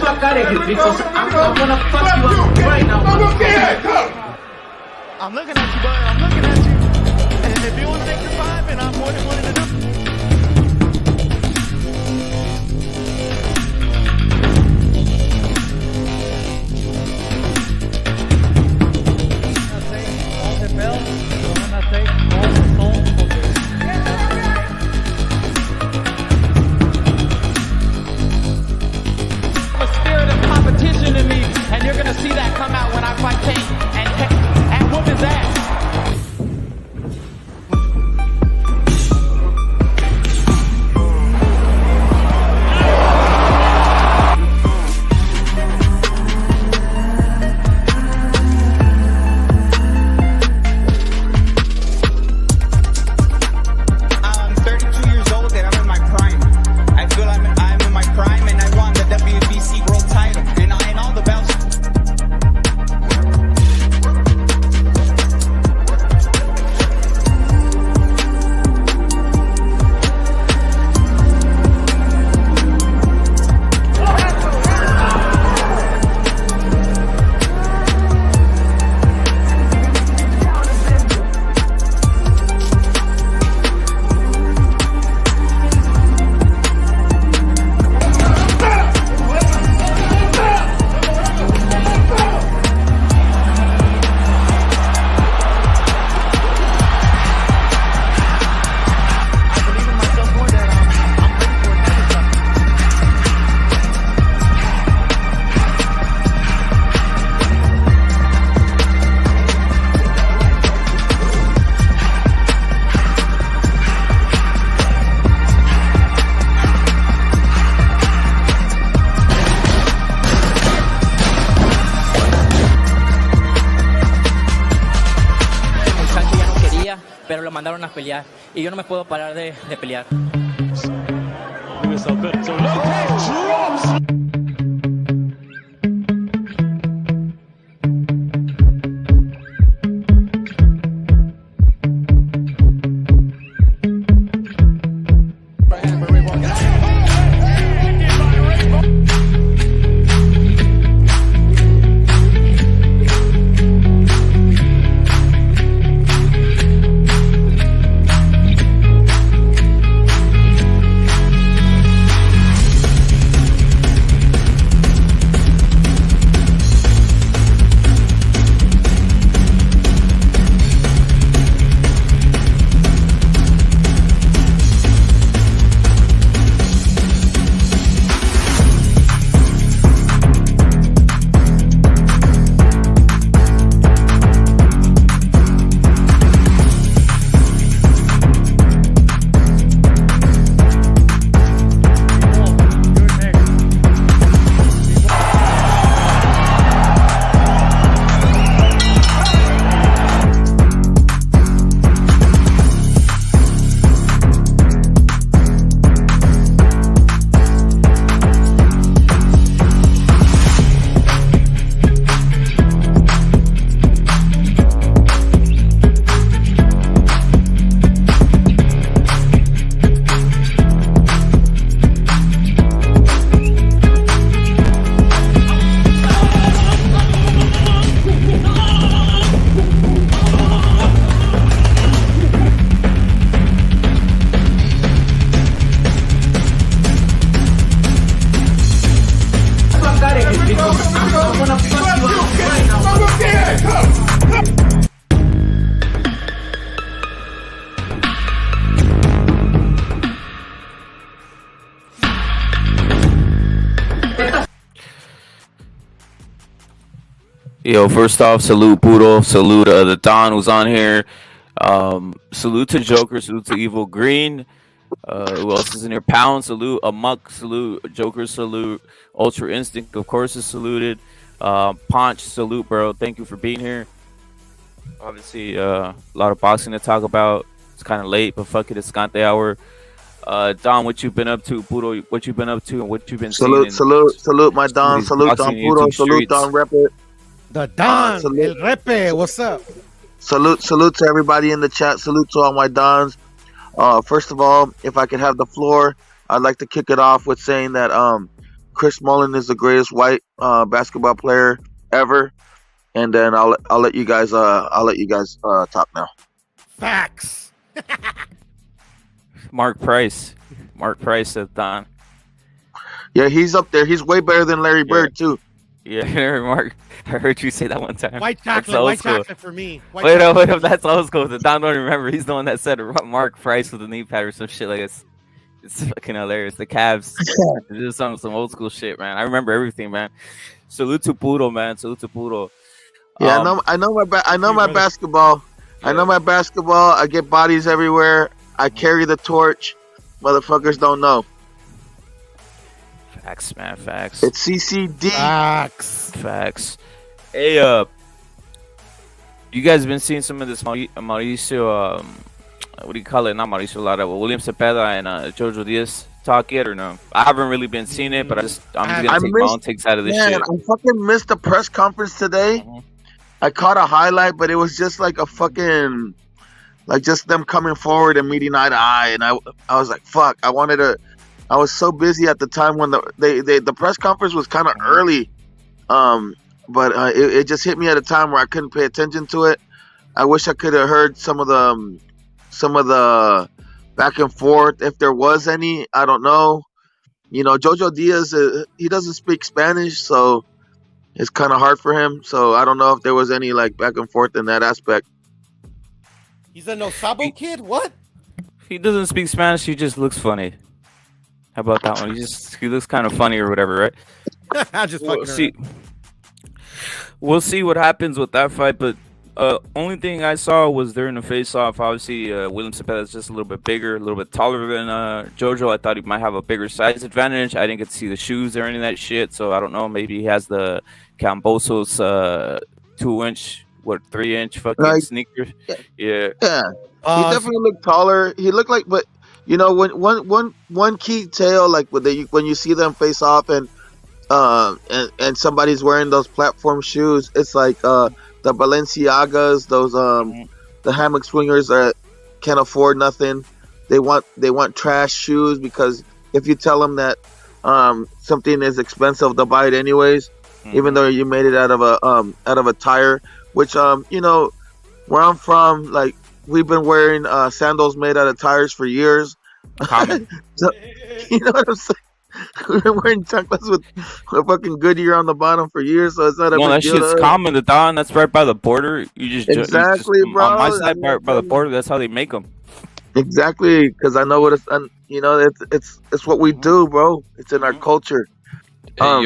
fuck out of here, because I'm gonna fuck you up right now. I'm looking at you, bud. I'm looking at you. And if you want to take the 5, and I'm more than willing to do it. A spirit of competition in me, and you're gonna see that come out when I fight Tank and whoop his ass. I'm 32 years old and I'm in my prime. I feel I'm in my prime, and I won the WBC world title and all the belts. Skante ya no quería, pero lo mandaron a pelear y yo no me puedo parar de pelear. Yo, first off, salute Poodle, salute the Don who's on here, salute to Joker, salute to Evil Green. Who else is in here? Pound, salute. Amok, salute. Joker, salute. Ultra Instinct, of course, is saluted. Ponch, salute, bro. Thank you for being here. Obviously, a lot of boxing to talk about. It's kind of late, but fuck it, it's Skante hour. Don, what you been up to? Poodle, what you been up to, and what you been seeing? Salute, my Don. Salute, Don Poodle. Salute, Don Repe. The Don, El Repe, what's up? Salute to everybody in the chat. Salute to all my Dons. First of all, if I could have the floor, I'd like to kick it off with saying that Chris Mullin is the greatest white basketball player ever. And then I'll let you guys talk now. Facts. Mark Price said Don. Yeah, he's up there. He's way better than Larry Bird too. Yeah, Mark. I heard you say that one time. White That's chocolate, old white school. chocolate for me. White Wait chocolate. up, that's old school. The Don don't remember. He's the one that said Mark Price with a knee pad or some shit like this. It's fucking hilarious. The Cavs. This is some old school shit, man. I remember everything, man. Salute to Puro, man. Salute to Puro. Yeah, I know my basketball. Yeah. I know my basketball. I get bodies everywhere. I carry the torch. Motherfuckers don't know. Facts, man. Facts. It's CCD. Facts. Hey, you guys been seeing some of this Mauricio, what do you call it? Not Mauricio Lara, but William Zepeda and Jojo Diaz talk yet or no? I haven't really been seeing it, but I'm just gonna take my own takes out of this shit. I fucking missed the press conference today. Mm-hmm. I caught a highlight, but it was just like a fucking, like just them coming forward and meeting eye to eye, and I was like, fuck. I was so busy at the time when the press conference was kind of early, but it just hit me at a time where I couldn't pay attention to it. I wish I could have heard some of the back and forth, if there was any. I don't know. You know, Jojo Diaz, he doesn't speak Spanish, so it's kind of hard for him. So I don't know if there was any like back and forth in that aspect. He's a no sabo kid? What? He doesn't speak Spanish. He just looks funny. How about that one? He looks kind of funny or whatever, right? I just We'll see what happens with that fight, but only thing I saw was during the face-off. Obviously, William Zepeda is just a little bit bigger, a little bit taller than Jojo. I thought he might have a bigger size advantage. I didn't get to see the shoes or any of that shit, so I don't know. Maybe he has the Cambosos 2-inch, 3-inch fucking sneakers. Yeah. He definitely looked taller. He looked like, but you know, when one key tail, like when you see them face off and somebody's wearing those platform shoes, it's like the Balenciagas, those the hammock swingers that can't afford nothing. They want trash shoes, because if you tell them that something is expensive, they'll buy it anyways, even though you made it out of a tire. Which you know, where I'm from, like, we've been wearing sandals made out of tires for years. So, you know what I'm saying? We've been wearing chanclas with a fucking Goodyear on the bottom for years, so it's not a big that deal. shit's common. The Don, that's right by the border. Exactly, bro. On my side, by the border, that's how they make them. Exactly, because I know what it's. You know, it's what we do, bro. It's in our culture. Hey,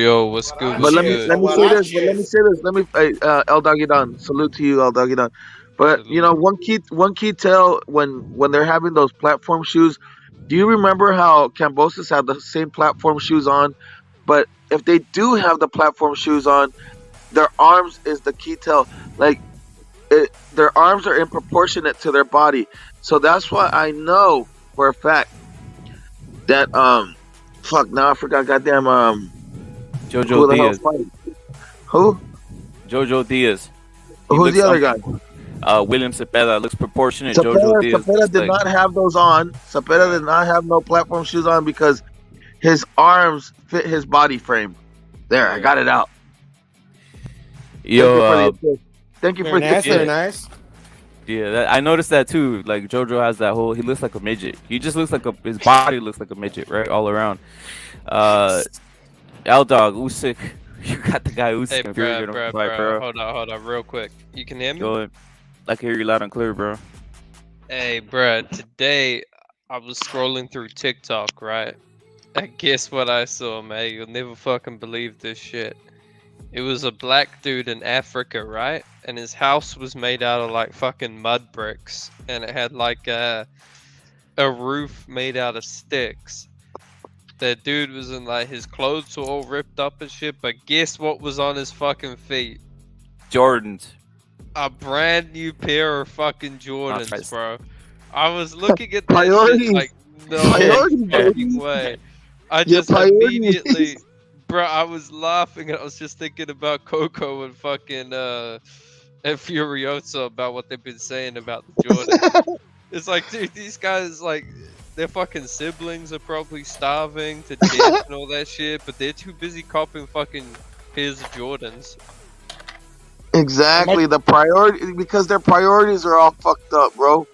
yo, what's good? But let me say this. Let me El Doggy Don. Salute to you, El Doggy Don. But you know, one key tell when they're having those platform shoes. Do you remember how Cambosos have the same platform shoes on? But if they do have the platform shoes on, their arms is the key tell. Like their arms are in proportionate to their body. So that's why I know for a fact that fuck, now I forgot goddamn Jojo Diaz. Who? Jojo Diaz. Who's the other guy? William Zepeda looks proportionate. Jojo Diaz. Zepeda did not have those on. Zepeda did not have no platform shoes on because his arms fit his body frame. There, I got it out. Yo, thank you for the very nice. Yeah, I noticed that too. Like Jojo has that whole. He looks like a midget. He just looks like his body looks like a midget, right, all around. L Dog Usyk, you got the guy Usyk. Hey, bro. Hold on, real quick. You can hear me? Go ahead. I can hear you loud and clear, bro. Hey, bro. Today I was scrolling through TikTok, right? And guess what I saw, man? You'll never fucking believe this shit. It was a black dude in Africa, right? And his house was made out of like fucking mud bricks, and it had like a roof made out of sticks. That dude was in like his clothes were all ripped up and shit, but guess what was on his fucking feet? Jordans. A brand new pair of fucking Jordans, bro. I was looking at that Priorities. shit like, no Priorities, fucking way. I just immediately, bro, I was laughing and I was just thinking about Coco and fucking and Furiosa about what they've been saying about the Jordan. It's like, dude, these guys, like, their fucking siblings are probably starving to death and all that shit, but they're too busy copping fucking pairs of Jordans. Exactly. The priority, because their priorities are all fucked up, bro.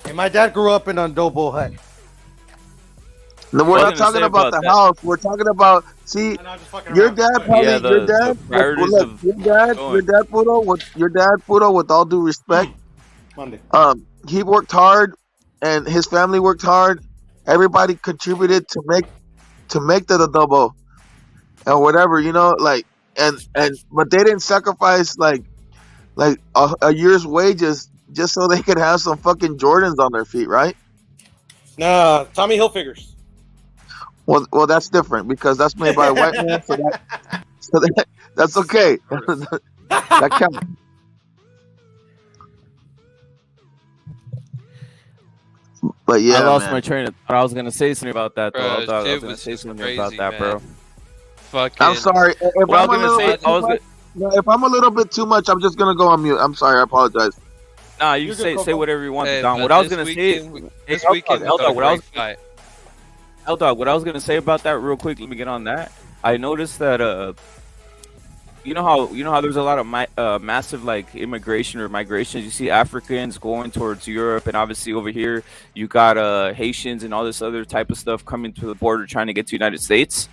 And my dad grew up in an adobo hut. No, we're I was not gonna talking say about about the that. house. We're talking about, see, No, just fucking your around. dad probably, Yeah, your dad, the priorities look, of your dad, Pudo, with all due respect, Monday. he worked hard, and his family worked hard. Everybody contributed to make the adobo and whatever, you know, like, but they didn't sacrifice like a year's wages just so they could have some fucking Jordans on their feet, right? Nah, Tommy Hilfigers. Well, that's different because that's made by a white man, so that's okay. That counts. But yeah, I lost man. my train of thought. I was gonna say something about that though. Bro, I thought I shit was gonna was say just something about crazy, that, bro. man. Fucking. I'm sorry. If What I I'm was a gonna little say, bit too much, if I'm a little bit too much, I'm just gonna go on mute. I'm sorry. I apologize. Nah, you You're say good, say Coco. whatever you want, Hey, Don. but What I was this gonna weekend, say, this L-Dog, weekend was a L-Dog, what I was great fight. L-Dog, what I was gonna say about that real quick. Let me get on that. I noticed that you know how there's a lot of massive like immigration or migrations. You see Africans going towards Europe, and obviously over here you got Haitians and all this other type of stuff coming to the border trying to get to the United States.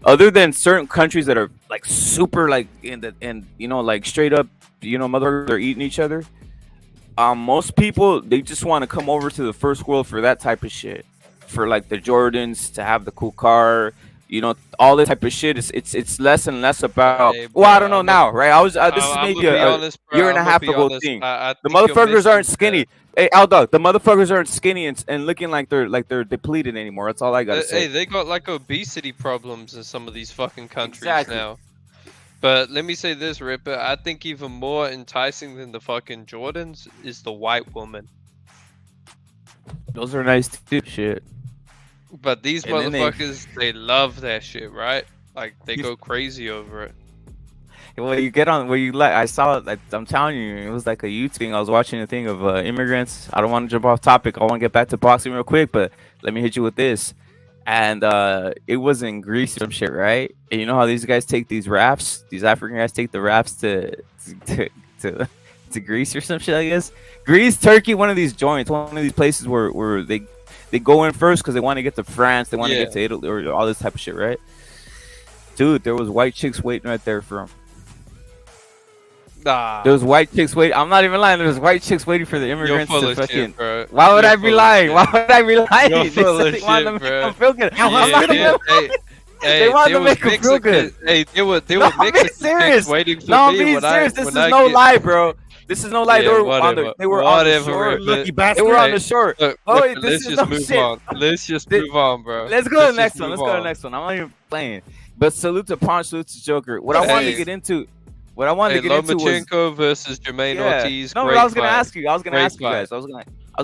Other than certain countries that are like super like and you know like straight up mother they're eating each other. Most people they just want to come over to the first world for that type of shit, for like the Jordans, to have the cool car. All this type of shit. It's less and less about. Hey, Well, I bro, don't know I'm now, right? I was. This is I'm maybe gonna be a honest, bro, year and a I'm gonna half be ago honest. thing. I The think you're motherfuckers aren't missing skinny. Hey, Aldog, the motherfuckers aren't skinny and looking like they're depleted anymore. That's all I gotta say. Hey, they got like obesity problems in some of these fucking countries Exactly. now. But let me say this, Ripper. I think even more enticing than the fucking Jordans is the white woman. Those are nice too. Shit. But these And then motherfuckers, they love that shit, right? Like they go crazy over it. Well, you get on where you like. I saw it. I'm telling you, it was like a YouTube thing. I was watching a thing of immigrants. I don't want to jump off topic. I want to get back to boxing real quick, but let me hit you with this. And it was in Greece or some shit, right? And you know how these guys take these rafts? These African guys take the rafts to Greece or some shit, I guess. Greece, Turkey, one of these joints, one of these places where they go in first because they want to get to France, they want to get to Italy or all this type of shit, right? Dude, there was white chicks waiting right there for them. Nah. There was white chicks waiting. I'm not even lying. There was white chicks waiting for the You're immigrants full to of fucking. shit, bro. Why would You're I be full of lying? shit. Why would I be lying? You're They full said of they wanted shit, to make bro. them feel good. Yeah, I'm not even hey, They wanted to there was make 'em feel good. Mexican- Hey, they were No, I'm being Mexican serious. chicks waiting for No, I'm me being when serious. I This when is I no get- lie, bro. This is no lie. Yeah, they were whatever. they were on the Whatever, shore. Rip. Lucky They bastard. were on Hey, the shore. Look, Oh, Ripper, this let's is just no move shit. on. Let's just Th- move on, bro. Let's go to the just next one. move Let's go to the on. next one. I'm not even playing. But salute to Punch, salute to Joker. What I wanted to Hey. get into, what I wanted to get into was Lomachenko versus Jermaine Ortiz. No, but great I was gonna fight. ask you. I was gonna Great ask you guys. I was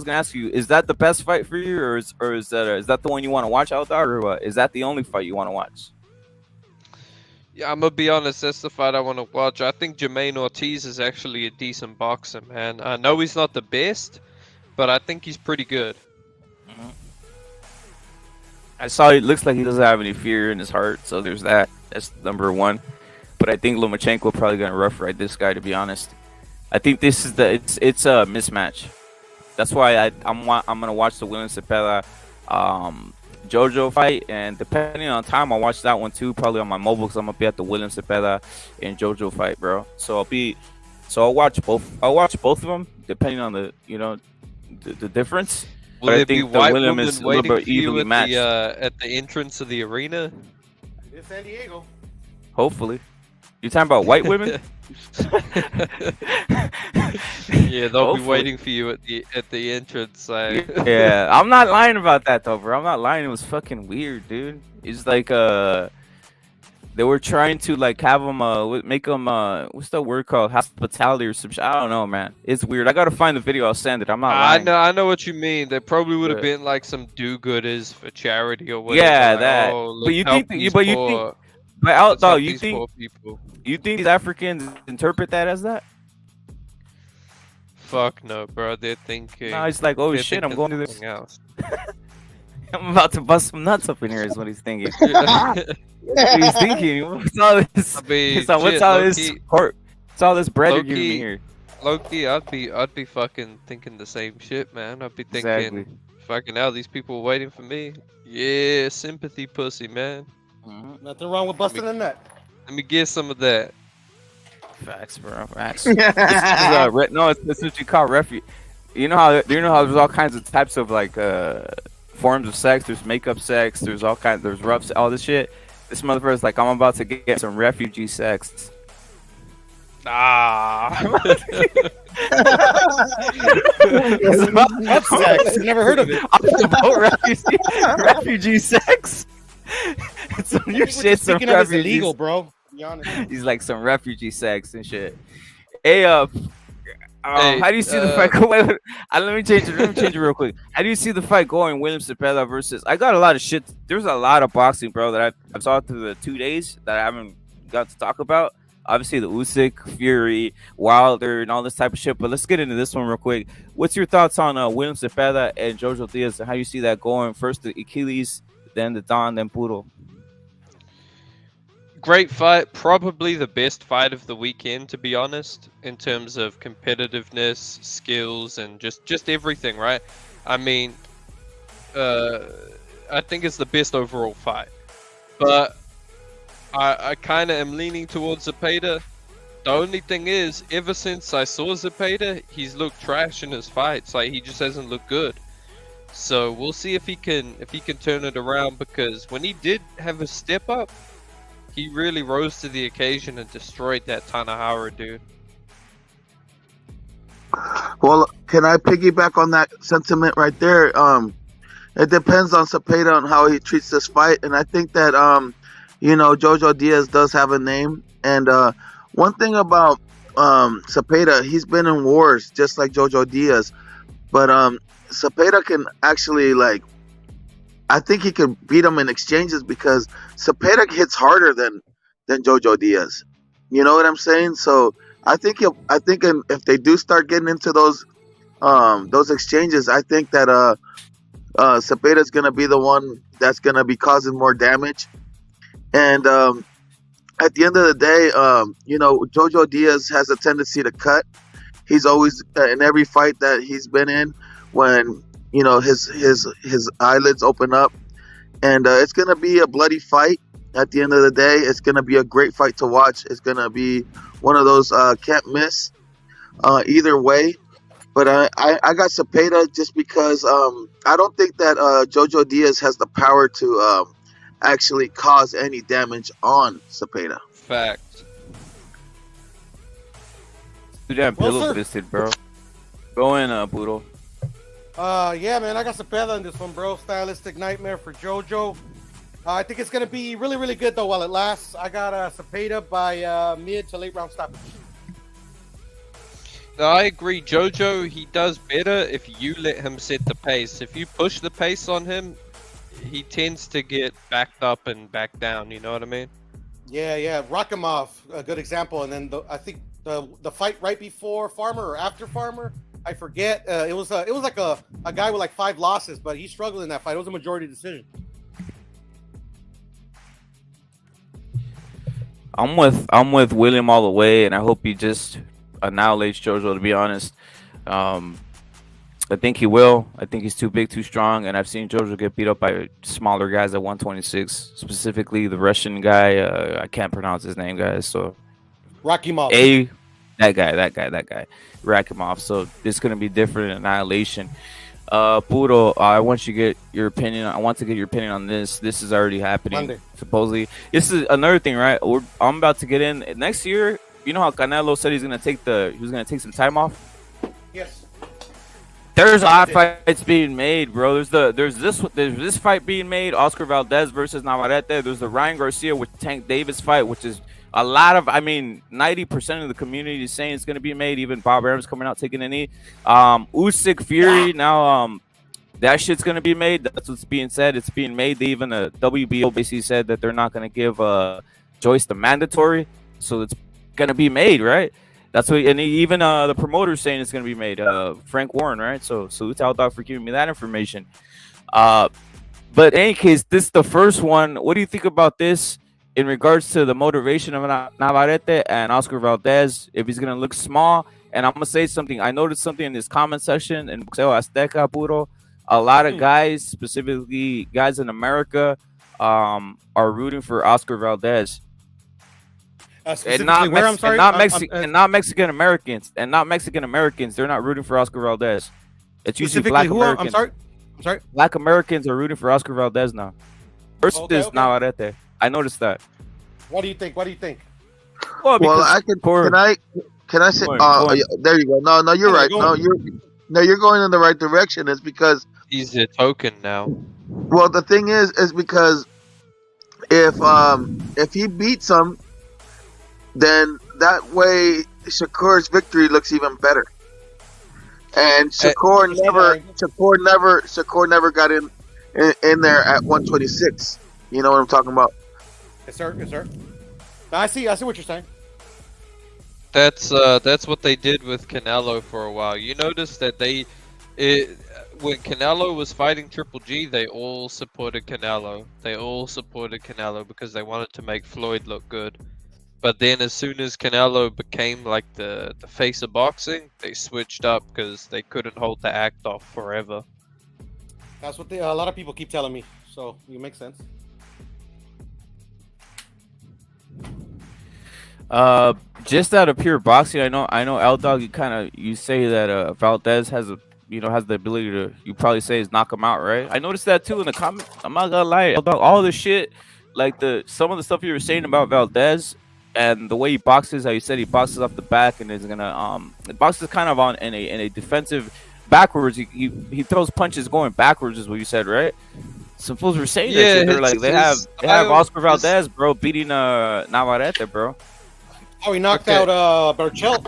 gonna ask you. Is that the best fight for you, or is that the one you want to watch out there, or what? Is that the only fight you want to watch? Yeah, I'm gonna be honest. That's the fight I want to watch. I think Jermaine Ortiz is actually a decent boxer, man. I know he's not the best, but I think he's pretty good. I saw it looks like he doesn't have any fear in his heart, so there's that. That's number one. But I think Lomachenko probably gonna rough ride this guy. To be honest, I think this is it's a mismatch. That's why I'm gonna watch the William Zepeda Jojo fight, and depending on time, I'll watch that one too. Probably on my mobile because I'm gonna be at the William Zepeda and Jojo fight, bro. So I'll watch both. I'll watch both of them depending on the difference. Will But I there be think the white William women is a little waiting bit for you evenly at matched. at the entrance of the arena? It's San Diego. Hopefully, you talking about white women? Yeah, they'll Hopefully. be waiting for you at the entrance. Like, Yeah, I'm not lying about that though, bro. I'm not lying. It was fucking weird, dude. It's like they were trying to like have them make them what's the word called, hospitality or some shit. I don't know, man. It's weird. I gotta find the video. I'll send it. I'm not lying. I know what you mean. There probably would have Yeah. been like some do-gooders for charity or whatever. Yeah, like, that. Oh, But you let's help think- these but you poor- think- But out let's help though, you these poor think people. these Africans interpret that as that? fuck no, bro. They're thinking. No, he's like, oh they're shit, I'm thinking going to this. something else. I'm about to bust some nuts up in here. Is what he's thinking. What he's thinking. What's all this? I mean, He's like, what's shit, all low this? key- What's all this bread you're low giving me key- here? Loki, I'd be fucking thinking the same shit, man. I'd be thinking, Exactly. fucking hell, these people are waiting for me. Yeah, sympathy, pussy, man. Mhm. Nothing wrong with busting a nut. Let me get some of that. Facts, bro. Facts. No, it's what you call refuge. You know how there's all kinds of types of like forms of sex. There's makeup sex. There's all kinds. There's rough. All this shit. This motherfucker's like, I'm about to get some refugee sex. Ah. What sex? Never heard of it. I'm about refugee sex. Some new What shit. you're Some speaking of is refugee. illegal, bro. Be honest. He's like some refugee sex and shit. Hey, Hey, how do you see the fight going? Let me change it. Let me change it real quick. How do you see the fight going? William Zepeda versus. I got a lot of shit. There's a lot of boxing, bro, that I saw through the 2 days that I haven't got to talk about. Obviously, the Usyk, Fury, Wilder, and all this type of shit. But let's get into this one real quick. What's your thoughts on William Zepeda and Jojo Diaz and how you see that going? First the Achilles, then the Don, then Poodle. Great fight, probably the best fight of the weekend, to be honest, in terms of competitiveness, skills, and just everything, right? I mean, I think it's the best overall fight, but I kind of am leaning towards Zepeda. The only thing is, ever since I saw Zepeda, he's looked trash in his fights. Like, he just hasn't looked good. So we'll see if he can turn it around, because when he did have a step up, he really rose to the occasion and destroyed that Tanahara dude. Well, can I piggyback on that sentiment right there? It depends on Zepeda on how he treats this fight, and I think that Jojo Diaz does have a name. And one thing about Zepeda, he's been in wars just like Jojo Diaz, but Zepeda can actually I think he could beat him in exchanges because Zepeda hits harder than Jojo Diaz. You know what I'm saying? So I think if they do start getting into those exchanges, I think that Zepeda is gonna be the one that's gonna be causing more damage. And at the end of the day, Jojo Diaz has a tendency to cut. He's always in every fight that he's been in when his eyelids open up, and it's gonna be a bloody fight. At the end of the day, it's gonna be a great fight to watch. It's gonna be one of those can't miss either way. But I got Zepeda just because I don't think that Jojo Diaz has the power to actually cause any damage on Zepeda. Fact. Too damn Well, pillow sir. fisted, bro. Go in, Poodle. Yeah, man, I got Zepeda in this one, bro. Stylistic nightmare for Jojo. I think it's gonna be really, really good though while it lasts. I got Zepeda by mid to late round stoppage. No, I agree. Jojo, he does better if you let him set the pace. If you push the pace on him, he tends to get backed up and back down. You know what I mean? Yeah, Rakimov, a good example. And then I think the fight right before Farmer or after Farmer, I forget. It was like a guy with like 5 losses, but he struggled in that fight. It was a majority decision. I'm with William all the way, and I hope he just annihilates Jojo. To be honest, I think he will. I think he's too big, too strong, and I've seen Jojo get beat up by smaller guys at 126, specifically the Russian guy. I can't pronounce his name, guys. So Rakimov. that guy, Rakimov. So it's gonna be different annihilation. Poodle, I want you to get your opinion. I want to get your opinion on this. This is already happening. Monday. Supposedly, this is another thing, right? I'm about to get in next year. You know how Canelo said he was gonna take some time off. Yes. There's a lot of fights being made, bro. There's this fight being made. Oscar Valdez versus Navarrete. There's the Ryan Garcia with Tank Davis fight, which is a lot of. 90% of the community is saying it's gonna be made. Even Bob Arum's coming out taking a knee. Usyk Fury now. That shit's gonna be made. That's what's being said. It's being made. They even WBO basically said that they're not gonna give Joyce the mandatory, so it's gonna be made, right? That's what, and even the promoter's saying it's going to be made. Frank Warren, right? So salute to Al Dog for giving me that information. But in any case, this is the first one. What do you think about this in regards to the motivation of Navarrete and Oscar Valdez? If he's going to look small, and I'm going to say something. I noticed something in this comment section in Boxeo Azteca, Puro. A lot of guys, specifically guys in America, are rooting for Oscar Valdez. And not Mexican Americans. They're not rooting for Oscar Valdez. It's usually black Americans. I'm sorry. Black Americans are rooting for Oscar Valdez now. First is Navarrete. I noticed that. What do you think? Well, can I say? There you go. No, you're right. You're going in the right direction. It's because he's a token now. Well, the thing is because if he beats him, then that way Shakur's victory looks even better. And Shakur never got in there at 126. You know what I'm talking about? Yes, sir. I see what you're saying. That's what they did with Canelo for a while. You notice that when Canelo was fighting Triple G, they all supported Canelo. Because they wanted to make Floyd look good. But then as soon as Canelo became like the face of boxing, they switched up because they couldn't hold the act off forever. That's what a lot of people keep telling me. So it makes sense. Just out of pure boxing, I know L Dog, you say that Valdez has the ability to, you probably say, is knock him out, right? I noticed that too in the comments. I'm not gonna lie, L Dog, all the shit, like some of the stuff you were saying about Valdez and the way he boxes, how you said he boxes off the back and is gonna boxes kind of on in a defensive backwards. He throws punches going backwards, is what you said, right? Some fools were saying that shit. They're like, they have Oscar Valdez, bro, beating Navarrete, bro. Oh, he knocked out Burchell.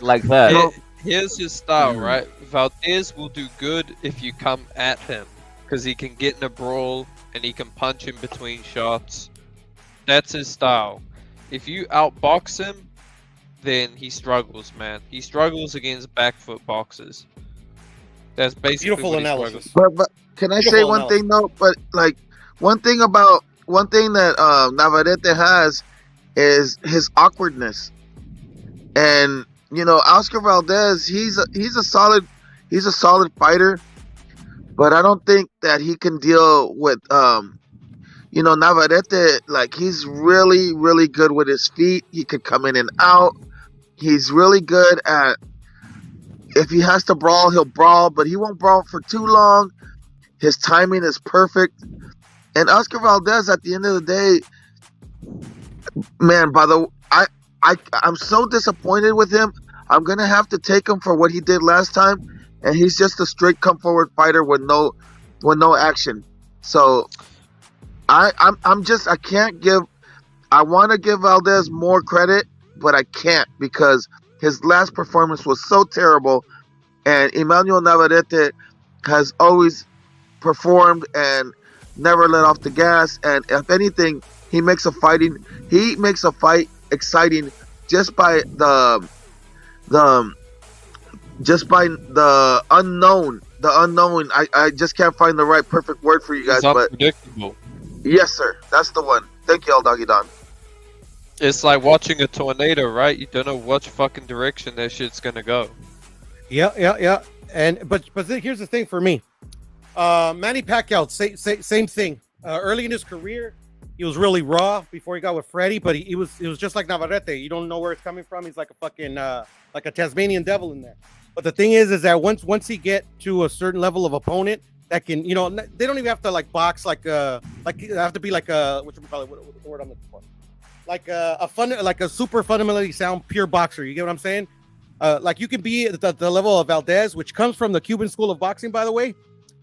Like that. Here's his style, right? Valdez will do good if you come at him, because he can get in a brawl and he can punch in between shots. That's his style. If you outbox him, then he struggles, man. He struggles against back foot boxers. That's basically beautiful analysis. But can I say one thing though? But like one thing that Navarrete has is his awkwardness, and Oscar Valdez, he's a solid fighter, but I don't think that he can deal with Navarrete. Like, he's really, really good with his feet. He could come in and out. He's really good at, if he has to brawl, he'll brawl, but he won't brawl for too long. His timing is perfect. And Oscar Valdez, at the end of the day, man, I'm so disappointed with him. I'm gonna have to take him for what he did last time, and he's just a straight come forward fighter with no action. So I want to give Valdez more credit, but I can't, because his last performance was so terrible, and Emmanuel Navarrete has always performed and never let off the gas. And if anything, he makes a fight exciting just by the unknown. The unknown. I just can't find the right perfect word for you guys. It's unpredictable. But yes, sir, that's the one. Thank you, El Doggy Don. It's like watching a tornado, right? You don't know which fucking direction that shit's gonna go. Yeah. And but here's the thing for me. Manny Pacquiao, same thing. Early in his career, he was really raw before he got with Freddie, but it was just like Navarrete. You don't know where it's coming from. He's like a fucking like a Tasmanian devil in there. But the thing is that once he get to a certain level of opponent that can, they don't even have to like box like they have to be like a what the word I'm looking for, like a super fundamentally sound pure boxer. You get what I'm saying? Like you can be at the level of Valdez, which comes from the Cuban school of boxing, by the way,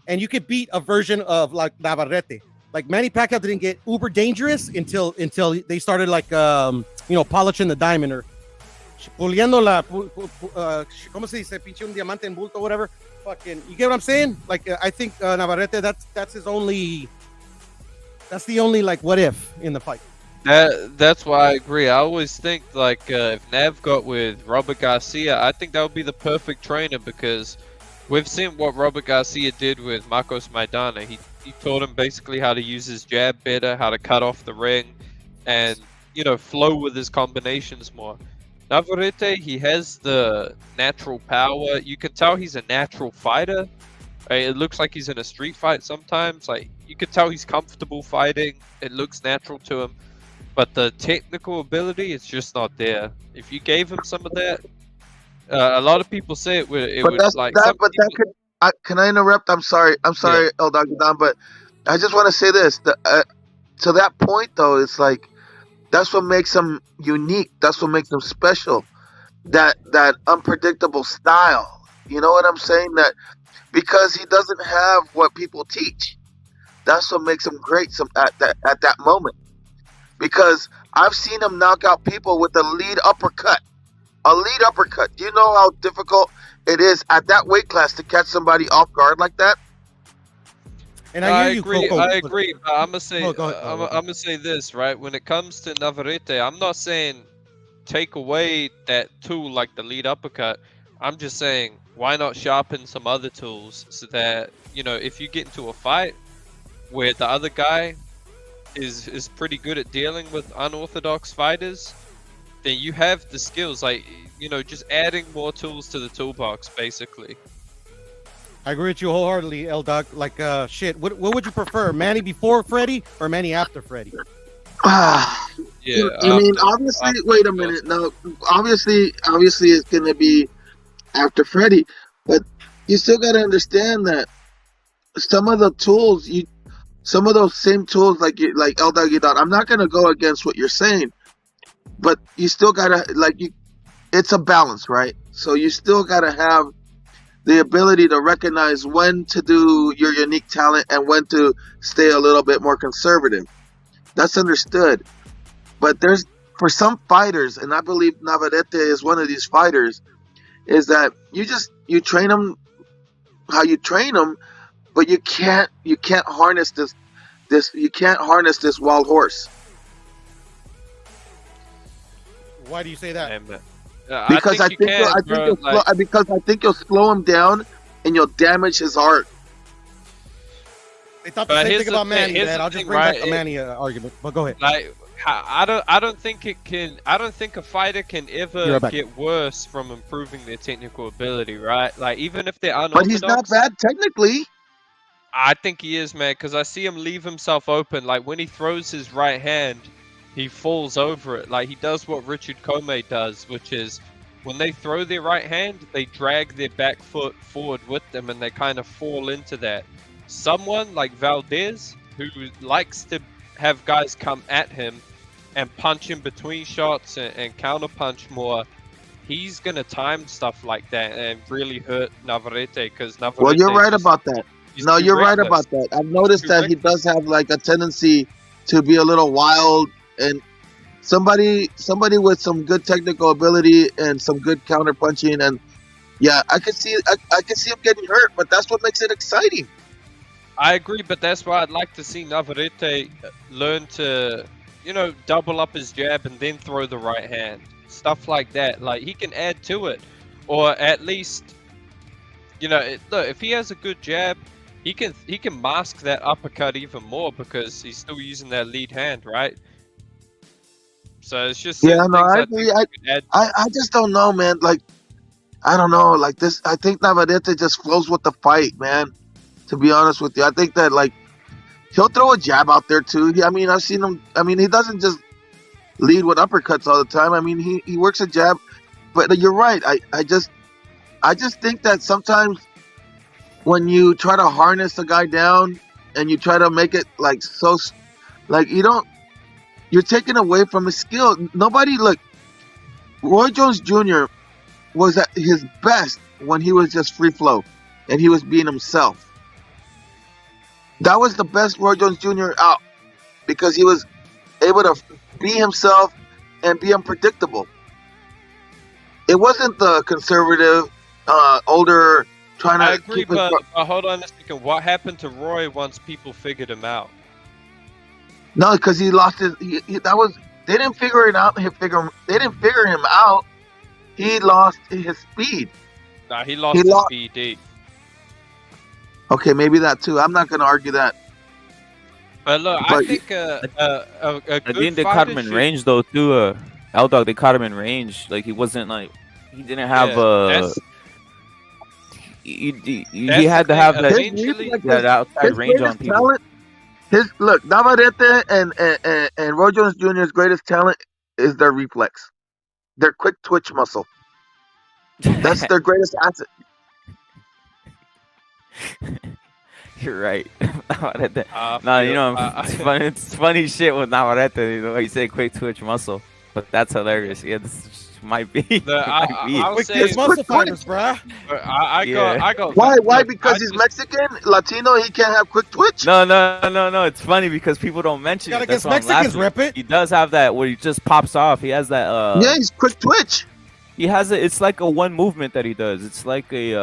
and you could beat a version of like Navarrete. Like Manny Pacquiao didn't get uber dangerous until they started like polishing the diamond or puliendo la ¿cómo se dice? Pinche un diamante en bulto, whatever. Fucking, you get what I'm saying? Like I think Navarrete, that's the only like what if in the fight. That's why I agree. I always think like if Nav got with Robert Garcia, I think that would be the perfect trainer because we've seen what Robert Garcia did with Marcos Maidana. He taught him basically how to use his jab better, how to cut off the ring, and flow with his combinations more. Navarrete, he has the natural power. You can tell he's a natural fighter. It looks like he's in a street fight sometimes. Like you can tell he's comfortable fighting. It looks natural to him. But the technical ability is just not there. If you gave him some of that, a lot of people say it would. Can I interrupt? I'm sorry, Yeah. El Dagdan, but I just want to say this. To that point, though, it's like that's what makes him unique. That's what makes him special. That unpredictable style. You know what I'm saying? That because he doesn't have what people teach. That's what makes him great. At that moment. Because I've seen him knock out people with a lead uppercut. A lead uppercut. Do you know how difficult it is at that weight class to catch somebody off guard like that? And I hear you, agree. Coco. I agree. But I'm gonna say, Go ahead. I'm gonna say this right. When it comes to Navarrete, I'm not saying take away that tool like the lead uppercut. I'm just saying why not sharpen some other tools so that if you get into a fight where the other guy is pretty good at dealing with unorthodox fighters, then you have the skills. Like just adding more tools to the toolbox, basically. I agree with you wholeheartedly, El Doc. Like, shit. What would you prefer, Manny before Freddy or Manny after Freddy? Yeah. I mean, obviously. Wait a minute. No, obviously, it's gonna be after Freddy, but you still gotta understand that some of the tools some of those same tools, like El Dagdan. I'm not gonna go against what you're saying, but you still gotta it's a balance, right? So you still gotta have the ability to recognize when to do your unique talent and when to stay a little bit more conservative. That's understood. But for some fighters, and I believe Navarrete is one of these fighters, is that you train them how you train them, but you can't harness this wild horse. Why do you say that? Because I think you'll slow him down and you'll damage his heart. They thought the same thing about Manny, man. I'll just bring back the Manny argument. But go ahead. Like, I don't think it can. I don't think a fighter can ever get worse from improving their technical ability, right? Like even if they're unorthodox. But he's not bad technically. I think he is, man, because I see him leave himself open. Like when he throws his right hand, he falls over it. Like he does what Richard Comey does, which is when they throw their right hand, they drag their back foot forward with them, and they kind of fall into that. Someone like Valdez, who likes to have guys come at him and punch in between shots and counter punch more, he's gonna time stuff like that and really hurt Navarrete because Navarrete. Well, you're right about that. No, you're right about that. I've noticed that he does have like a tendency to be a little wild, and somebody with some good technical ability and some good counter punching, and yeah, I could see him getting hurt, but that's what makes it exciting. I agree, but that's why I'd like to see Navarrete learn to, double up his jab and then throw the right hand. Stuff like that. Like, he can add to it. Or at least, look, if he has a good jab, he can mask that uppercut even more because he's still using that lead hand, right? So it's just I agree. I just don't know, man. Like, I don't know. Like this, I think Navarrete just flows with the fight, man. To be honest with you, I think that like he'll throw a jab out there too. I mean, I've seen him. I mean, he doesn't just lead with uppercuts all the time. I mean, he works a jab. But you're right. I just think that sometimes when you try to harness a guy down and you try to make it like so, like you're taking away from his skill. Roy Jones Jr. was at his best when he was just free flow and he was being himself. That was the best Roy Jones Jr. out because he was able to be himself and be unpredictable. It wasn't the conservative, older trying to. I agree, but hold on a second. What happened to Roy once people figured him out? No, because he lost his. That was they didn't figure it out. They didn't figure him out. He lost his speed. Nah, he lost He his lost- PD. Okay, maybe that too. I'm not gonna argue that. But look, I But- think a I good think they caught him fighter in should- range though too. L Dog, they caught him in range. Like he wasn't like he didn't have that's- he that's had the to have thing, that, eventually- that outside His range on greatest people. talent. Navarrete and Roy Jones Jr.'s greatest talent is their reflex, their quick twitch muscle. That's their greatest asset. You're right. Navarrete. I No, feel- you know, I- it's funny shit with Navarrete. You know, he said quick twitch muscle, but that's hilarious. Yeah, this might be. it might be. I would Quick say twitch Muscle quick fibers, bruh. I Yeah. go. Why? look, Because I he's just- Mexican, Latino. He can't have quick twitch. No. It's funny because people don't mention Gotta it. That's get why I'm Mexicans, laughing. rep it. He does have that where he just pops off. He has that. Yeah, he's quick twitch. He has it. It's like a one movement that he does. It's like a.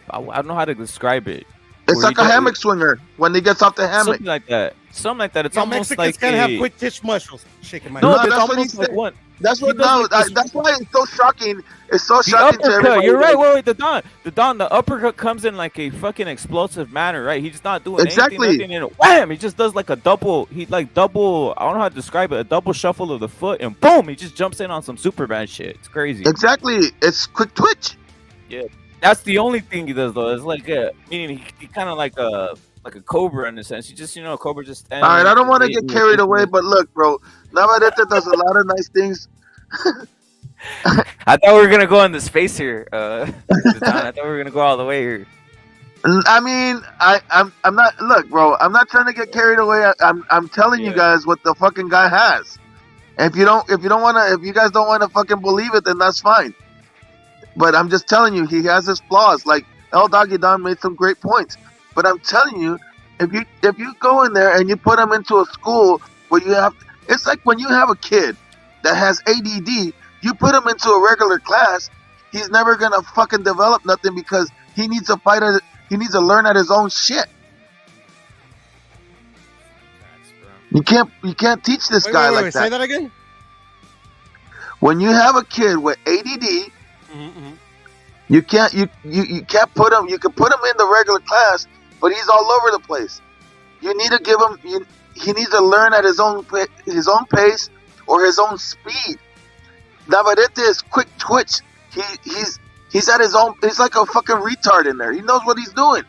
I don't know how to describe it. It's Where like he a does- hammock swinger when he gets off the hammock. Something like that. Something like that. It's Y'all almost Mexicans like can't a, have quick twitch muscles. Shaking my No, No, head. it's that's what he almost like said. one. That's what. He does No, like this- that's why it's so shocking. It's so The shocking to uppercut. everybody. You're right. Wait. The uppercut comes in like a fucking explosive manner, right? He's not doing Exactly. anything. Nothing, and wham! He just does like a double. He like double. I don't know how to describe it. A double shuffle of the foot, and boom! He just jumps in on some Superman shit. It's crazy. Exactly. It's quick twitch. That's the only thing he does though. It's like meaning he kind of like a cobra in a sense. He just a cobra just. All right, I don't want to get carried away, but look, bro, Navarrete does a lot of nice things. I thought we were gonna go in the space here. I thought we were gonna go all the way here. I mean, I'm not. Look, bro, I'm not trying to get carried away. I'm telling you Yeah. guys what the fucking guy has. And if you guys don't want to fucking believe it, then that's fine. But I'm just telling you, he has his flaws. Like El Doggy Don made some great points. But I'm telling you, if you go in there and you put him into a school where it's like when you have a kid that has ADD, you put him into a regular class, he's never gonna fucking develop nothing because he needs to fight. He needs to learn at his own shit. You can't teach this guy like Say that. that again. When you have a kid with ADD, Mm-hmm. you can't put him. You can put him in the regular class, but he's all over the place. You need to give him. He needs to learn at his own pace or his own speed. Navarrete is quick twitch. He's at his own. He's like a fucking retard in there. He knows what he's doing.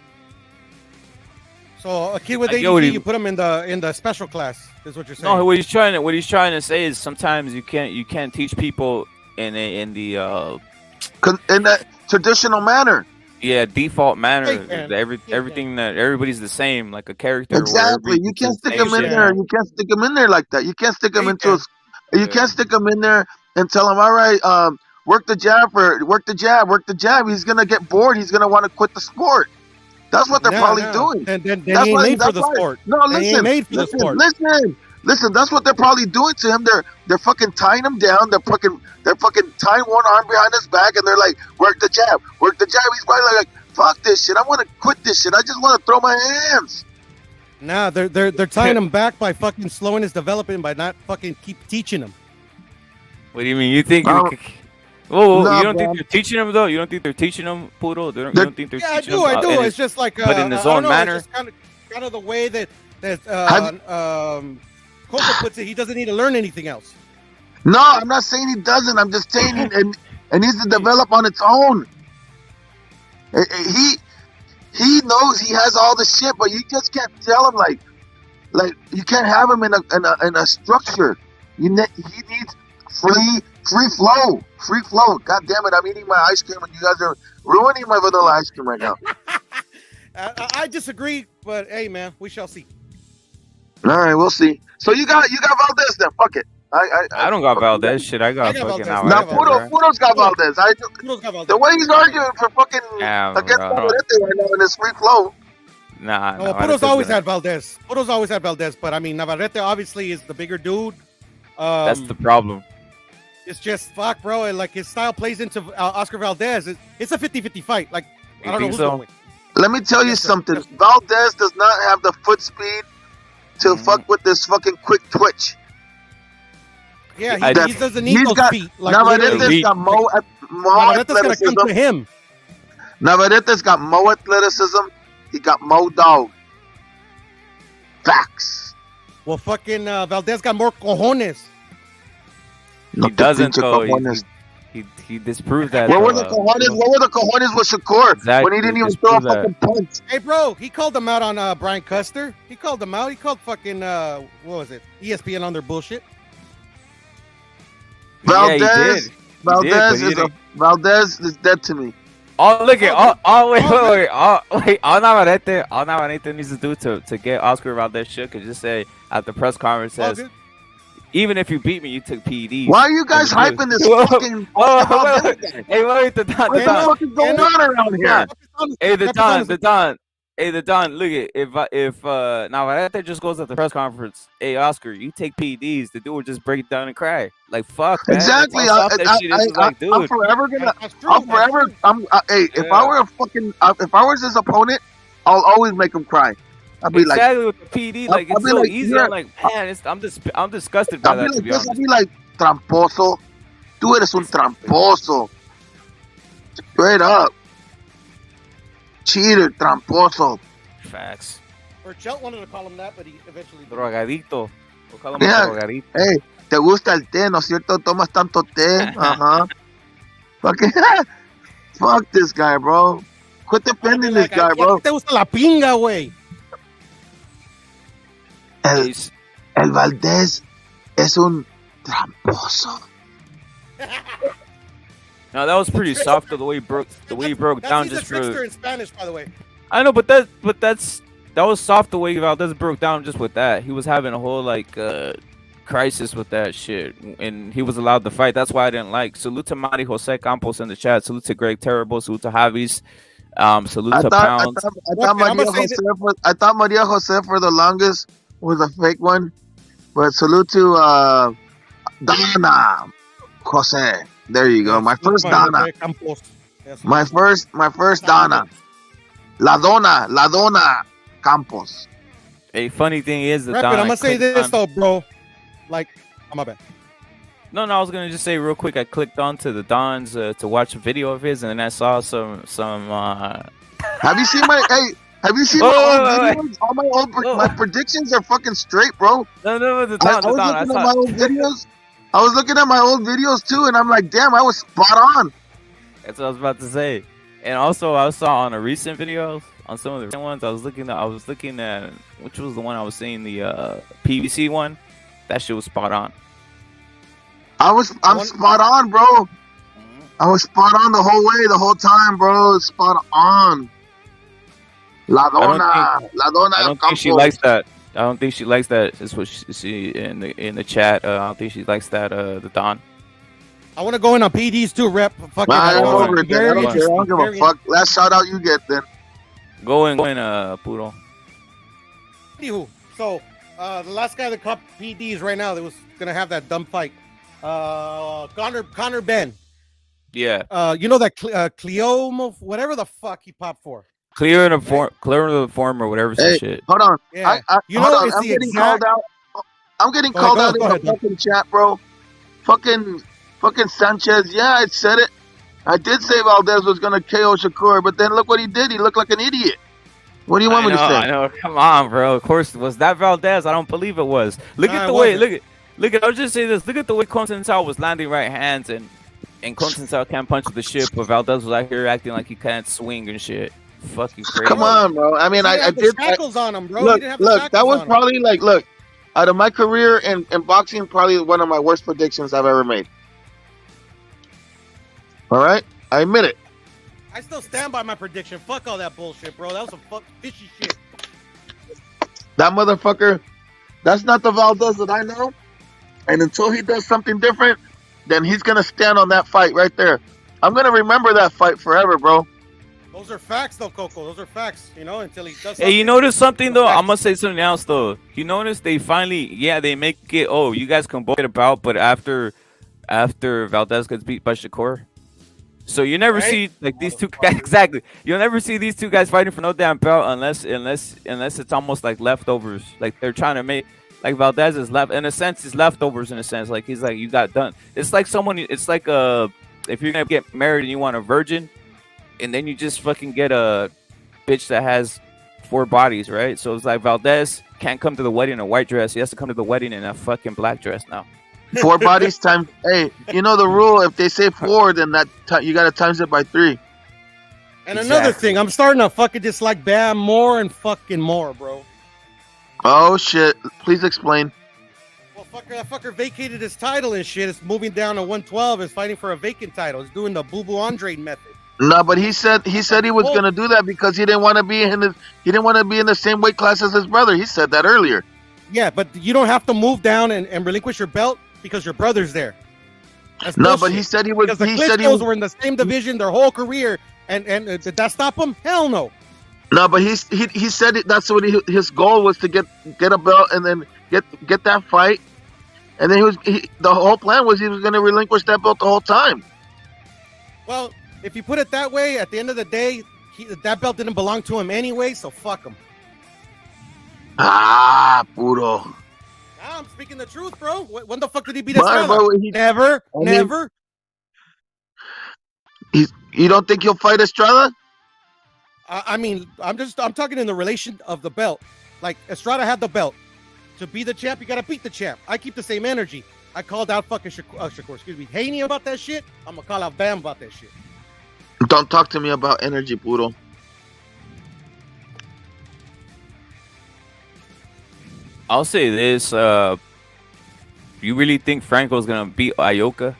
So a kid with I get what ADD, he- you put him in the special class. Is what you're saying? No, what he's trying to say is sometimes you can't teach people in the In that traditional manner. default manner. Hey, man. Everything that everybody's the same, like a character. where Exactly. everybody's You can't the stick same him in shit. there. You can't stick him in there like that. You can't stick him Hey, into man. You Yeah. can't stick him in there and tell him, all right, work the jab. He's gonna get bored. He's gonna want to quit the sport. That's what they're probably doing. Then he That's ain't why- made for that's the why- sport. No, They ain't listen, made for the sport. listen. That's what they're probably doing to him. They're fucking tying him down. They're fucking tying one arm behind his back, and they're like, work the jab. He's probably like, fuck this shit. I want to quit this shit. I just want to throw my hands. Nah, they're tying him back by fucking slowing his development by not fucking keep teaching him. What do you mean? You think? No, you don't man. think they're teaching him though? You don't think they're teaching him, Poodle? You They're- don't think they're Yeah, I teaching do. him? I do. and It's just like, but in his I don't own know, manner? It's just kind of the way that Have Coco puts it. He doesn't need to learn anything else. No, I'm not saying he doesn't. I'm just saying it needs to develop on its own. He knows he has all the shit, but you just can't tell him like you can't have him in a structure. He needs free flow. God damn it! I'm eating my ice cream, and you guys are ruining my vanilla ice cream right now. I disagree, but hey, man, we shall see. All right, we'll see. So you got Valdez then? Fuck it. I don't got Valdez shit. I got fucking Valdez. Navarrete. Now I got Valdez. Pudo's got Valdez. Kudos got Valdez. The way he's arguing for fucking Yeah, against bro. Navarrete right now in his free flow. Nah, No, Navarrete's Pudo's always gonna- had Valdez. Pudo's always had Valdez, but I mean, Navarrete obviously is the bigger dude. That's the problem. It's just fuck, bro. And like his style plays into Oscar Valdez. It's a 50-50 fight. Like You I don't know think who's so? going to win. Let me tell you Yes, sir. something. Yes, sir. Valdez does not have the foot speed to fuck with this fucking quick twitch. Yeah, I- he doesn't need He's those got- feet. Like, Navarrete's literally. got more Navarrete's gonna come athleticism. to him. Navarrete's got more athleticism. He got more dog. Facts. Well, fucking Valdez got more cojones. No He te doesn't pinche though. cojones. He disproved that. Where were the cojones? Where were the cojones with Shakur Exactly, when he didn't even just throw a prove that. fucking punch? Hey, bro, he called him out on Brian Custer. He called him out. He called fucking what was it? ESPN on their bullshit. Yeah, he Valdez, did. Valdez but he is didn't- Valdez is dead to me. Oh, look at all Navarrete needs to do to get Oscar Valdez shook is just say at the press conference All says, good. even if you beat me, you took PEDs. Why are you guys And hyping this Whoa, fucking whoa, Valdez wait, guy? hey, wait, the Don, What the fuck is going on around here? hey, the Don, look at if Navarrete just goes at the press conference, hey Oscar, you take PEDs, the dude will just break down and cry. Like fuck, man. Exactly. That's how soft that shit is. It's like, I'm dude, forever gonna. That's true. I'm forever. Hey, if I Yeah. were a fucking, if I was his opponent, I'll always make him cry. I'd be like, exactly with the PD, like I'll it's be so like, easy. yeah. I'm like, man, I'm disgusted by I'll be that, to like be this. honest. I'll be like, tramposo. Tú eres un tramposo. Straight up. Cheater, tramposo. Facts. Or Chelt wanted to call him that, but he eventually did. Drogadito. We'll call him Yeah. drogadito. Hey, ¿te gusta el té? ¿No es cierto? ¿Tomas tanto té? Ajá. Fucking, fuck this guy, bro. Quit defending this guy, bro. ¿Te gusta la pinga, güey? El Valdez es un tramposo. No, that was pretty soft the way he broke down He's a just trickster for. in Spanish, by the way. I know, but that was soft the way Valdez broke down just with that. He was having a whole like crisis with that shit, and he was allowed to fight. That's why I didn't like. Salute to Mari Jose Campos in the chat. Salute to Greg Terrible. Salute to Javis. Salute to Pounds. I thought Maria Jose for the longest was a fake one, but salute to Donna Jose. There you go. My first Donna. My first Donna. La Donna Campos. A funny thing is the Rapid, Don. I'm I gonna say clicked this on- though, bro. Like, oh, my bad. No, I was gonna just say real quick. I clicked onto the Don's to watch a video of his, and then I saw some. Have you seen my Have you seen Whoa, my wait, old videos? All my predictions are fucking straight, bro. No, the I Don. was looking at my old videos. I was looking at my old videos too, and I'm like, damn, I was spot on. That's what I was about to say. And also, I saw on a recent video, on some of the recent ones, I was looking at which was the one I was seeing, the PVC one. That shit was spot on. I'm spot on, bro. I was spot on the whole way, the whole time, bro. Spot on. La Donna. I don't think she Campos. likes that. I don't think she likes that. Is what she in the chat. I don't think she likes that. The Don. I want to go in on PDs too, rep. Fucking, Nah, I'm Very over it, then. I don't care. I don't give a very fuck. Last shout out you get then. Go in, Puro. Anywho, so the last guy that caught PDs right now that was gonna have that dumb fight, Connor Ben. Yeah. You know that Cleomo, whatever the fuck he popped for. Clear the form or whatever some Hey, shit. hold on. Yeah. You know, know, it's I'm the getting exact- called out. I'm getting Go called ahead, out go in ahead, the fucking chat, bro. Fucking Sanchez. Yeah, I said it. I did say Valdez was gonna KO Shakur, but then look what he did. He looked like an idiot. What do you want me to say? I know. Come on, bro. Of course, was that Valdez? I don't believe it was. Look Nah, at it the way. wasn't. Look at. I'll just say this. Look at the way Continental was landing right hands, and Continental can't punch with the shit, but Valdez was out here acting like he can't swing and shit. Fucking crazy. Come on, bro. I mean, He I had the did. shackles on him, bro. He Look, didn't have the look. shackles That was on him. probably look. Out of my career in boxing, probably one of my worst predictions I've ever made. All right, I admit it. I still stand by my prediction. Fuck all that bullshit, bro. That was some fishy shit. That motherfucker, that's not the Valdez that I know. And until he does something different, then he's going to stand on that fight right there. I'm going to remember that fight forever, bro. Those are facts, though, Coco. Those are facts, you know, until he does something. Hey, you notice something though? Facts. I'm gonna say something else though. You notice they finally, they make it. Oh, you guys can both get about, but after Valdez gets beat by Shakur, So you never Right? see like these two guys exactly. You'll never see these two guys fighting for no damn belt unless it's almost like leftovers. Like they're trying to make like Valdez is left in a sense. It's leftovers in a sense. Like he's like you got done. It's like someone. It's like if you're gonna get married and you want a virgin, and then you just fucking get a bitch that has 4 bodies, right? So it's like Valdez can't come to the wedding in a white dress. He has to come to the wedding in a fucking black dress now. 4 bodies times. Hey, you know the rule. If they say 4, then you gotta times it by 3. And another thing, I'm starting to fucking dislike Bam more and fucking more, bro. Oh shit! Please explain. Well, that fucker vacated his title and shit. It's moving down to 112. Is fighting for a vacant title. He's doing the Boo Boo Andre method. No, but he said he was gonna do that because he didn't want to be in the same weight class as his brother. He said that earlier. Yeah, but you don't have to move down and relinquish your belt because your brother's there. That's No, bullshit. but he said he was. Because the He said he was. Klitschko's were in the same division their whole career, and did that stop him? Hell no. No, but he said that's what his goal was to get a belt and then get that fight, and then the whole plan was he was going to relinquish that belt the whole time. Well, if you put it that way, at the end of the day, that belt didn't belong to him anyway, so fuck him. Ah, puro. Nah, I'm speaking the truth, bro. When the fuck did he beat But, Estrada? bro, Never. You don't think he'll fight Estrada? I mean, I'm talking in the relation of the belt. Like Estrada had the belt. To be the champ, you gotta beat the champ. I keep the same energy. I called out fucking Shakur, Haney about that shit. I'm gonna call out Bam about that shit. Don't talk to me about energy, puro. I'll say this: you really think Franco's gonna beat Ioka?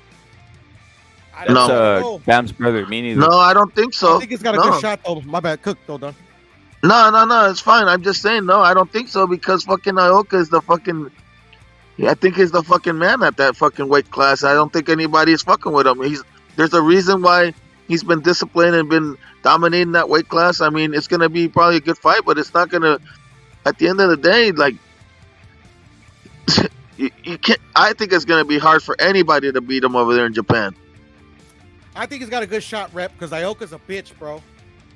I That's don't know. Bam's brother. Me neither. No, I don't think so. I think he's got a good shot though. My bad, Cook though, done. No, it's fine. I'm just saying, no, I don't think so because fucking Ioka is the fucking. I think he's the fucking man at that fucking weight class. I don't think anybody is fucking with him. There's a reason why he's been disciplined and been dominating that weight class. I mean, it's gonna be probably a good fight, but it's not gonna. At the end of the day, like. You can't. I think it's gonna be hard for anybody to beat him over there in Japan. I think he's got a good shot, rep, because Ioka's a bitch, bro.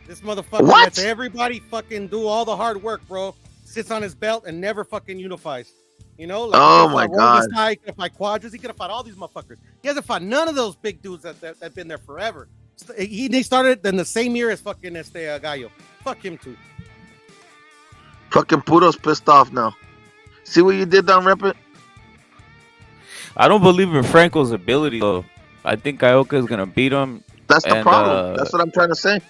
This motherfucker What? lets everybody fucking do all the hard work, bro. Sits on his belt and never fucking unifies. You know? Like, Oh, my God. He could have fought Quadras. He could have fought all these motherfuckers. He hasn't fought none of those big dudes that been there forever. He started in the same year as fucking Gallo. Fuck him, too. Fucking Puto's pissed off now. See what you did down, Rep It? I don't believe in Franco's ability though. I think Ioka is gonna beat him. That's the And, problem. That's what I'm trying to say.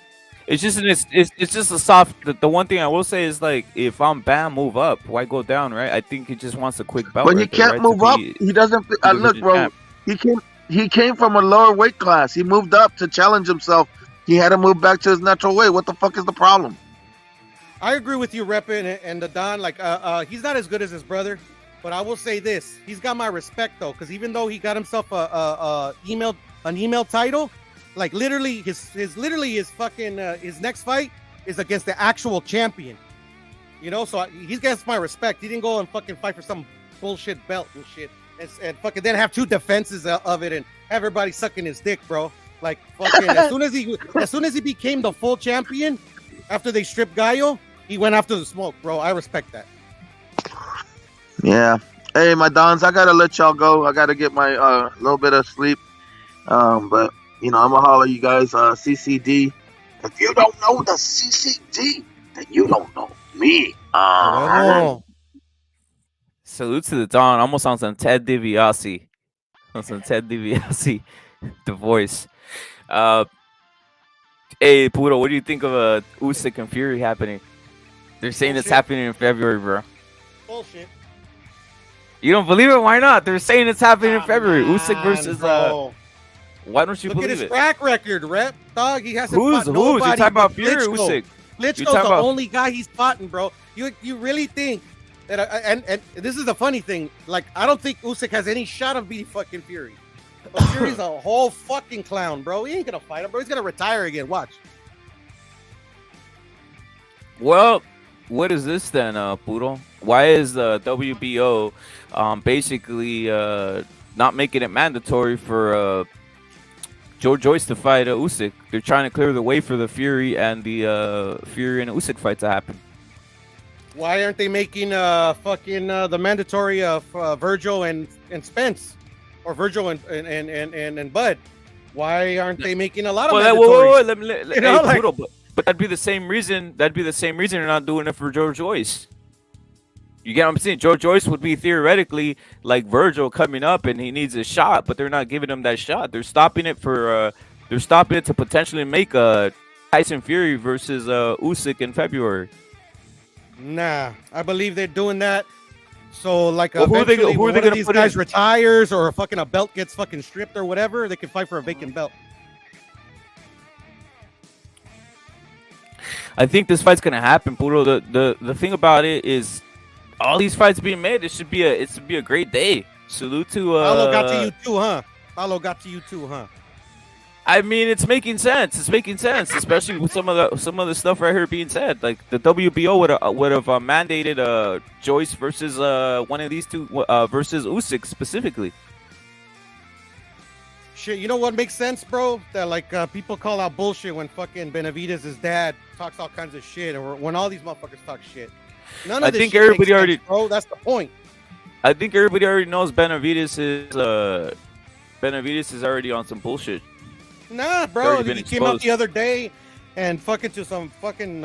It's just it's just a soft. The one thing I will say is like if I'm Bam, move up. Why go down, right? I think he just wants a quick belt. But he right there, can't right, move up. He doesn't. Look, bro. He came from a lower weight class. He moved up to challenge himself. He had to move back to his natural weight. What the fuck is the problem? I agree with you, Reppin, and the Don. Like, he's not as good as his brother, but I will say this: he's got my respect though, because even though he got himself an email title, like literally his fucking his next fight is against the actual champion. You know, so he gets my respect. He didn't go and fucking fight for some bullshit belt and shit, and fucking then have 2 defenses of it and have everybody sucking his dick, bro. Like fucking as soon as he became the full champion after they stripped Gallo, he went after the smoke, bro. I respect that. Yeah. Hey, my Dons, I gotta let y'all go. I gotta get my little bit of sleep. But you know, I'm gonna holler you guys. CCD. If you don't know the CCD, then you don't know me. Oh. Salute to the Don. Almost on some Ted DiBiase. On some Ted DiBiase, the voice. Hey, Puro, what do you think of Usyk and Fury happening? They're saying it's happening in February, bro. Bullshit. You don't believe it? Why not? They're saying it's happening in February. Usyk versus why don't you Look at believe his it? track record, Rep. Dog, he hasn't Who's fought you nobody. talking about but Fury or Klitschko. Usyk? Klitschko's talking the about- only guy he's fought, bro. You really think that? And this is the funny thing. Like, I don't think Usyk has any shot of beating fucking Fury. But Fury's a whole fucking clown, bro. He ain't gonna fight him, bro. He's gonna retire again. Watch. Well, what is this then, Puro? Why is the WBO basically not making it mandatory for Joe Joyce to fight Usyk. They're trying to clear the way for the Fury and the Fury and Usyk fight to happen. Why aren't they making the mandatory of Virgil and Spence, or Virgil and Bud? Why aren't they making a lot of mandatories? You know, like, but that'd be the same reason. That'd be the same reason they're not doing it for Joe Joyce. You get what I'm saying? Joe Joyce would be theoretically like Virgil coming up, and he needs a shot, but they're not giving him that shot. They're stopping it for. They're stopping it to potentially make a Tyson Fury versus Usyk in February. Nah, I believe they're doing that. So like, well, who are they when one of these guys retires or a belt gets fucking stripped or whatever, they can fight for a vacant belt. I think this fight's gonna happen, Puro. The thing about it is, all these fights being made, it should be a great day. Salute to Paulo got to you too, huh? Paulo got to you too, huh? I mean, it's making sense. It's making sense, especially with some of the stuff right here being said. Like the WBO would have mandated Joyce versus one of these two versus Usyk specifically. Shit, you know what makes sense, bro? That like people call out bullshit when fucking Benavidez' dad talks all kinds of shit, or when all these motherfuckers talk shit. None of I this think shit everybody makes already, sense, bro. That's the point. I think everybody already knows Benavidez is already on some bullshit. Nah, bro. He came out the other day and fucking to some fucking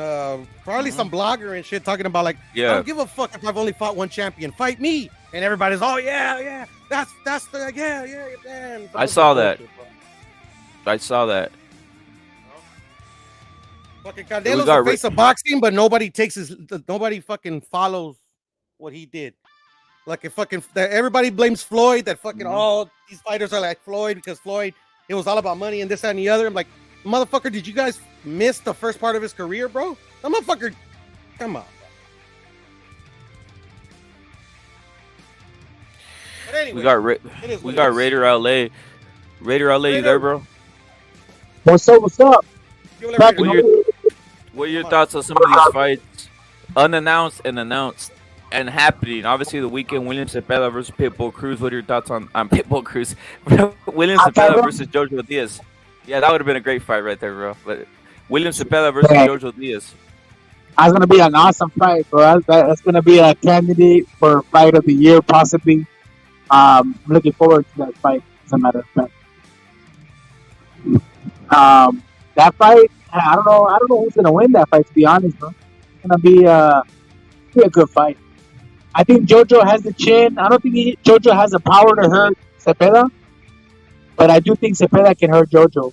probably some blogger and shit talking about like, I don't give a fuck if I've only fought one champion. Fight me. And everybody's, oh yeah, that's the yeah. Man. I saw that. I saw that. Fucking Candelo's the face of boxing, but nobody fucking follows what he did. Like everybody blames Floyd. That fucking all these fighters are like Floyd because Floyd. It was all about money and this, that, and the other. I'm like, motherfucker, did you guys miss the first part of his career, bro? The motherfucker, come on. But anyway, we got Raider LA. Raider LA, you there, bro? What's up? What's up? What are your thoughts on some of these fights, unannounced and announced and happening? Obviously, the weekend, William Zepeda versus Pitbull Cruz. What are your thoughts on Pitbull Cruz? William Zepeda versus Jojo Diaz. Yeah, that would have been a great fight right there, bro. But William Zepeda versus Jojo Diaz. That's gonna be an awesome fight, bro. That's gonna be a candidate for fight of the year, possibly. I'm looking forward to that fight. As a matter of fact, that fight, I don't know who's gonna win that fight. To be honest, bro, it's gonna be a good fight. I think Jojo has the chin. I don't think Jojo has the power to hurt Zepeda, but I do think Zepeda can hurt Jojo.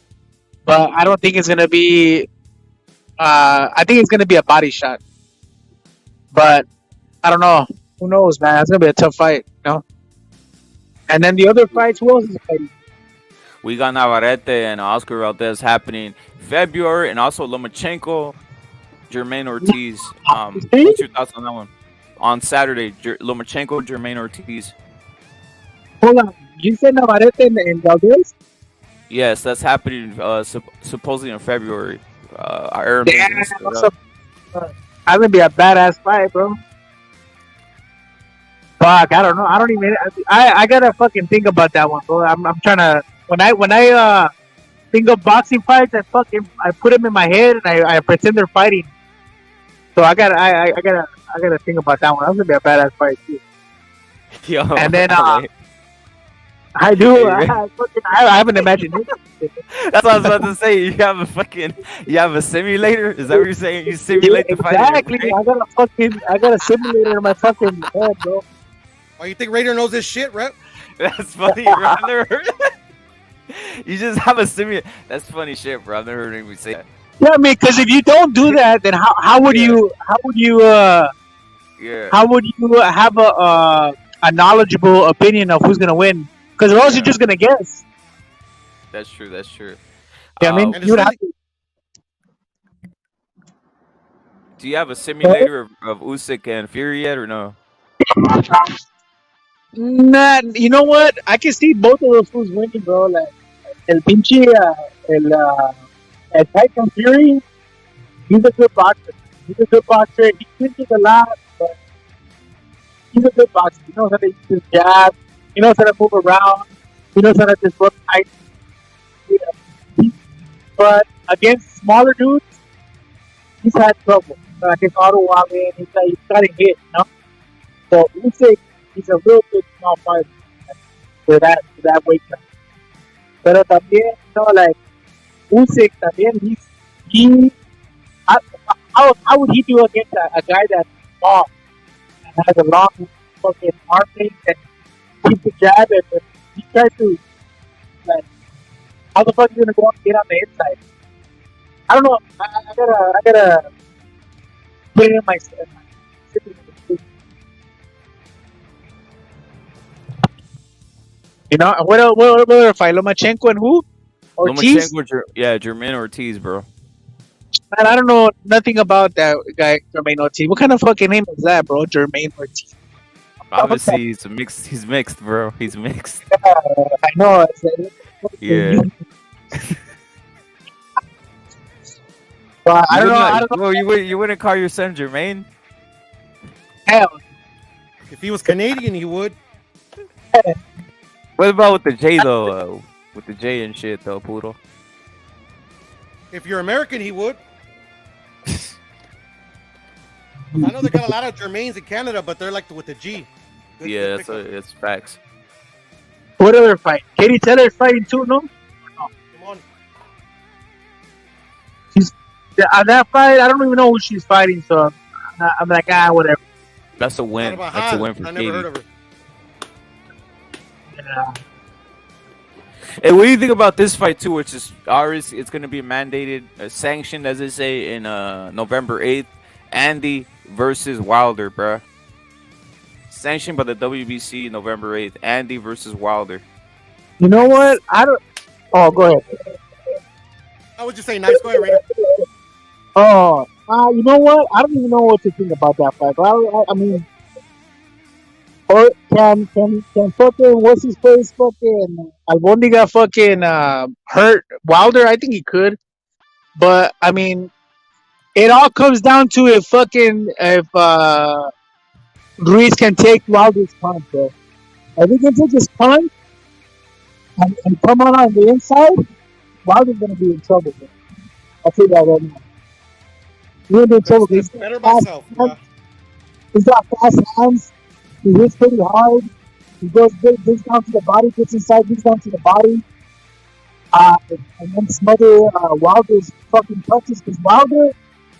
But I don't think it's gonna be. I think it's gonna be a body shot. But I don't know. Who knows, man? It's gonna be a tough fight, you know. And then the other fights, who else is fighting? We got Navarrete and Oscar Valdez happening February, and also Lomachenko, Jermaine Ortiz. What's your thoughts on that one? On Saturday, Lomachenko, Jermaine Ortiz. Hold on, you said Navarrete and Valdez? Yes, that's happening supposedly in February. That's gonna be a badass fight, bro. Fuck, I don't know. I don't even. I gotta fucking think about that one, bro. I'm trying to. When I think of boxing fights, I put them in my head and I pretend they're fighting. So I gotta think about that one. That's gonna be a badass fight too. Yo, and then I do. I have an imagination. That's what I was about to say. You have a simulator. Is that what you're saying? You simulate the fight. Exactly. I got a simulator in my fucking head, bro. Oh, you think Raider knows this shit, rep? That's funny, bro. I've never heard that. You just have a simulator. That's funny shit, bro. I've never heard anybody say that. Yeah, I mean, because if you don't do that, then how would you have a knowledgeable opinion of who's gonna win? Because or else you're just gonna guess. That's true. Yeah, I mean, you would have to. Do you have a simulator of Usyk and Fury yet, or no? Nah, you know what? I can see both of those fools winning, bro. Like el pinche el Tyson Fury, he's a good boxer. He switches a lot, but he's a good boxer. He knows how to use his jab. He knows how to move around. He knows how to disrupt height. Yeah. But against smaller dudes, he's had trouble. Against Otto Wale, he's gotten hit, you know? So Usyk, he's a real good small fighter for that weight class. Pero también, you know, like, Usyk también, how would he do against a guy that's small and has a long fucking arm length and keeps the jab and he tries to, like, how the fuck is he gonna go up and get on the inside? I don't know. I gotta put it in my you know, what other fight? Lomachenko and who? Ortiz? Jermaine Ortiz, bro. Man, I don't know nothing about that guy, Jermaine Ortiz. What kind of fucking name is that, bro? Jermaine Ortiz. Obviously, he's mixed, bro. He's mixed. I know. Yeah. But I don't know. Well, you wouldn't call your son Jermaine? Hell. If he was Canadian, he would. What about with the J though? With the J and shit though, Poodle. If you're American, he would. I know they got a lot of Jermaines in Canada, but they're like with the G. Good, Yeah, good it's facts. What other fight? Katie Taylor's fighting too, no? Come on. On that fight, I don't even know who she's fighting, so I'm like, whatever. That's a win. That's a win for I Katie. never heard of her. Yeah. Hey, what do you think about this fight too? Which is ours? It's going to be mandated, sanctioned, as they say, in November 8th. Andy versus Wilder, bruh. Sanctioned by the WBC November 8th. Andy versus Wilder. You know what? I don't. Oh, go ahead. I would just say nice. Go ahead, Raider. Oh, you know what? I don't even know what to think about that fight. I mean, or can fucking what's his face fucking Albondiga fucking hurt Wilder? I think he could, but I mean, it all comes down to if Ruiz can take Wilder's punch, bro. If he can take his punch and come on the inside, Wilder's gonna be in trouble, bro. I'll tell you that right now. He's gonna be in trouble. That's better myself. Yeah. He's got fast hands. He hits pretty hard. He goes down to the body, gets inside, gets down to the body. And then smother Wilder's fucking punches. Because Wilder,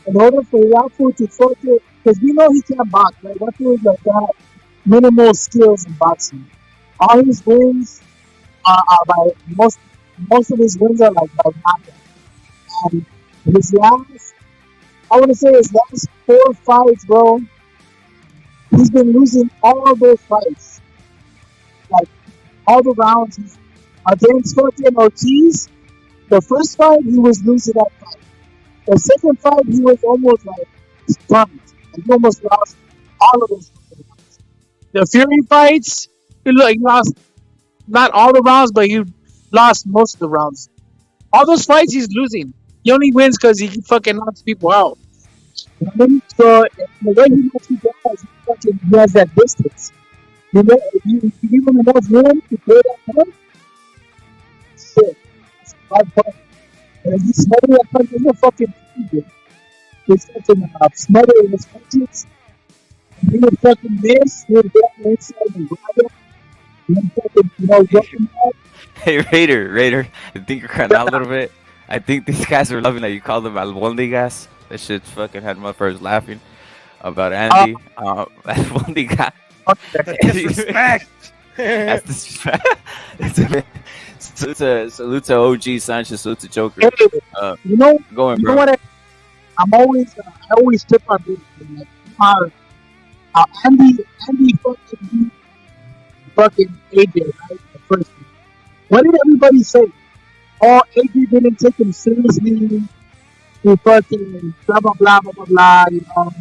in order for Rafu to fucking, because we know he can't box, right? Rafu is like that minimal skills in boxing. All his wins are by most of his wins are like by knockout. And his last, I want to say his last 4 fights, bro. He's been losing all those fights. Like, all the rounds. Against fucking Ortiz, the first fight, he was losing that fight. The second fight, he was almost like stunned. He almost lost all of those fights. The Fury fights, he lost not all the rounds, but he lost most of the rounds. All those fights, he's losing. He only wins because he fucking knocks people out. You know what I mean? So the way he knocks people out is he has that distance. You know, if you give him enough room to play that punch, shit, it's a bad punch. And if you smother that punch, there's no fucking good. He's fucking smothering his punches. And he would fucking miss. He would get on the inside and grab it. And then fucking, drop him out. Hey, Raider, I think you're crying out a little bit. I think these guys are loving that you called them Albondigas. That shit fucking had my first laughing about Andy. Albondigas. Disrespect. That's disrespect. Salute to OG Sanchez, salute to Joker. Hey, you know what? I always tip on this. Like, Andy fucking AJ, right? The first one. What did everybody say? Oh, AJ didn't take him seriously. He fucking blah blah blah blah blah blah. You know,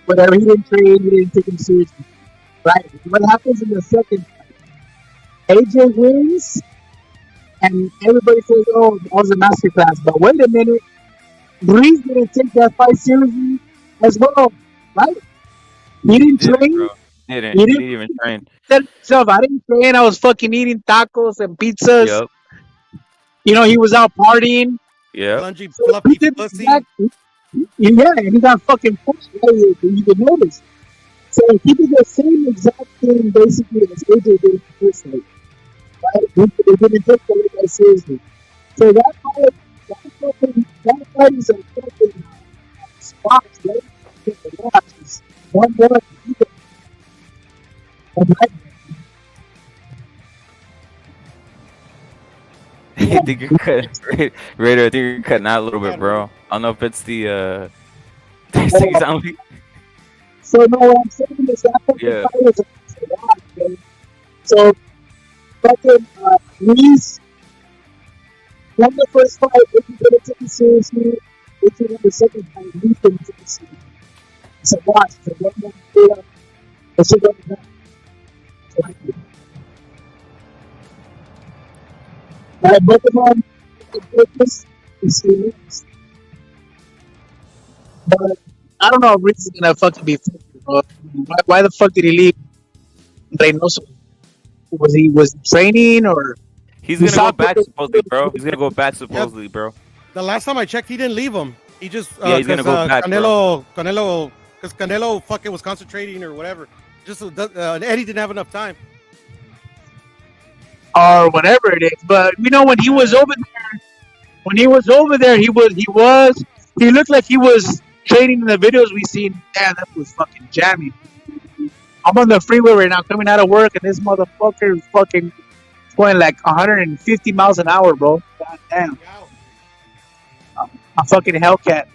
whatever. He didn't train. He didn't take him seriously. Right? What happens in the second fight? AJ wins, and everybody says, "Oh, that was a masterclass." But wait a minute, Ruiz didn't take that fight seriously as well, right? He didn't train. He didn't even train. Said himself, I didn't train. I was fucking eating tacos and pizzas. Yep. You know, he was out partying. Yeah. Lungy, So fluffy he did pussy. exactly. Yeah, and he got fucking pushed. You can notice. So he did the same exact thing basically as AJ did in the first fight. Right? They didn't take the guy seriously. So that fight is a fucking spot, right? It's one more. I think you're cutting, Raider. I think you're cutting out a little bit, bro. I don't know if it's the you sound like- So no, what I'm saying is that fucking Yeah. fight is a lot, man. So fucking Ruiz won the first fight. If you didn't take it seriously, if you won the second fight, you didn't take it seriously. It's a watch. It's a one more data. It's a one more. Right, both of them, the purpose is serious. But I don't know if Ruiz is gonna fucking be. Why the fuck did he leave Reynoso? Was he training or? He's gonna go Usyk back was- supposedly, bro. He's gonna go back supposedly, bro. The last time I checked, he didn't leave him. He just Yeah, he's gonna go back, because Canelo fucking was concentrating or whatever. Just Eddie didn't have enough time. Or whatever it is. But you know, when he was over there, he looked like he was training in the videos we seen. Damn, that was fucking jamming. I'm on the freeway right now coming out of work and this motherfucker is fucking going like 150 miles an hour, bro. God damn. I'm fucking Hellcat.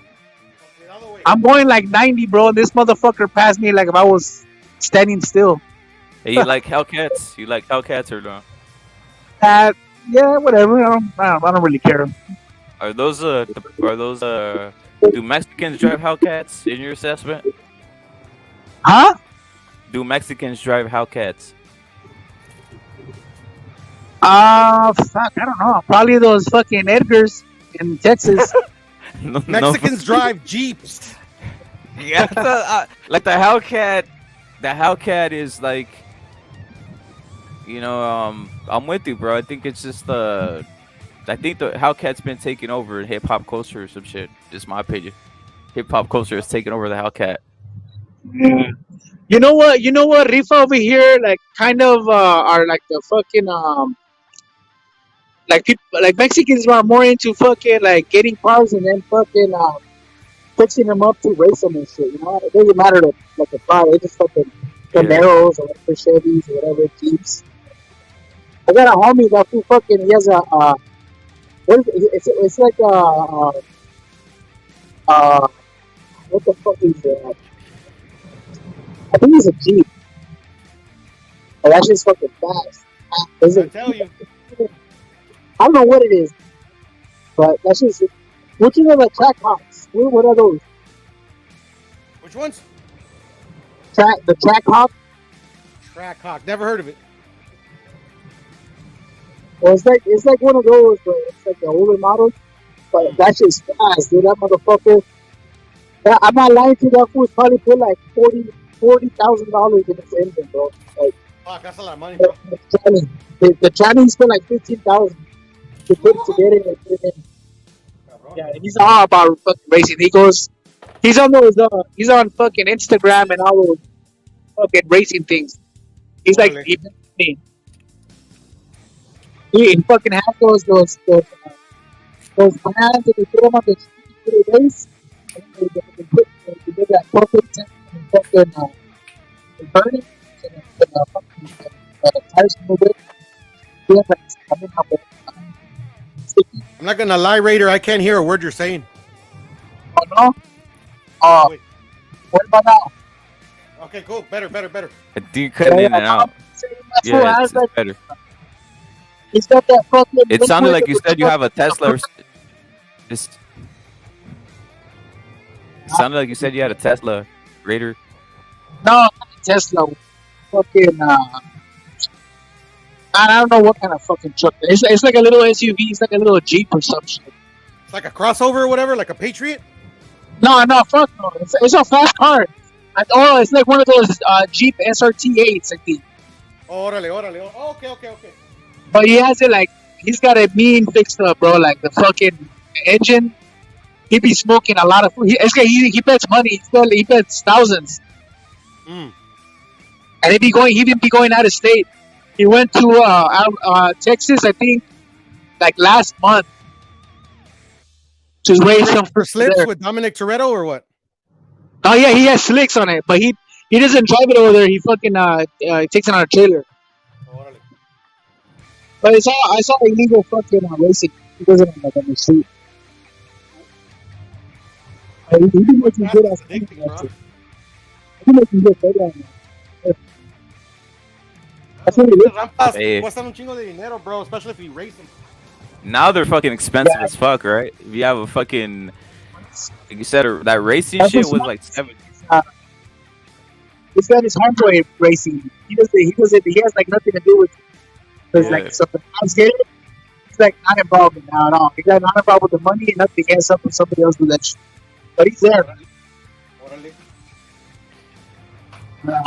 I'm going like 90, bro, and this motherfucker passed me like if I was standing still. Hey, you like Hellcats? You like Hellcats or no? Yeah, whatever. I don't really care. Are those do Mexicans drive Hellcats in your assessment? Huh? Do Mexicans drive Hellcats? Fuck, I don't know. Probably those fucking Edgars in Texas. No, Mexicans drive Jeeps. Yeah, like the Hellcat. The Hellcat is like, I'm with you, bro. I think it's just I think the Hellcat's been taking over hip hop culture or some shit. Just my opinion. Hip hop culture is taking over the Hellcat. Yeah. You know what, Rifa over here, like, kind of, are like the fucking, like people, like Mexicans are more into fucking, like, getting cars and then fucking, fixing them up to race them and shit, you know? It doesn't matter, like, a car, they just fucking Camaros or whatever, Chevys or whatever, Jeeps. I got a homie that who fucking, he has it's like what the fuck is it? I think it's a Jeep. Oh, that shit's fucking fast. I tell you. I don't know what it is, but that shit's. Which are the track hops? What are those? Which ones? The track hop? Track Hawk. Never heard of it. Well, it's like one of those, but it's like the older model. But that shit's fast, dude. That motherfucker. I'm not lying to you, that fool probably put like $40,000 in its engine, bro. Like, Fuck, that's a lot of money, bro. The Chinese spent like $15,000 to put it together and put it in. Yeah, he's all about fucking racing. He's on fucking Instagram and all those fucking racing things. He's like, he fucking has those brands that they put them on the race. And they put that corporate and fucking burn it and fucking tires a little bit. Yeah, but I'm not gonna lie, Raider. I can't hear a word you're saying. oh no? Wait. What about now? Okay, cool. Better. I think you're cutting in and out. Yeah, it's better. He's got that fucking. It sounded like you said you have a Tesla. It sounded like you said you had a Tesla, Raider. No, not a Tesla. Fucking. I don't know what kind of fucking truck. It's like a little SUV. It's like a little Jeep or some shit. It's like a crossover or whatever, like a Patriot. No, fuck no. It's a fast car. It's like one of those Jeep SRT8s, I think. Órale. Oh, okay. But he has it like, he's got it mean fixed up, bro. Like the fucking engine, he be smoking a lot of food. He bets money. He bets thousands. Mm. And he even be going out of state. He went to Texas, I think, like last month. To raise some For slips there. with Dominic Toretto or what? Oh yeah, he has slicks on it, but he doesn't drive it over there. He fucking takes it on a trailer. But I saw illegal fucking racing. He doesn't like on the street. He be making good ass money. He making good money on that. That's what he is. Rampas Hey. cuestan un chingo de dinero, bro, especially if you race them. Now they're fucking expensive as fuck, right? If you have a fucking, like you said, that racing shit was like 7. He's got his homeboy racing. He has like nothing to do with it. Because like so the guys get it, he's like not involved in that at all. He's not involved with the money and nothing. He has something somebody else with that shit. But he's there.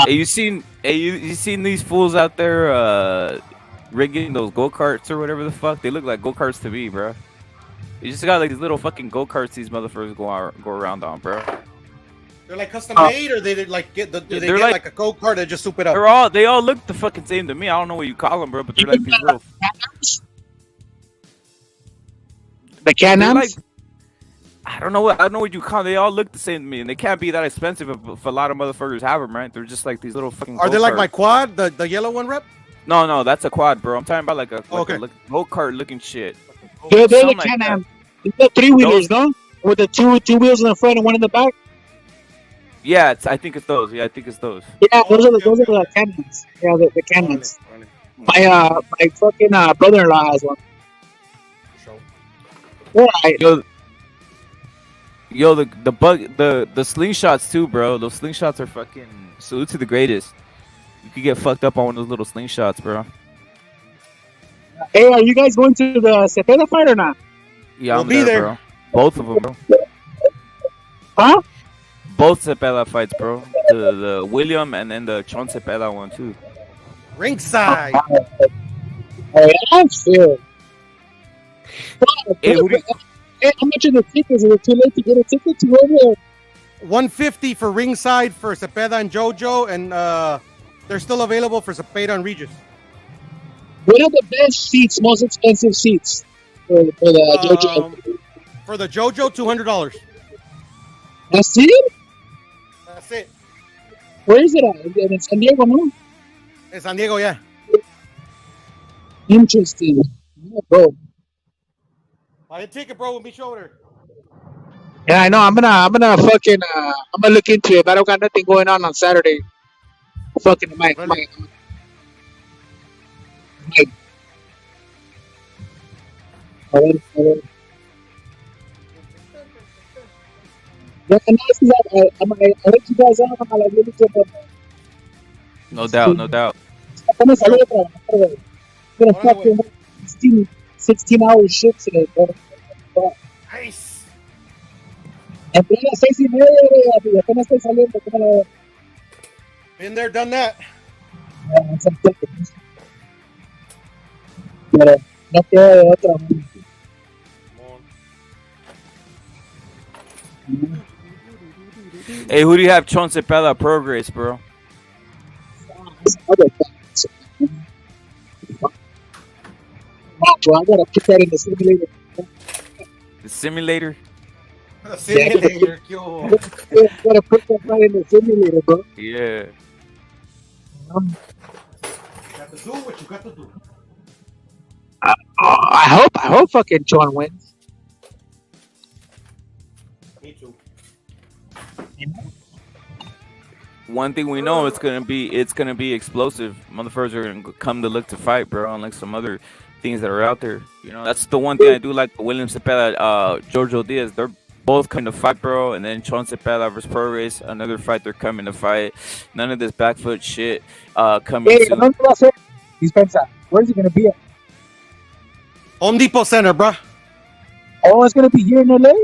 Hey, you seen these fools out there rigging those go-karts or whatever the fuck? They look like go-karts to me, bro. You just got like these little fucking go-karts these motherfuckers go around on, bro. They're like custom made, or they like get like a go-kart and just soup it up? They all look the fucking same to me. I don't know what you call them, bro, but they're like these little. The Can-Ams? Like, I don't know what you call them. They all look the same to me, and they can't be that expensive if a lot of motherfuckers have them, right? They're just like these little fucking. Are they like my quad, the yellow one, rep? No, that's a quad, bro. I'm talking about like a go-kart looking shit. They're the Can-Am. It's the 3-wheelers, no? With the two wheels in the front and one in the back. Yeah, I think it's those. Yeah, those are the Can-Ams. Yeah, the Can-Ams. My fucking brother-in-law has one. Yeah, Yo, the slingshots too, bro. Those slingshots are fucking salute to the greatest. You could get fucked up on one of those little slingshots, bro. Hey, are you guys going to the Zepeda fight or not? Yeah, We'll be there, bro. Both of them, bro. Huh? Both Zepeda fights, bro. The William and then the Chon Zepeda one too. Ringside. Oh, yeah, shit. Hey, Hey, how much are the tickets? Is it too late to get a ticket to go there? $150 for ringside for Zepeda and Jojo, and they're still available for Zepeda and Regis. What are the best seats, most expensive seats for the Jojo? For the Jojo, $200. That's it? That's it. Where is it at? In San Diego, no? In San Diego, yeah. Interesting. Yeah, bro. Buy a ticket, bro, with me shoulder. Yeah, I know. I'm gonna fucking I'm gonna look into it. But I don't got nothing going on Saturday. Fucking might. A ver. Yeah, I'll let you guys out. I'm really good. No doubt. I'm gonna fucking 16-hour shift today, bro. Nice. Entré a las 6:30 y apenas estoy saliendo. Been there, done that. Pero no queda de otra. Hey, who do you have Chon Zepeda progress, bro? Bro, I gotta put that in the simulator. The simulator? The simulator, yo. Gotta put that right in the simulator, bro. Yeah. Got to do what you got to do. I hope fucking John wins. Me too. One thing we know, it's gonna be explosive. Motherfuckers are gonna come to look to fight, bro. Unlike some other things that are out there, you know. That's the one thing I do like. William Zepeda, Jojo Diaz, they're both coming to fight, bro. And then Chon Zepeda versus Pro Race, another fight they're coming to fight. None of this back foot shit coming soon. Where's it gonna be at? Home Depot Center, bro. Oh, it's gonna be here in LA.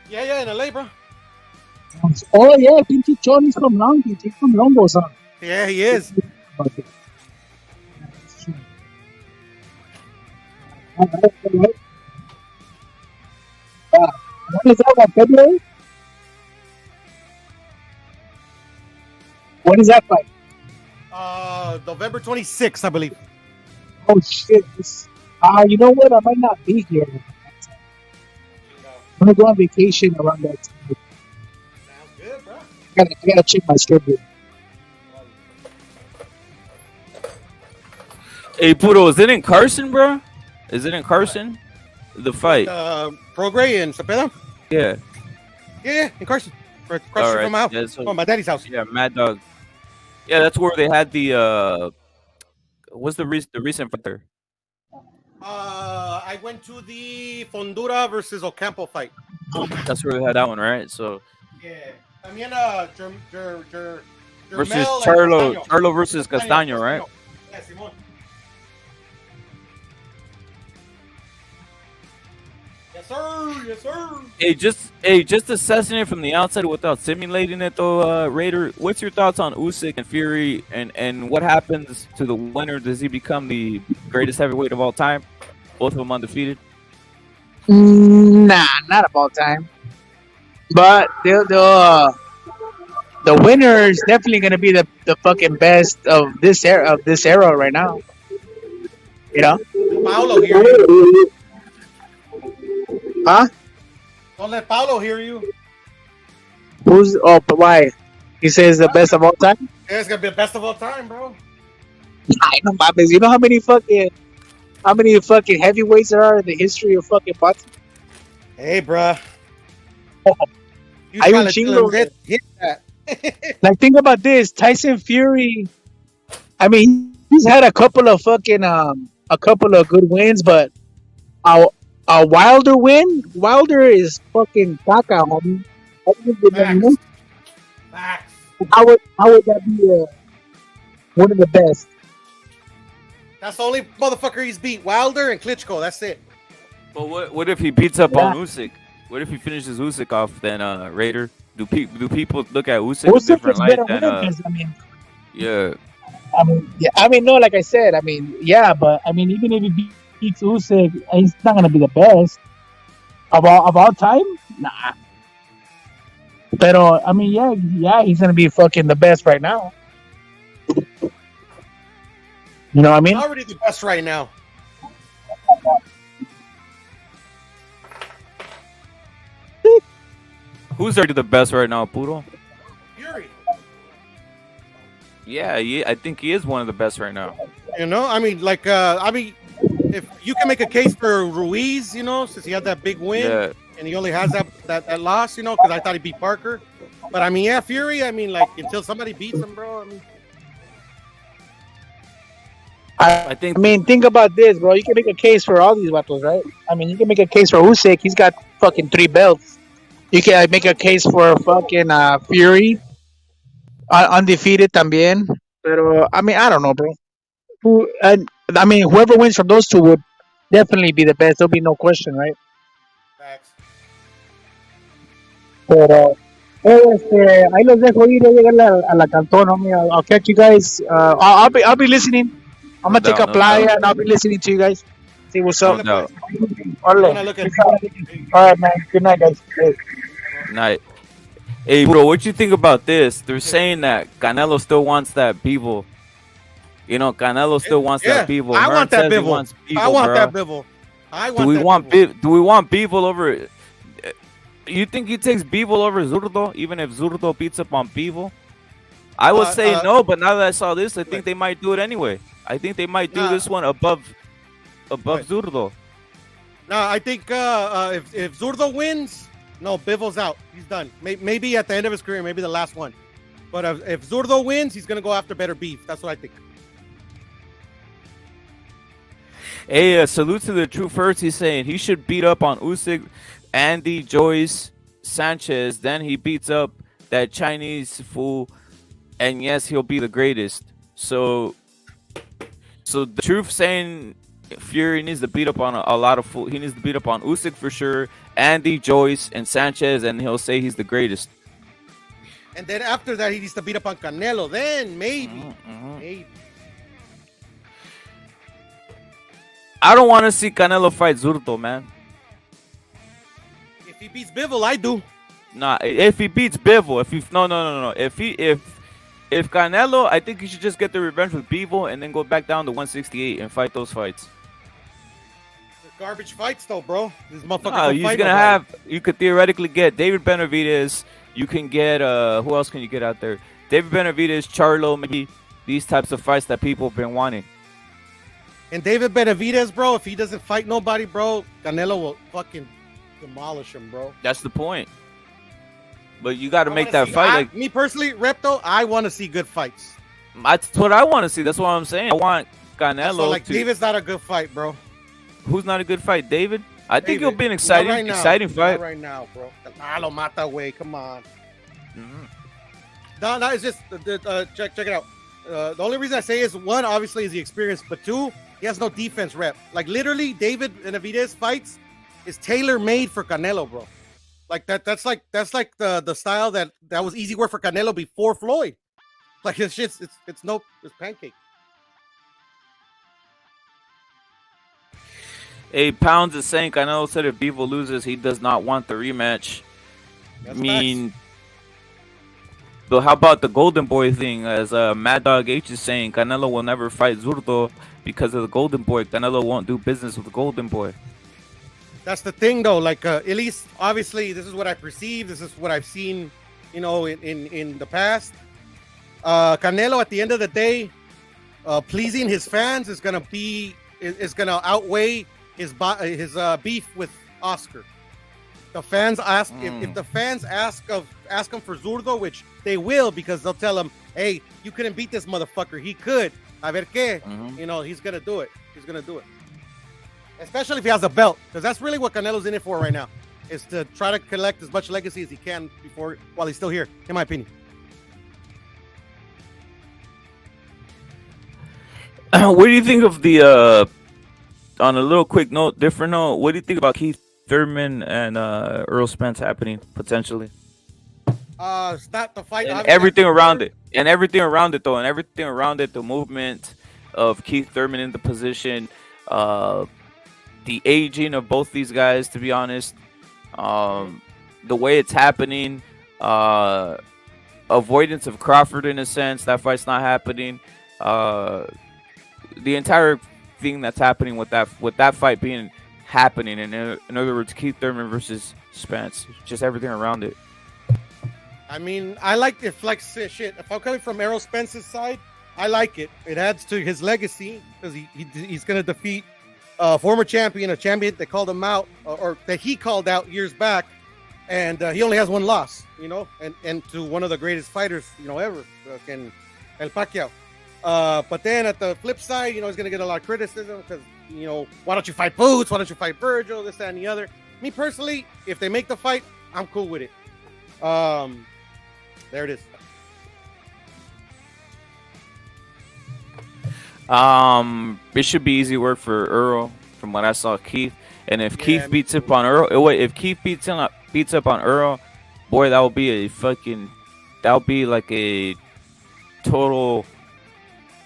Yeah, in LA, bro. Oh yeah, pinche Chon is from Long Beach. He's from Longos, huh? Yeah, he is. When is that? Like February? When is that fight? November 26th, I believe. Oh shit! You know what? I might not be here. I'm gonna go on vacation around that time. Sounds good, bro. I gotta check my schedule. Hey, Puro, is it in Carson, bro? Is it in Carson? The fight? Progray and Zepeda? Yeah. Yeah, in Carson. Across the All street right. from my house. Yeah, so- From my daddy's house. Yeah, Mad Dog. Yeah, that's where they had the what's the recent fight there? I went to the Fondura versus Ocampo fight. That's where they had that one, right? So Yeah. También versus Jermel and Charlo Castaño. versus Castaño, right? Yeah, Simón. Yes, sir. Yes, sir. Just assessing it from the outside without simulating it, though, Raider. What's your thoughts on Usyk and Fury, and what happens to the winner? Does he become the greatest heavyweight of all time? Both of them undefeated. Nah, not about time. But the winner is definitely gonna be the fucking best of this era right now. You know? Paulo hear you. Huh? Don't let Paulo hear you. But why? He says the best of all time? Yeah, it's gonna be the best of all time, bro. I know, Babes. You know how many fucking heavyweights there are in the history of fucking boxing? Hey, bro. You Hay un gotta chingo. hit that. Like, think about this: Tyson Fury. I mean, he's had a couple of good wins, but a Wilder win. Wilder is fucking caca, homie. Facts. Facts. How would that be one of the best? That's the only motherfucker he's beat. Wilder and Klitschko. That's it. But what if he beats up on Usyk? What if he finishes Usyk off? Then Raider. Do people look at Usyk a Usyk different is light better than winner, 'cause, I mean, yeah? no, like I said, I mean, yeah, but I mean, even if he beats Usyk, he's not gonna be the best of all time. Nah. Pero I mean, yeah, he's gonna be fucking the best right now. You know what I mean? Already the best right now. Who's already the best right now, Puro? Fury. Yeah, I think he is one of the best right now. You know, I mean, like, if you can make a case for Ruiz, you know, since he had that big win Yeah. and he only has that loss, you know, because I thought he beat Parker. But I mean, yeah, Fury. I mean, like, until somebody beats him, bro. I mean, I think. I mean, think about this, bro. You can make a case for all these battles, right? I mean, you can make a case for Usyk. He's got fucking 3 belts. You can make a case for fucking Fury, undefeated también. Pero I mean, I don't know, bro. I mean, whoever wins from those two would definitely be the best. There'll be no question, right? facts. Pero ahí los dejo ir a llegar a la cantón, homie. I'll catch you guys. I'll be listening. I'm gonna No take a doubt, no playa doubt. and I'll be listening to you guys. See what's No up. doubt. Orle. Wanna look at- All right, man. Good night, guys. Hey. Night. Hey, bro, what you think about this? They're saying that Canelo still wants that Bivol. You know, Canelo still wants Yeah, that Bivol. I want that Hearn says he Bivol. wants Bivol, I want bro. that Bivol. I want Do we that want Bivol. Do we want Bivol over? You think he takes Bivol over Zurdo, even if Zurdo beats up on Bivol? I would say no, but now that I saw this, I think they might do it anyway. I think they might do this one above Zurdo. No, I think if Zurdo wins, no, Bivol's out. He's done. Maybe at the end of his career, maybe the last one. But if Zurdo wins, he's gonna go after better beef. That's what I think. Hey, salute to the True First. He's saying he should beat up on Usyk, Andy, Joyce, Sanchez. Then he beats up that Chinese fool, and yes, he'll be the greatest. So the Truth saying Fury needs to beat up on a lot of fool. He needs to beat up on Usyk for sure, Andy, Joyce, and Sanchez, and he'll say he's the greatest. And then after that, he needs to beat up on Canelo. Then maybe. Maybe. I don't want to see Canelo fight Zurdo, man. If If he beats Bivol, I do. Nah, if he beats Bivol, no. If Canelo, I think he should just get the revenge with Bivol and then go back down to 168 and fight those fights. They're garbage fights, though, bro. This motherfucker. No, he's gonna have. You could theoretically get David Benavidez. You can get who else can you get out there? David Benavidez, Charlo, maybe these types of fights that people have been wanting. And David Benavidez, bro, if he doesn't fight nobody, bro, Canelo will fucking demolish him, bro. That's the point. But you got to make that fight. Me personally, Repto, I want to see good fights. That's what I want to see. That's what I'm saying. I want Canelo. So, like, David's not a good fight, bro. Who's not a good fight? David? I think it'll be an exciting fight. Not right now, bro. Canelo mata way. Come on. No, it's just check it out. The only reason I say is one, obviously, is the experience, but two, he has no defense rep. Like literally, David Benavidez fights is tailor made for Canelo, bro. Like that's like the style that was easy work for Canelo before Floyd. Like it's pancake. Hey, Pounds is saying Canelo said if Bivol loses, he does not want the rematch. But how about the Golden Boy thing? As Mad Dog H is saying, Canelo will never fight Zurdo because of the Golden Boy. Canelo won't do business with the Golden Boy. That's the thing, though. Like, at least, obviously, this is what I perceive. This is what I've seen, in the past. Canelo, at the end of the day, pleasing his fans is gonna outweigh his beef with Oscar. The fans ask if the fans ask him for Zurdo, which they will, because they'll tell him, "Hey, you couldn't beat this motherfucker. He could. A ver qué?" He's gonna do it. He's gonna do it. Especially if he has a belt, because that's really what Canelo's in it for right now, is to try to collect as much legacy as he can while he's still here, in my opinion. What do you think of the on a little quick note, different note, what do you think about Keith Thurman and Earl Spence happening potentially? It's not the fight. And everything around it. And everything around it, though. And everything around it, the movement of Keith Thurman in the position, the aging of both these guys, to be honest, the way it's happening, avoidance of Crawford in a sense, that fight's not happening, the entire thing that's happening with that fight being happening, in other words, Keith Thurman versus Spence, just everything around it. I mean, I like it. Like shit. If I'm coming from Errol Spence's side, I like it. It adds to his legacy because he's going to defeat a former champion, a champion that called him out or that he called out years back, and he only has one loss, and to one of the greatest fighters, ever, El Pacquiao. But then at the flip side, he's going to get a lot of criticism because, why don't you fight Boots? Why don't you fight Virgil? This, that, and the other. Me personally, if they make the fight, I'm cool with it. There it is. It should be easy work for Earl, from what I saw Keith. And if Keith beats up on Earl, if Keith beats up on Earl, boy, that would be like a total.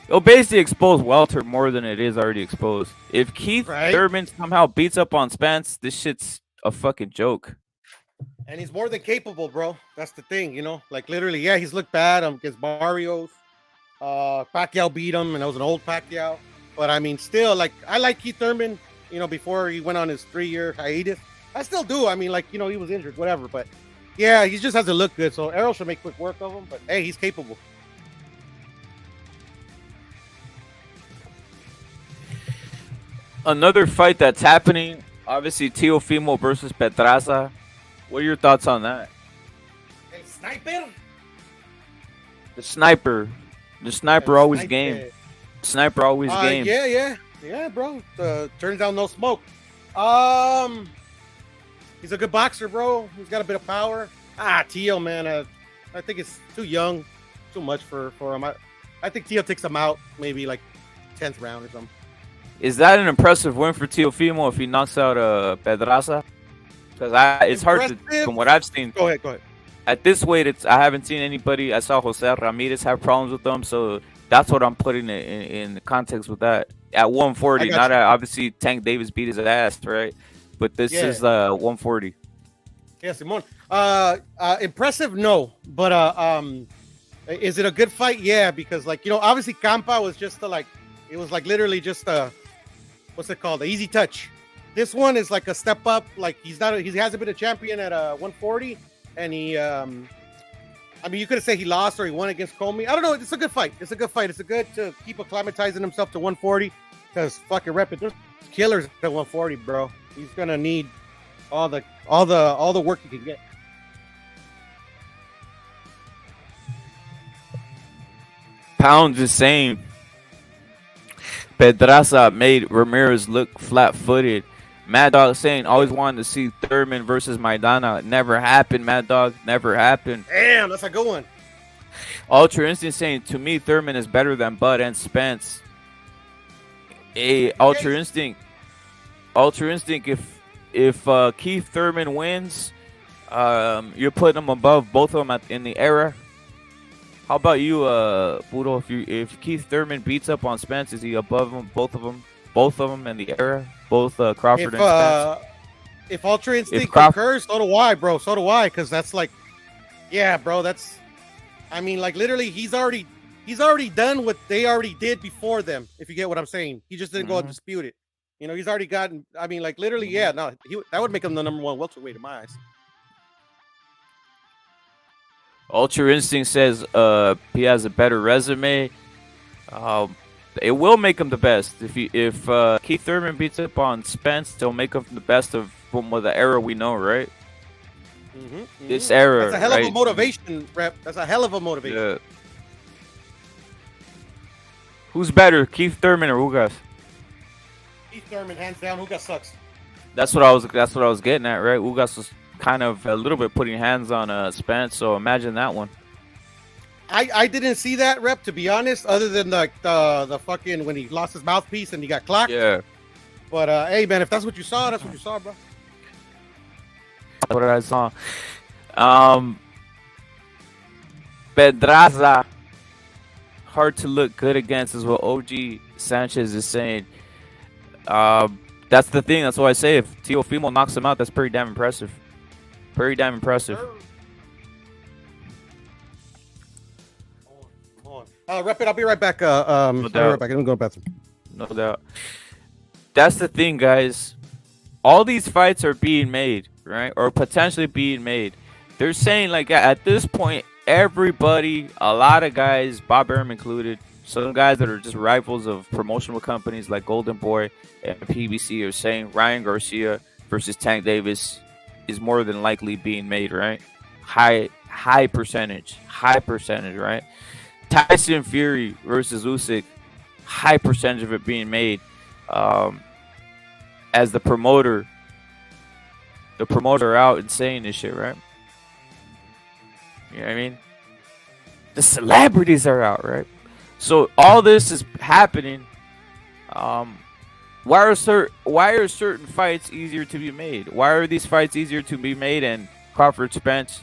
It'll basically expose Welter more than it is already exposed. If Keith Thurman somehow beats up on Spence, this shit's a fucking joke. And he's more than capable, bro. That's the thing, Like, literally, he's looked bad against Barrios. Pacquiao beat him, and that was an old Pacquiao. But, I mean, still, like, I like Keith Thurman, before he went on his 3-year hiatus. I still do. I mean, like, he was injured, whatever. But, yeah, he just hasn't looked good. So, Errol should make quick work of him. But, hey, he's capable. Another fight that's happening, obviously, Teofimo versus Pedraza. What are your thoughts on that? El sniper? The sniper always game. Sniper always game. Yeah, bro. Turns down no smoke. He's a good boxer, bro. He's got a bit of power. Teo, man. I think it's too young, too much for him. I think Teo takes him out, maybe like 10th round or something. Is that an impressive win for Teofimo if he knocks out Pedraza? Because it's hard to, from what I've seen. Go ahead. At this weight, I haven't seen anybody. I saw Jose Ramirez have problems with them, so that's what I'm putting in context with that. At 140, obviously Tank Davis beat his ass, right? But this is 140. Yeah, Simon. Impressive, no, but is it a good fight? Yeah, because like obviously Campa was just it was like literally just what's it called? The easy touch. This one is like a step up. Like he hasn't been a champion at 140, and he I mean, you could have said he lost or he won against Comey. I don't know. It's a good fight. It's a good fight. It's a good to keep acclimatizing himself to 140 because fucking rep it. There's killers at 140, bro. He's gonna need all the work he can get. Pounds is saying Pedraza made Ramirez look flat-footed. Mad Dog saying always wanted to see Thurman versus Maidana. Never happened, Mad Dog. Never happened. Damn, that's a good one. Ultra Instinct saying to me Thurman is better than Bud and Spence. Ultra Instinct. If Keith Thurman wins, you're putting him above both of them in the era. How about you, Budo? If Keith Thurman beats up on Spence, is he above them, both of them in the era? Both Crawford and Spence. If Ultra Instinct concurs, so do I, bro. So do I, because that's like, yeah, bro. That's, I mean, like literally, he's already done what they already did before them. If you get what I'm saying, he just didn't go and dispute it. He's already gotten. I mean, like literally, yeah. No, that would make him the #1 welterweight in my eyes. Ultra Instinct says he has a better resume. It will make him the best. If Keith Thurman beats up on Spence, they'll make him the best from the era we know, right? This era. That's a hell of a motivation, Rep. That's a hell of a motivation. Yeah. Who's better, Keith Thurman or Ugas? Keith Thurman, hands down. Ugas sucks. That's what I was getting at, right? Ugas was kind of a little bit putting hands on Spence, so imagine that one. I didn't see that, Rep, to be honest, other than the fucking when he lost his mouthpiece and he got clocked. Yeah. But hey, man, if that's what you saw, that's what you saw, bro. What I saw. Pedraza, hard to look good against, is what OG Sanchez is saying. That's the thing. That's why I say if Teofimo knocks him out, that's pretty damn impressive. Pretty damn impressive. Rep it. I'll be right back. I'll be right back. I'm gonna go to the bathroom. No doubt. That's the thing, guys. All these fights are being made, right? Or potentially being made. They're saying, like, at this point, everybody, a lot of guys, Bob Arum included, some guys that are just rivals of promotional companies like Golden Boy and PBC are saying Ryan Garcia versus Tank Davis is more than likely being made, right? High percentage, right? Tyson Fury versus Usyk, high percentage of it being made. As the promoter out and saying this shit, right? You know what I mean? The celebrities are out, right? So all this is happening. Why are certain fights easier to be made? Why are these fights easier to be made and Crawford Spence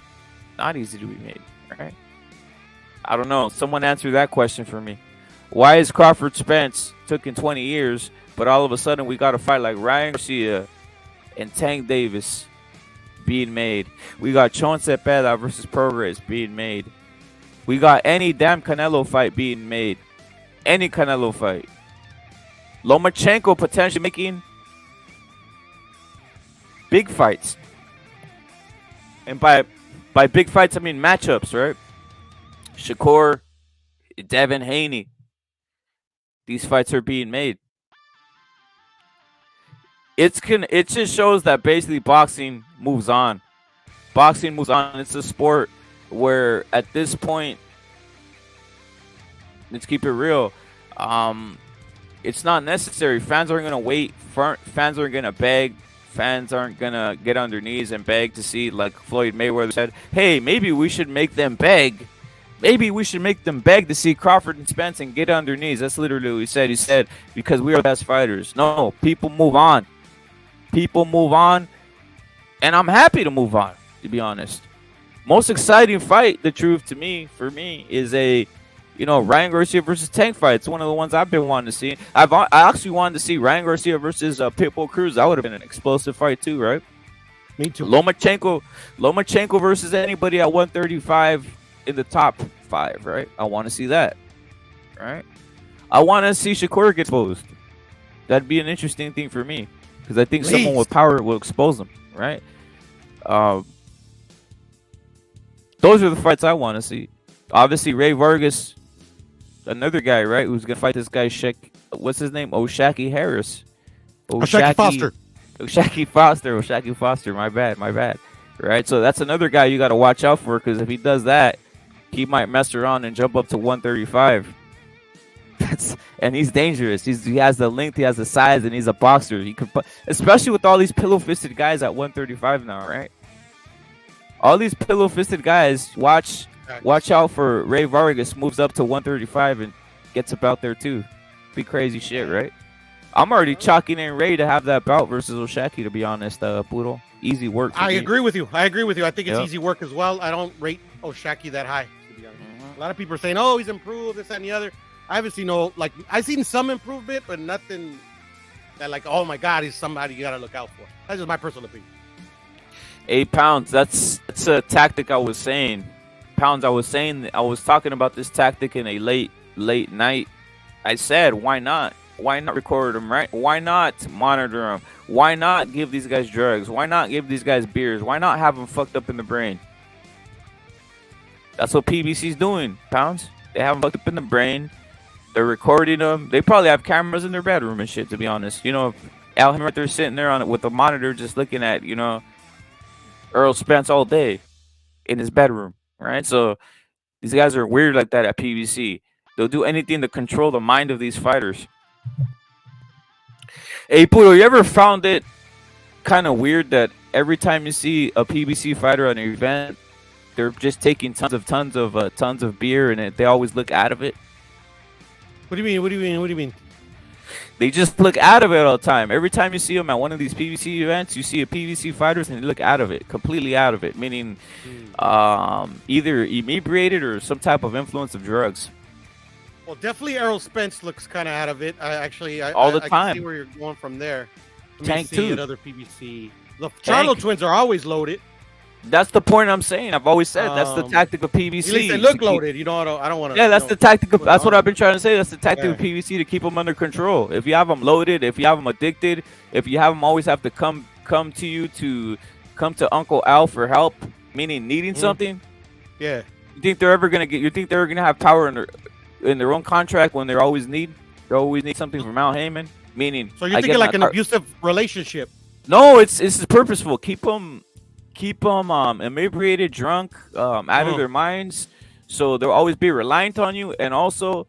not easy to be made, right? I don't know. Someone answer that question for me. Why is Crawford Spence taking 20 years, but all of a sudden we got a fight like Ryan Garcia and Tank Davis being made? We got Chon Zepeda versus Progress being made. We got any damn Canelo fight being made. Any Canelo fight. Lomachenko potentially making big fights. And by big fights, I mean matchups, right? Shakur, Devin Haney. These fights are being made. It just shows that basically boxing moves on. Boxing moves on. It's a sport where at this point, let's keep it real. It's not necessary. Fans aren't going to wait. Fans aren't going to beg. Fans aren't going to get on their knees and beg to see, like Floyd Mayweather said, hey, maybe we should make them beg. Maybe we should make them beg to see Crawford and Spence and get on their knees. That's literally what he said. He said, because we are the best fighters. No, people move on. People move on. And I'm happy to move on, to be honest. Most exciting fight, the truth for me, is a, Ryan Garcia versus Tank fight. It's one of the ones I've been wanting to see. I actually wanted to see Ryan Garcia versus Pitbull Cruz. That would have been an explosive fight too, right? Me too. Lomachenko versus anybody at 135 in the top 5, right? I want to see that, right? I want to see Shakur get exposed. That'd be an interesting thing for me because I think someone with power will expose them, right? Those are the fights I want to see. Obviously, Ray Vargas, another guy, right? Who's gonna fight this guy? What's his name? Oshaki Harris. Oshaki Foster. Oshaki Foster. My bad. Right. So that's another guy you got to watch out for because if he does that, he might mess around and jump up to 135. And he's dangerous. He has the length, he has the size, and he's a boxer. He could, especially with all these pillow-fisted guys at 135 now, right? All these pillow-fisted guys. Watch out for Ray Vargas moves up to 135 and gets about there too. Be crazy shit, right? I'm already chalking in Ray to have that bout versus Oshaki. To be honest, Poodle, easy work. I agree with you. I think it's easy work as well. I don't rate Oshaki that high. To be honest, a lot of people are saying, "Oh, he's improved this that, and the other." I haven't seen I've seen some improvement, but nothing that like, oh my God, he's somebody you got to look out for. That's just my personal opinion. 8 pounds. That's a tactic I was saying. I was talking about this tactic in a late night. I said, why not? Why not record them, right? Why not monitor them? Why not give these guys drugs? Why not give these guys beers? Why not have them fucked up in the brain? That's what PBC's doing, Pounds. They have them fucked up in the brain. They're recording them. They probably have cameras in their bedroom and shit, to be honest. You know, Al right there sitting there on it with a monitor just looking at, you know, Earl Spence all day in his bedroom, right? So these guys are weird like that at PBC. They'll do anything to control the mind of these fighters. Hey, Pudo, you ever found it kind of weird that every time you see a PBC fighter at an event, they're just taking tons of beer and they always look out of it? What do you mean? They just look out of it all the time. Every time you see them at one of these PBC events, you see a PBC fighters and they look out of it, completely out of it, meaning either inebriated or some type of influence of drugs. Well, definitely Errol Spence looks kind of out of it. I time. can see where you're going from there. Tank too. Another PBC. The Charlo twins are always loaded. That's the point I'm saying. I've always said that's the tactic of PBC. At least they look loaded. You know, I don't want to. Yeah, that's the tactic of. That's what I've been trying to say. That's the tactic of PBC to keep them under control. If you have them loaded, if you have them addicted, if you have them always have to come to you to come to Uncle Al for help, meaning needing something. Yeah. You think they're ever gonna get? You think they're gonna have power in their own contract when they always need something from Al Heyman? Meaning, so you're thinking like an abusive relationship? No, it's purposeful. Keep them inebriated, drunk, out of their minds, so they'll always be reliant on you, and also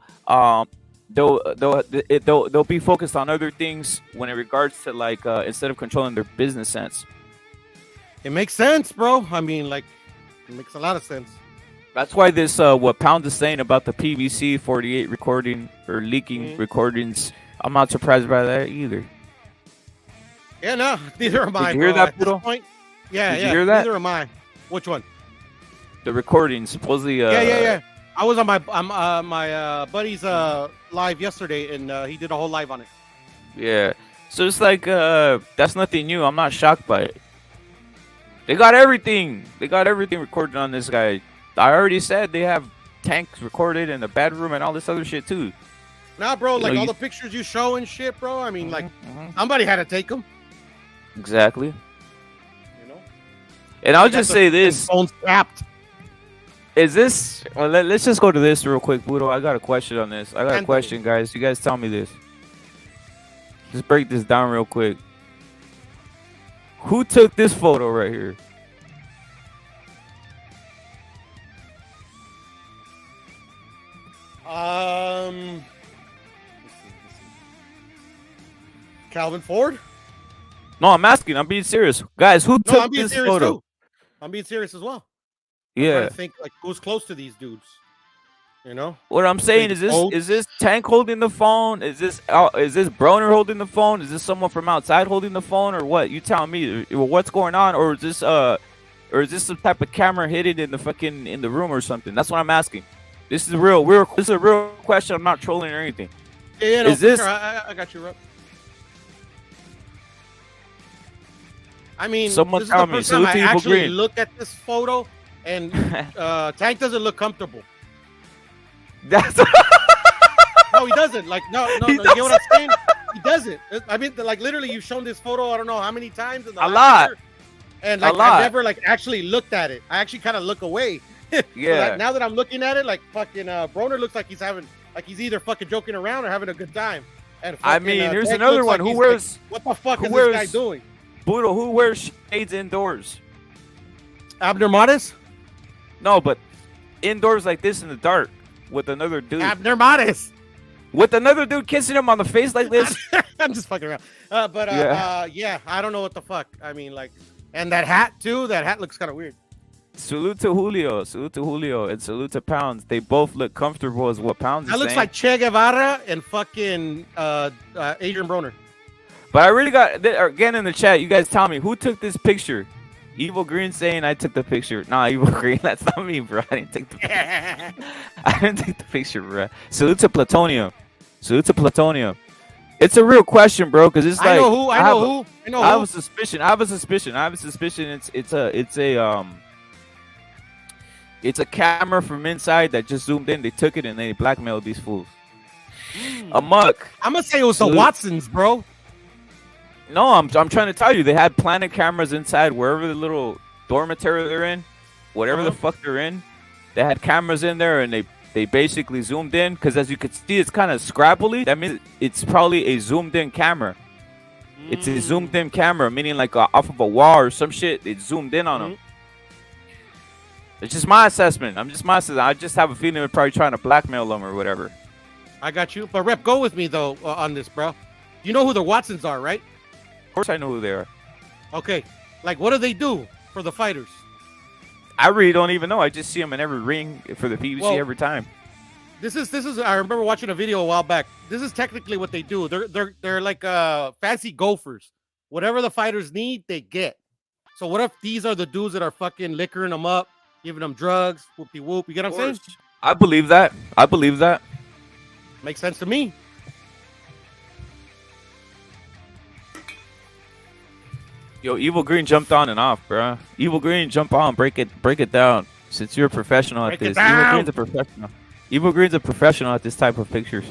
they'll be focused on other things when it regards to like instead of controlling their business sense. It makes sense, bro. I mean, like, it makes a lot of sense. That's why this what Pound is saying about the PBC 48 recording or leaking recordings. I'm not surprised by that either. Yeah, no, neither am I. Did you hear that, Pudo? Yeah, Did you hear that? Neither am I. Which one? The recording, supposedly. Yeah. I was on my buddy's live yesterday, and he did a whole live on it. Yeah. So it's like that's nothing new. I'm not shocked by it. They got everything. They got everything recorded on this guy. I already said they have tanks recorded in the bedroom and all this other shit too. Nah, bro. Like all the pictures you show and shit, bro. I mean, like somebody had to take them. Exactly. And I'll just say this. Phone's tapped. Is this... Well, let's just go to this real quick, Budo. I got a question on this. I got a question, guys. You guys tell me this. Just break this down real quick. Who took this photo right here? Calvin Ford? No, I'm asking. I'm being serious. Guys, who took this photo? Too. I'm being serious as well. Yeah. I think like who's close to these dudes. You know? What I'm saying is this Tank holding the phone? Is this Broner holding the phone? Is this someone from outside holding the phone or what? You tell me what's going on, or is this some type of camera hidden in the room or something? That's what I'm asking. This is a real question. I'm not trolling or anything. Yeah, no, is this? Sure. I got you, Rob. I mean, Someone this is the tell me. first time I Salute to Evil actually Green. look at this photo, and Tank doesn't look comfortable. That's No, he doesn't. Like, no, He you get what I'm saying? He doesn't. I mean, like, literally, you've shown this photo, I don't know how many times. In the A last lot. year, and, A like, lot. I've never, like, actually looked at it. I actually kind of look away. So, yeah. like, now that I'm looking at it, like, fucking Broner looks like he's either fucking joking around or having a good time. And I fucking, mean, here's Tank another looks one. like Who he's wears like, what the fuck who is wears- this guy doing? Budo? Who wears shades indoors? Abner Modis? No, but indoors like this in the dark with another dude. Abner Modis. With another dude kissing him on the face like this. I'm just fucking around. Yeah, I don't know what the fuck. I mean, like, and that hat too. That hat looks kind of weird. Salute to Julio, and salute to Pounds. They both look comfortable as what Pounds is That looks saying. like Che Guevara and fucking Adrian Broner. But I really got again in the chat. You guys tell me who took this picture. Evil Green saying I took the picture. Nah, Evil Green, that's not me, bro. I didn't take the picture. I didn't take the picture, bro. Salute to Plutonium. It's a real question, bro, because it's like I know who. I have a suspicion. It's a camera from inside that just zoomed in. They took it and they blackmailed these fools. Amok. I'm gonna say it was the Watsons, bro. No, I'm trying to tell you, they had planted cameras inside wherever the little dormitory they're in, whatever the fuck they're in. They had cameras in there, and they basically zoomed in because, as you could see, it's kind of scrabbly. That means it's probably a zoomed-in camera. It's a zoomed-in camera, meaning like off of a wall or some shit. It zoomed in on them. It's just my assessment. I just have a feeling they're probably trying to blackmail them or whatever. I got you. But Rep, go with me though on this, bro. You know who the Watsons are, right? Of course, I know who they are. Okay. Like, what do they do for the fighters? I really don't even know. I just see them in every ring for the PBC every time. This is. I remember watching a video a while back. This is technically what they do. They're like fancy gophers. Whatever the fighters need, they get. So what if these are the dudes that are fucking liquoring them up, giving them drugs, whoopie whoop? You get what I'm saying? I believe that. Makes sense to me. Yo, Evil Green jumped on and off, bro. Evil Green, jump on, break it down. Since you're a professional at this, Evil Green's a professional. Evil Green's a professional at this type of pictures.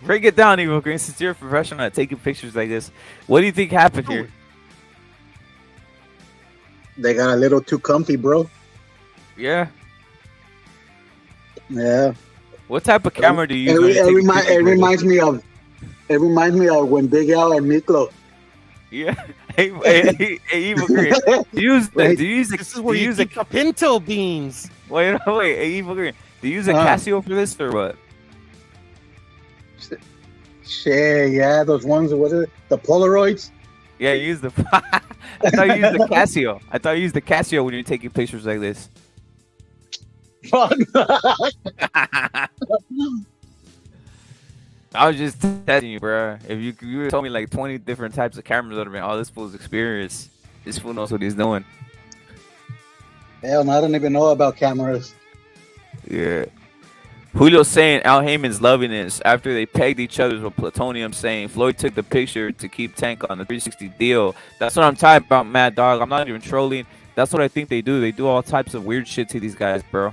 Break it down, Evil Green. Since you're a professional at taking pictures like this, what do you think happened here? They got a little too comfy, bro. Yeah. Yeah. What type of camera do you use? It reminds me of when Big Al and Miklo. Yeah. Hey, Evil Green. Do you use the pinto beans. Wait. Hey, Evil Green. Do you use a Casio for this or what? Shit, yeah, those ones. What is it? The Polaroids. Yeah, you use the. I thought you used the Casio. I thought you used the Casio when you're taking pictures like this. Fuck. I was just testing you, bro. If you told me like 20 different types of cameras that have been, this fool's experience. This fool knows what he's doing. Hell, no, I don't even know about cameras. Yeah. Julio's saying Al Heyman's loving this after they pegged each other with plutonium, saying Floyd took the picture to keep Tank on the 360 deal. That's what I'm talking about, Mad Dog. I'm not even trolling. That's what I think they do. They do all types of weird shit to these guys, bro.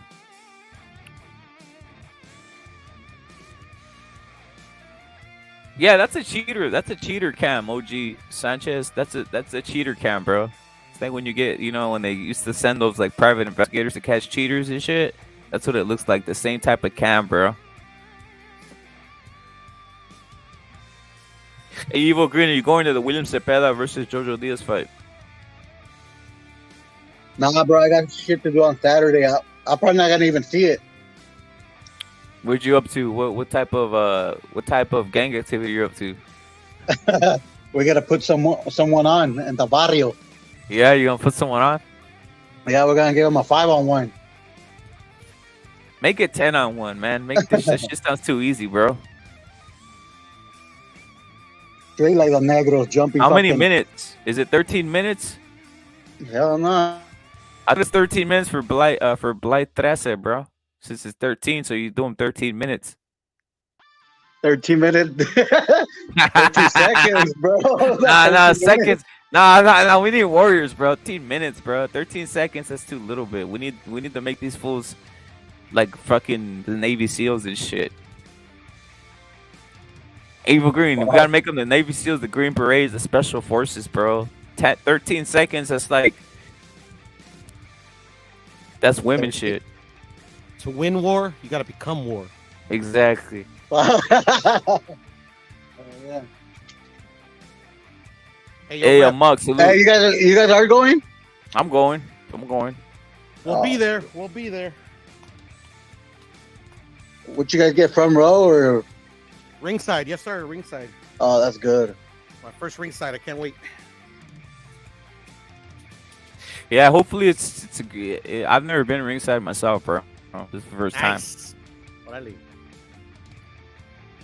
Yeah, that's a cheater. That's a cheater cam, OG Sanchez. That's a cheater cam, bro. It's like when you get, when they used to send those like private investigators to catch cheaters and shit. That's what it looks like. The same type of cam, bro. Hey, Evil Green, are you going to the William Zepeda versus Jojo Diaz fight? Nah, bro, I got shit to do on Saturday. I'm probably not gonna even see it. Where'd you up to? What type of gang activity you're up to? We gotta put someone on in the barrio. Yeah, you gonna put someone on? Yeah, we're gonna give them a 5-on-1. Make it 10-on-1, man. Make this shit sounds too easy, bro. Straight like the Negros jumping. How many minutes? Is it 13 minutes? Hell no. I think it's 13 minutes for Blight 13, bro. Since it's 13, so you do them 13 minutes. 13 minutes. 13 seconds, bro. Nah, 13 seconds. minutes. Nah. We need Warriors, bro. 13 minutes, bro. 13 seconds. That's too little bit. We need to make these fools like fucking the Navy SEALs and shit. Evil Green. We gotta make them the Navy SEALs, the Green Berets, the Special Forces, bro. 13 seconds. That's like that's women shit. To win war, you gotta become war. Exactly. Yeah. Hey, Rep, Mux, salute. Hey, you guys are going? I'm going. we'll be there. We'll be there. What you guys get, front row or? Ringside, yes sir, ringside. Oh, that's good. My first ringside. I can't wait. Yeah, hopefully it's a. I've never been ringside myself, bro. This is the first time. Nice. Orale.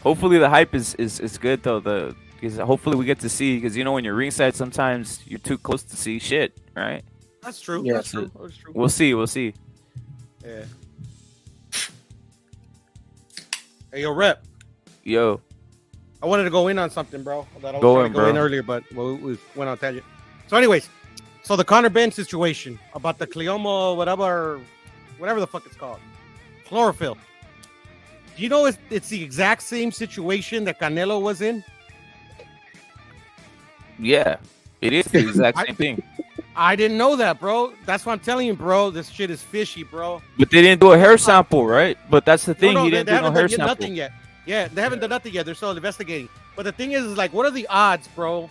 Hopefully the hype is good though. Because hopefully we get to see, because when you're ringside, sometimes you're too close to see shit, right? That's true. Yeah. That's true. That's true. We'll see. Yeah. Hey, yo, Rep. Yo, I wanted to go in on something, bro. That I was Go trying in, to go in bro. earlier, but we went on tangent. So, anyways, so the Conor Ben situation about the Cleoma, whatever the fuck it's called, chlorophyll. Do you know it's the exact same situation that Canelo was in? yeah, it is the exact same thing. I didn't know that, bro. That's what I'm telling you, bro. This shit is fishy, bro. But they didn't do a hair sample, right? But that's the thing. No, He they didn't do no haven't hair done sample. nothing yet. Yeah, they haven't done nothing yet. They're still investigating. But the thing is like, what are the odds, bro,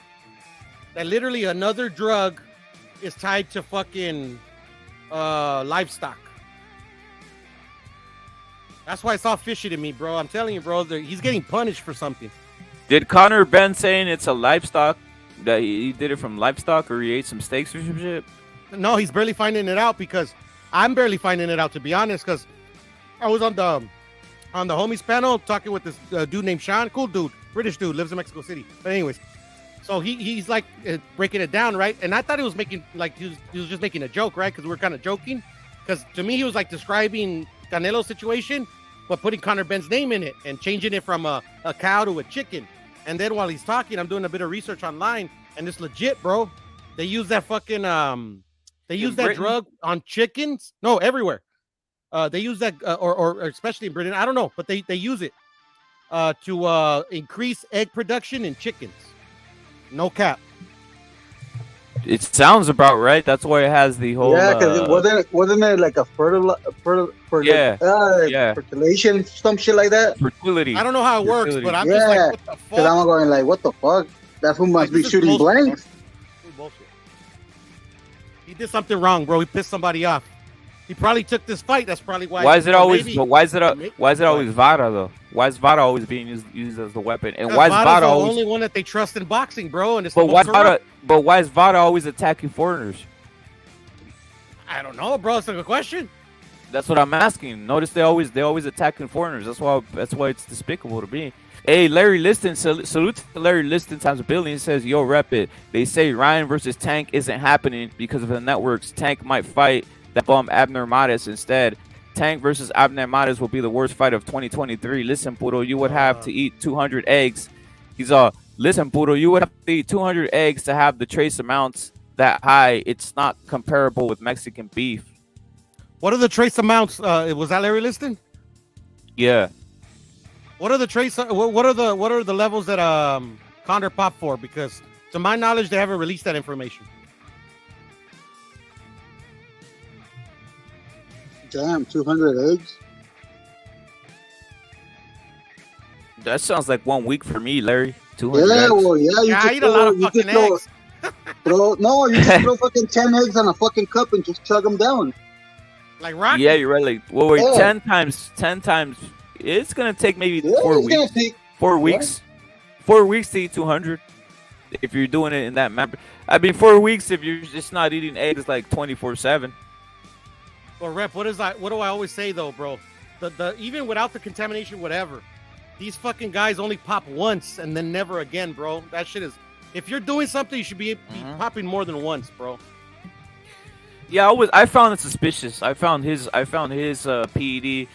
that literally another drug is tied to fucking livestock? That's why it's all fishy to me, bro. I'm telling you, bro, he's getting punished for something. Did Conor Ben saying it's a livestock, that he did it from livestock, or he ate some steaks or some shit? No, he's barely finding it out, because I'm barely finding it out, to be honest, because I was on the homies panel talking with this dude named Sean. Cool dude, British dude, lives in Mexico City. But anyways, so he's like breaking it down, right? And I thought he was making, like, he was just making a joke, right? Because we were kind of joking. Because to me, he was like describing Canelo's situation, but putting Conor Ben's name in it and changing it from a cow to a chicken. And then while he's talking, I'm doing a bit of research online, and it's legit, bro. They use that fucking they use that drug on chickens. No, everywhere. They use that, or especially in Britain. I don't know, but they use it to increase egg production in chickens. No cap. It sounds about right. That's why it has the whole. Yeah, because wasn't it like a fertilization, some shit like that? Fertility. I don't know how it works, Fertility. but I'm just like, what the fuck? Because I'm going like, what the fuck? That fool must Like, be this is shooting bullshit, blanks. bro. This is bullshit. He did something wrong, bro. He pissed somebody off. He probably took this fight. That's probably why. Why is it always? maybe- But why is it always Vada though? Why is Vada always being used as the weapon? And why is Vada's Vada the always? only one that they trust in boxing, bro? And it's But the why most corrupt. why is Vada always attacking foreigners? I don't know, bro. It's a good question. That's what I'm asking. Notice they always attacking foreigners. That's why it's despicable to me. Hey, Larry Liston, salute to Larry Liston times a billion. Says, yo, rep it. They say Ryan versus Tank isn't happening because of the networks. Tank might fight that bum Abner Mares instead. Tank versus Abner Mares will be the worst fight of 2023. Listen, Puro, you would have to eat 200 eggs. He's all, listen, Puro, you would have to eat 200 eggs to have the trace amounts that high. It's not comparable with Mexican beef. What are the trace amounts? Was that Larry Liston? Yeah. What are the trace? What are the levels that Condor popped for? Because to my knowledge, they haven't released that information. Damn, 200 eggs. That sounds like 1 week for me, Larry. 200 Yeah, eggs. well, yeah. You Yeah, I could eat a lot of you could fucking eggs. No, you just throw fucking 10 eggs on a fucking cup and just chug them down. Like Rocky. Yeah, you're right. Like, well, wait, Yeah. 10 times. It's gonna take maybe Yeah, 4 it's gonna weeks. take- 4 weeks. 4 weeks to eat 200. If you're doing it in that map, I mean, 4 weeks if you're just not eating eggs like 24/7. But Rep, what do I always say though, bro? The even without the contamination, whatever, these fucking guys only pop once and then never again, bro. That shit is. If you're doing something, you should be popping more than once, bro. Yeah, I found it suspicious. I found his PED.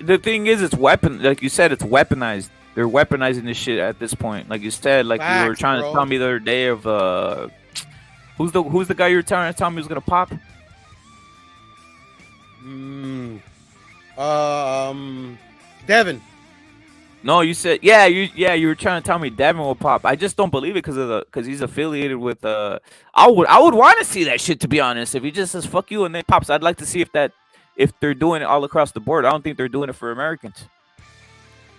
The thing is, it's weapon. Like you said, it's weaponized. they're weaponizing this shit at this point. Like you said, like you were Facts, trying bro. to tell me the other day of who's the guy you were trying to tell me was gonna pop? Devin. No, you said you were trying to tell me Devin will pop. I just don't believe it because he's affiliated with I would want to see that shit, to be honest. If he just says fuck you and then pops, I'd like to see if they're doing it all across the board. I don't think they're doing it for Americans.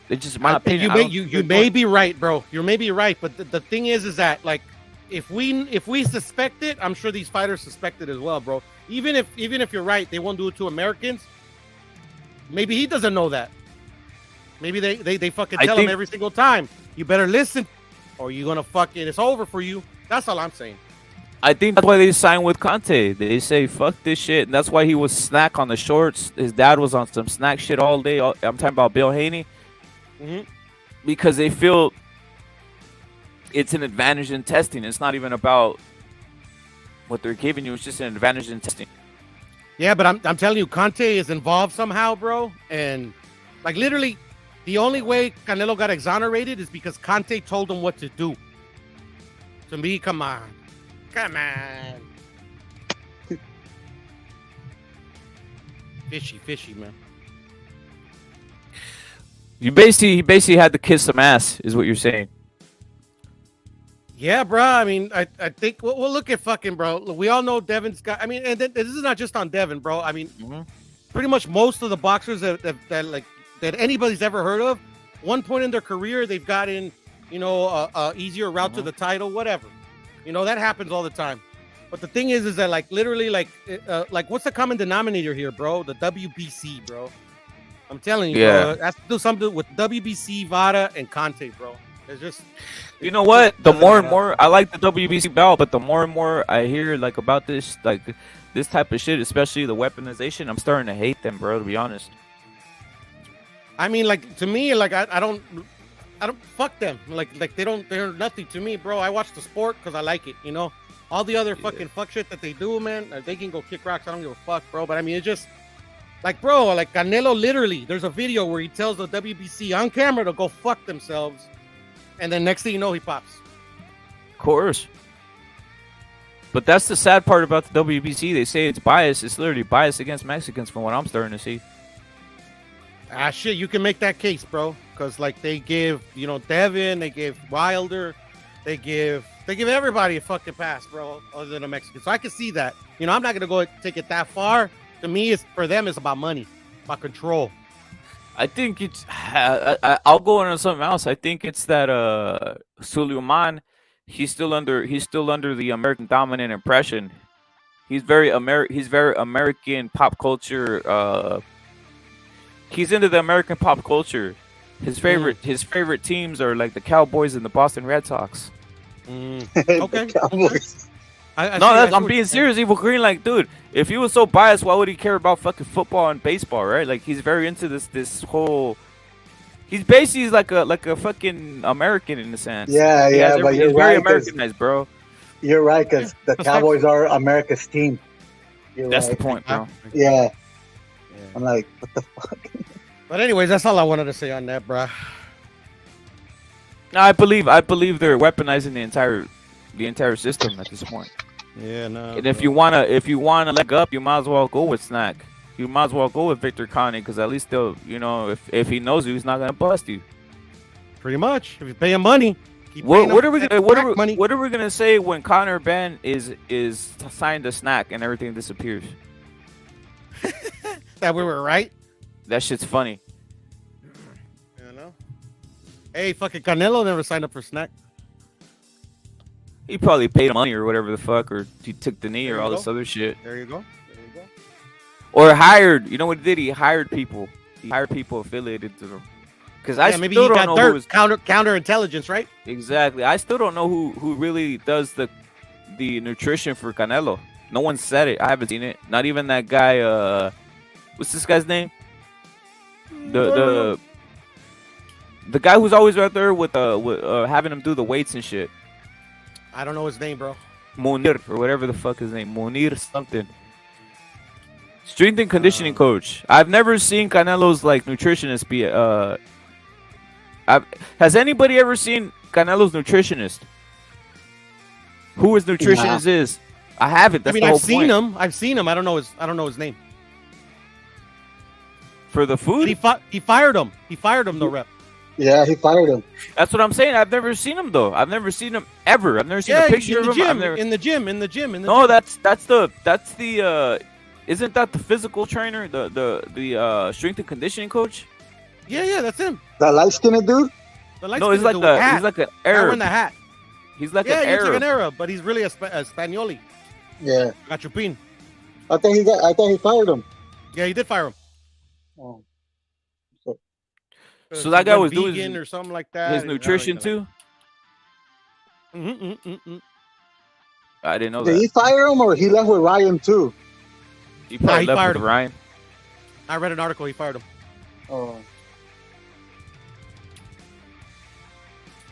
It's just my opinion. You may be right, bro. You may be right, but the thing is that like if we suspect it, I'm sure these fighters suspect it as well, bro. Even if you're right, they won't do it to Americans. Maybe he doesn't know that. Maybe they fucking tell him every single time. You better listen, or you're gonna fucking it's over for you. That's all I'm saying. I think that's why they signed with Skante. They say fuck this shit, and that's why he was snack on the shorts. His dad was on some snack shit all day. I'm talking about Bill Haney, because they feel it's an advantage in testing. It's not even about what they're giving you. It's just an advantage in testing. Yeah, but I'm telling you, Skante is involved somehow, bro. And like literally, the only way Canelo got exonerated is because Skante told him what to do. To me, come on. Fishy, man. He basically had to kiss some ass, is what you're saying. Yeah, bro. I mean, I think we'll look at fucking, bro. We all know Devin's got. I mean, and this is not just on Devin, bro. I mean, pretty much most of the boxers that anybody's ever heard of, one point in their career they've gotten, easier route to the title, whatever. That happens all the time. But the thing is that like literally like what's the common denominator here, bro? The WBC, bro. I'm telling you, bro. It has to do something with WBC, Vada, and Skante, bro. It's just. You know what? The more and more I like the WBC belt, but the more and more I hear like about this type of shit, especially the weaponization, I'm starting to hate them, bro. To be honest. I mean, like to me, like I don't fuck them. Like they're nothing to me, bro. I watch the sport because I like it. All the other fucking fuck shit that they do, man. They can go kick rocks. I don't give a fuck, bro. But I mean, it's just like, bro, like Canelo. Literally, there's a video where he tells the WBC on camera to go fuck themselves, and then next thing you know, he pops. Of course. But that's the sad part about the WBC. They say it's biased. It's literally biased against Mexicans, from what I'm starting to see. Ah, shit, you can make that case, bro. Because, like, they give, Devin, they give Wilder, they give everybody a fucking pass, bro, other than a Mexican. So I can see that. I'm not going to go take it that far. To me, for them, it's about money, about control. I think it's. I'll go on something else. I think it's that Suleiman, he's still under the American dominant impression. He's very American pop culture. He's into the American pop culture. His favorite teams are like the Cowboys and the Boston Red Sox. Okay. Cowboys. I'm being serious. Evil Green, like, dude, if he was so biased, why would he care about fucking football and baseball, right? Like, he's very into this whole. He's basically like a fucking American in a sense. Yeah, but you're he's right. Very Americanized, bro. You're right, because the Cowboys are America's team. That's the point, bro. Yeah. I'm like, what the fuck? But anyways, that's all I wanted to say on that, bro. No, I believe they're weaponizing the entire system at this point. Yeah, no. And if you wanna leg up, you might as well go with Snack. You might as well go with Victor Connie, because at least they'll, if he knows you, he's not gonna bust you. Pretty much. If you pay him money. What are we gonna say when Conor Ben is signed to Snack and everything disappears? That we were right. That shit's funny. Hey, fucking Canelo never signed up for Snack. He probably paid money or whatever the fuck, or he took the knee or all this other shit. There you go. Or hired. You know what he did? He hired people. He hired people affiliated to them. Because maybe he got dirt. Counter intelligence, right? Exactly. I still don't know who really does the nutrition for Canelo. No one said it. I haven't seen it. Not even that guy. What's this guy's name? The guy who's always out there with having him do the weights and shit. I don't know his name, bro. Munir or whatever the fuck his name. Munir something. Strength and conditioning coach. I've never seen Canelo's like nutritionist be Has anybody ever seen Canelo's nutritionist? Who his nutritionist is? I haven't. That's the whole I've seen point. him. I've seen him. I don't know his name. For the food? He fired him. He fired him, though, rep. Yeah, he fired him. That's what I'm saying. I've never seen him though. I've never seen him ever. I've never seen a picture of him. In the gym. No, that's the isn't that the physical trainer, the strength and conditioning coach? Yeah, that's him. The light-skinned dude? No, he's like an Arab. Wearing the hat. He's like Yeah, an he's Arab. like an Arab, but he's really a Spanioli. Yeah. Gachupin. I thought he fired him. Yeah, he did fire him. Oh. So that guy was doing vegan or something like that. his nutrition too. I didn't know Did that. he fire him or he left with Ryan too? He probably he left fired with him. Ryan. I read an article. He fired him. Oh.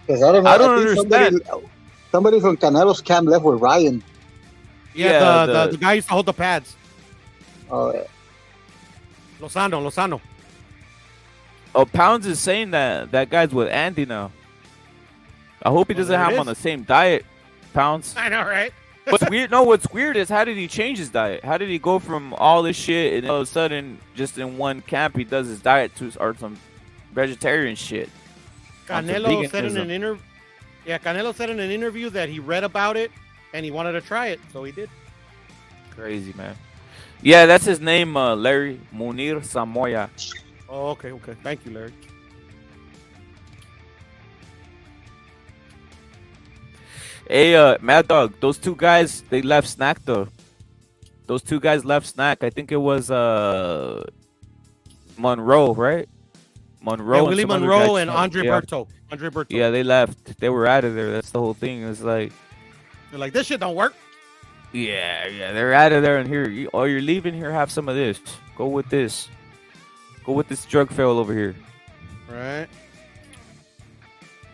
Because I don't know. I don't think understand. Somebody from Canelo's camp left with Ryan. Yeah, the guy used to hold the pads. Oh, yeah. Lozano. Oh, Pounds is saying that guy's with Andy now. I hope he doesn't there have it him is. on the same diet, Pounds. I know, right? What's weird? No, what's weird is how did he change his diet? How did he go from all this shit and all of a sudden, just in one camp, he does his diet to or some vegetarian shit? Canelo said in an interview. Yeah, Canelo said in an interview that he read about it and he wanted to try it, so he did. Crazy, man. Yeah, that's his name, Larry Munir Samoya. Oh, okay. Thank you, Larry. Hey, Mad Dog, those two guys, they left Snack though. Those two guys left Snack. I think it was Monroe, right? Monroe. Yeah, and Willie some other Monroe guy. and Andre Yeah. Berto. Yeah, they left. They were out of there. That's the whole thing. It's like, They're like, this shit don't work. yeah, they're out of there. And here, you're leaving here. Have some of this. Go with this. Go with this drug fail over here. Right.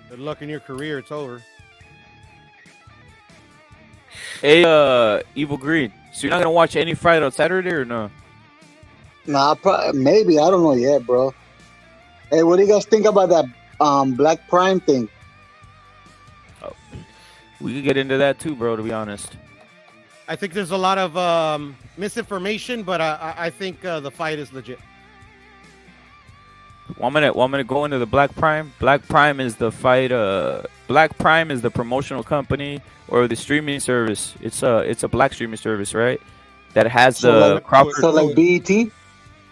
Good luck in your career. It's over. Hey, Evil Green. So you're not gonna watch any fight on Saturday or no? Nah, maybe. I don't know yet, bro. Hey, what do you guys think about that Black Prime thing? We could get into that too, bro. To be honest. I think there's a lot of misinformation, but I think the fight is legit. 1 minute. Go into the Black Prime. Black Prime is the fight. Black Prime is the promotional company or the streaming service. It's a black streaming service, right? That has the Crawford. So like BET?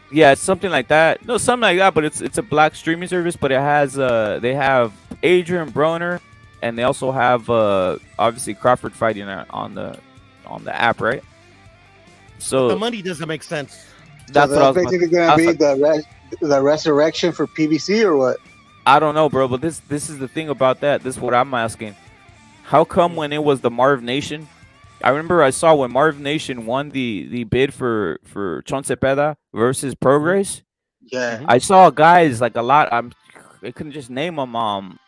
Yeah, it's something like that. No, something like that. But it's a black streaming service. But it has they have Adrian Broner, and they also have obviously Crawford fighting on the app, right? So The money doesn't make sense. that's so what I was basically going to be the resurrection for PBC or what? I don't know, bro, but this is the thing about that. This is what I'm asking. How come when it was the Marv Nation? I remember I saw when Marv Nation won the bid for Zepeda versus Progress. Yeah. I saw guys like a lot. I couldn't just name them.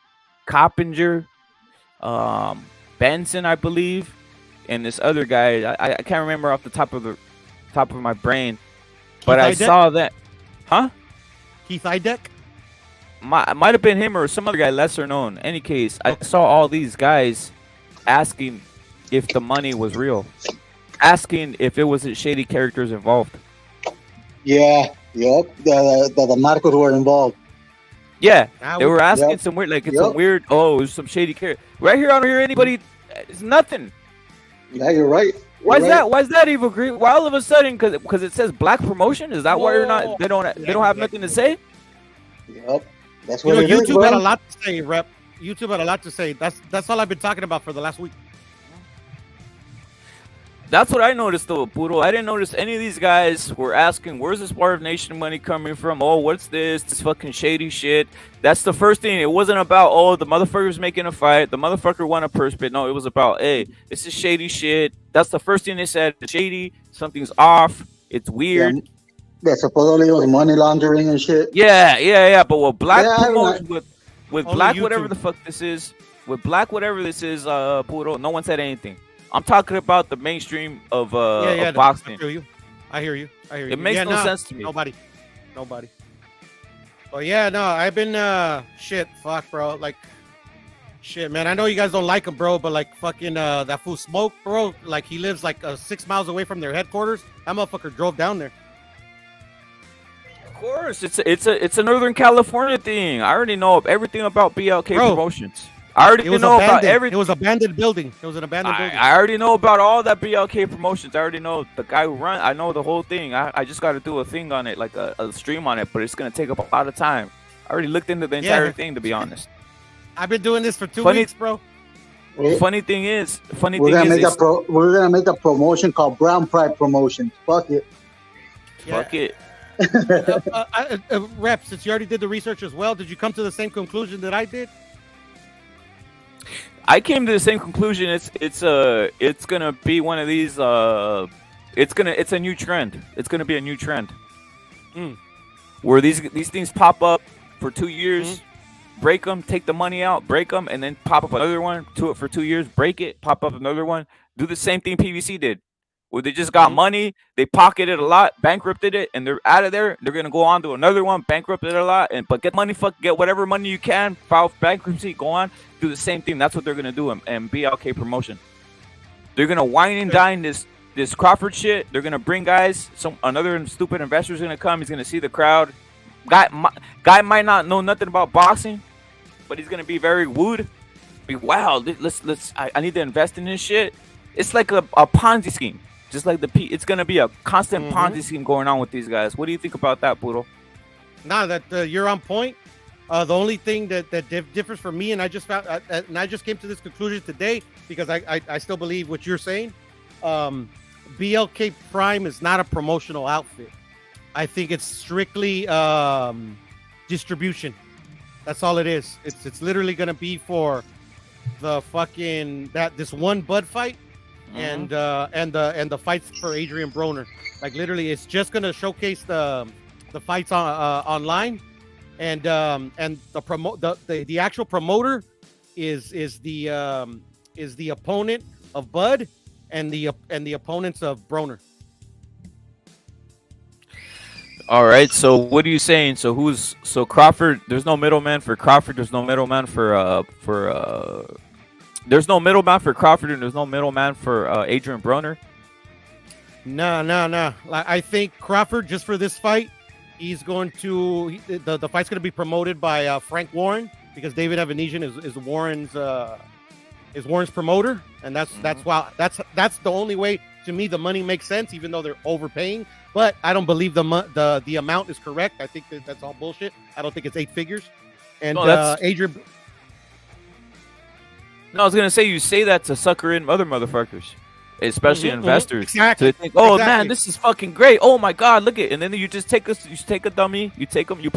Coppinger, Benson, I believe, and this other guy. I can't remember off the top of my brain, but I saw that. Huh? Keith Idek? Might have been him or some other guy lesser known. Any case, I saw all these guys asking if the money was real, asking if it wasn't shady characters involved. Yeah. Yep. The Marcos were involved. Yeah, they were asking Yep. some weird, like it's some weird. Oh, there's some shady character. Right here, I don't hear anybody. It's nothing. Yeah, you're right. Why is that? Why is that Evil Green? Why all of a sudden? Because it says black promotion. Is that why you're not? They don't have nothing to say. Yep. That's You what know, it is, YouTube had bro. a lot to say, Rep. YouTube had a lot to say. That's all I've been talking about for the last week. That's what I noticed though, Puro. I didn't notice any of these guys were asking, where's this Marv Nation money coming from? Oh, what's this fucking shady shit? That's the first thing. It wasn't about, oh, the motherfucker's making a fight. The motherfucker won a purse bid. No, it was about, hey, this is shady shit. That's the first thing they said. It's shady. Something's off. It's weird. Yeah, that supposedly was money laundering and shit. Yeah. But with black Yeah, promotion, with Only black YouTube. whatever the fuck this is, with black whatever this is, Puro, no one said anything. I'm talking about the mainstream of of boxing. I hear you. It makes no sense to me. Nobody. Oh yeah, no, I've been shit, fuck, bro. Like, shit, man. I know you guys don't like him, bro, but like, fucking that fool Smoke, bro. Like, he lives like 6 miles away from their headquarters. That motherfucker drove down there. Of course, it's a Northern California thing. I already know everything about BLK Bro, Promotions. I already It was know about abandoned. everything. It was abandoned building. It was an abandoned building. I already know about all that BLK Promotions. I already know the guy who runs. I know the whole thing. I just got to do a thing on it, like a stream on it, but it's gonna take up a lot of time. I already looked into the entire thing, to be honest. I've been doing this for 2 Funny- weeks, bro. Funny thing is, We're gonna make a promotion called Brown Pride Promotions. Fuck it. fuck it. Rep, since you already did the research as well, did you come to the same conclusion that I did? I came to the same conclusion. It's gonna be one of these. It's a new trend. It's gonna be a new trend. Where these things pop up for 2 years, break them, take the money out, break them, and then pop up another one. Do it for 2 years, break it, pop up another one. Do the same thing PVC did, where they just got money, they pocketed a lot, bankrupted it, and they're out of there. They're gonna go on to another one, bankrupted a lot, but get money, get whatever money you can, file bankruptcy, go on, do the same thing. That's what they're gonna do. And BLK Promotion, they're gonna wine and dine this Crawford shit. They're gonna bring guys. Another stupid investor's gonna come. He's gonna see the crowd. Guy might not know nothing about boxing, but he's gonna be very wooed. Be wow. I need to invest in this shit. It's like a Ponzi scheme. Just like it's gonna be a constant Ponzi scheme going on with these guys. What do you think about that, Poodle? Nah, that you're on point. The only thing that differs for me, and I just found, and I just came to this conclusion today because I still believe what you're saying. BLK Prime is not a promotional outfit. I think it's strictly distribution. That's all it is. It's literally gonna be for the fucking this one Bud fight and the fights for Adrian Broner. Like literally, it's just gonna showcase the fights online, and the actual promoter is the opponent of Bud and the opponents of Broner. All right. So what are you saying? So Crawford? There's no middleman for Crawford. There's no middleman for There's no middleman for Crawford, and there's no middleman for Adrian Broner. No. I think Crawford, just for this fight, he's going to the fight's going to be promoted by Frank Warren, because David Evanesian is Warren's promoter, and that's the only way to me the money makes sense, even though they're overpaying. But I don't believe the amount is correct. I think that's all bullshit. I don't think it's 8 figures. And Adrian. No, I was gonna say, you say that to sucker in other motherfuckers, especially investors. Exactly. So they think, oh man, this is fucking great. Oh my god, look it. And then you just take a dummy, you take them, you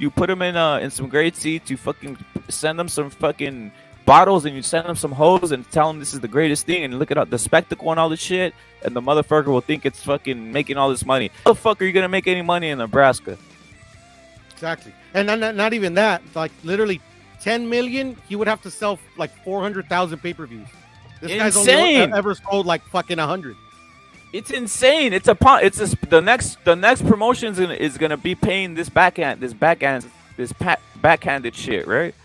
put them in some great seats. You fucking send them some fucking bottles, and you send them some hoes and tell them this is the greatest thing, and look at the spectacle and all this shit, and the motherfucker will think it's fucking making all this money. How the fuck are you gonna make any money in Nebraska? Exactly. And not even that. Like literally 10 million, he would have to sell like 400,000 pay-per-views. This guy's only ever sold like fucking 100. It's insane. The next promotion is gonna be paying this backhanded shit, right?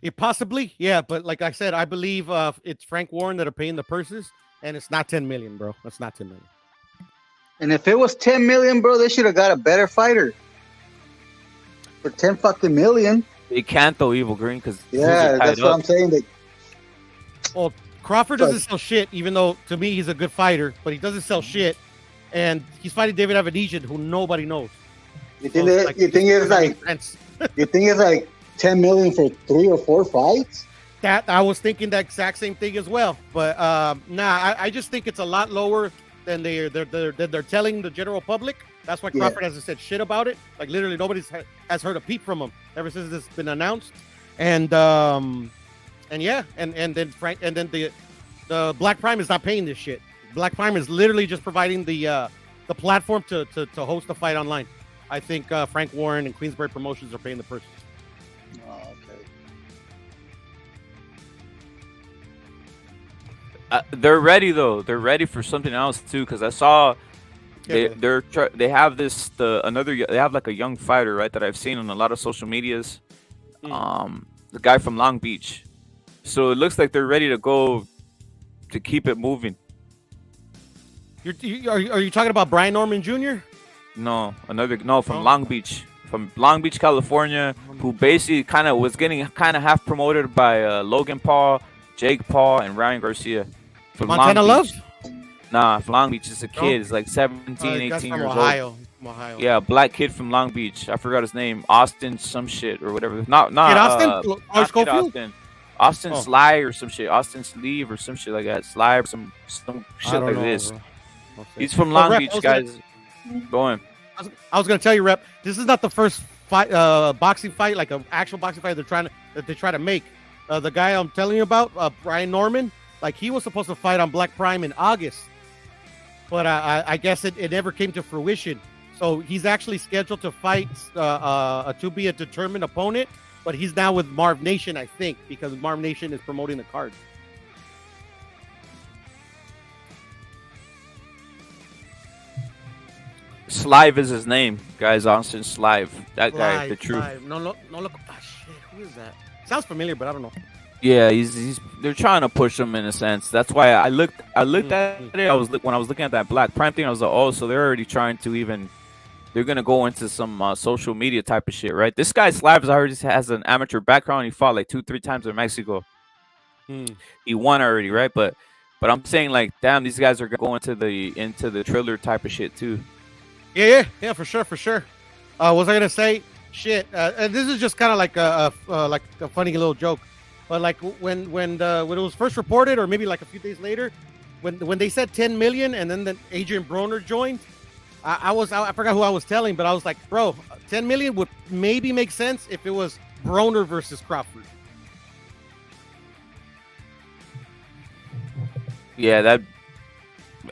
Yeah, possibly, yeah. But like I said, I believe it's Frank Warren that are paying the purses, and it's not 10 million, bro. That's not 10 million. And if it was 10 million, bro, they should have got a better fighter for 10 fucking million. They can't though, Evil Green, because that's what I'm saying. Well, Crawford doesn't sell shit, even though to me he's a good fighter, but he doesn't sell shit, and he's fighting David Evanesian, who nobody knows. You think it's like 10 million for 3 or 4 fights? That I was thinking that exact same thing as well, but I just think it's a lot lower than they're telling the general public. That's why Crawford hasn't said shit about it. Like literally nobody has heard a peep from him ever since this has been announced. And then Frank, and then the Black Prime is not paying this shit. Black Prime is literally just providing the platform to host the fight online. I think Frank Warren and Queensbury Promotions are paying the purses. Oh, okay. They're ready though. They're ready for something else too, because I saw They have they have like a young fighter, right, that I've seen on a lot of social medias. The guy from Long Beach. So it looks like they're ready to go to keep it moving. Are you talking about Brian Norman Jr.? From Long Beach, California, who basically kind of was getting half promoted by Logan Paul, Jake Paul, and Ryan Garcia. From Montana Love? Nah, from Long Beach. It's a kid. It's like 17, 18 years old. From Ohio. Yeah, black kid from Long Beach. I forgot his name. Austin some shit or whatever. Not Kid Austin? not Kid Austin. Austin Sly or some shit. Austin Sleeve or some shit like that. Sly or some shit like this. Bro. He's from Long Beach, guys. Go on. I was gonna tell you, Rep. This is not the first fight, boxing fight, like an actual boxing fight they try to make. The guy I'm telling you about, Brian Norman, like he was supposed to fight on Black Prime in August, but I guess it never came to fruition. So he's actually scheduled to fight to be a determined opponent, but he's now with Marv Nation, I think, because Marv Nation is promoting the card. Slive is his name, guys. Austin Slive. That guy, the truth. No, look. Oh, shit. Who is that? Sounds familiar, but I don't know. Yeah, he's. They're trying to push him in a sense. That's why I looked at it. When I was looking at that Black Prime thing, I was like, oh, so they're already trying to even. They're gonna go into some social media type of shit, right? This guy Slive already has an amateur background. He fought like 2-3 times in Mexico. He won already, right? But I'm saying like, damn, these guys are going into the Triller type of shit too. Yeah, for sure. What was I gonna say? Shit, and this is just kind of like a funny little joke, but like when it was first reported, or maybe like a few days later, when they said 10 million, and then Adrian Broner joined, I forgot who I was telling, but I was like, bro, 10 million would maybe make sense if it was Broner versus Crawford. Yeah,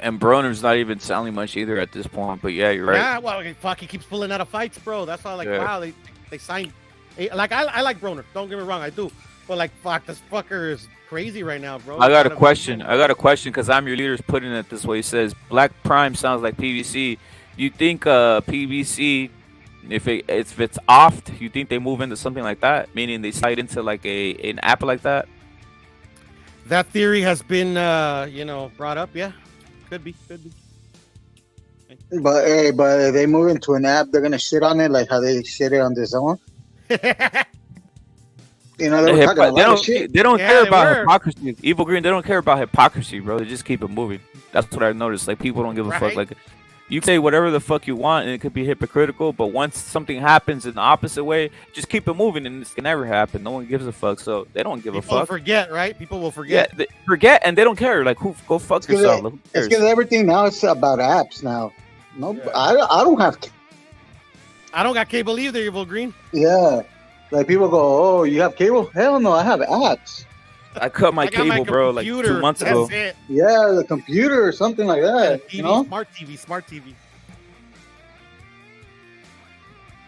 and Broner's not even selling much either at this point, but yeah, you're right. Yeah, well, fuck, he keeps pulling out of fights, bro. That's why, like, wow, they signed. Like, I like Broner. Don't get me wrong, I do. But like, fuck, this fucker is crazy right now, bro. I got a question because I'm your leader's putting it this way. He says Black Prime sounds like PVC. You think PVC, if it's off, you think they move into something like that, meaning they slide into like an app like that? That theory has been brought up. Yeah, could be. But if they move into an app, they're gonna shit on it like how they shit it on their own. You know, they don't care about hypocrisy. Evil Green, they don't care about hypocrisy, bro. They just keep it moving. That's what I noticed. Like, people don't give a fuck. Like, you can say whatever the fuck you want, and it could be hypocritical. But once something happens in the opposite way, just keep it moving, and it can never happen. No one gives a fuck, so they don't give a fuck. People will forget, right? People will forget. Yeah, they forget, and they don't care. Like, go fuck yourself. Like, it's because everything now is about apps now. No, yeah. I don't have. I don't got cable either, Evil Green. Yeah. Like, people go, oh, you have cable? Hell no, I have apps. I cut my cable, bro, like 2 months ago. It. Yeah, the computer or something like that. TV, you know? Smart TV.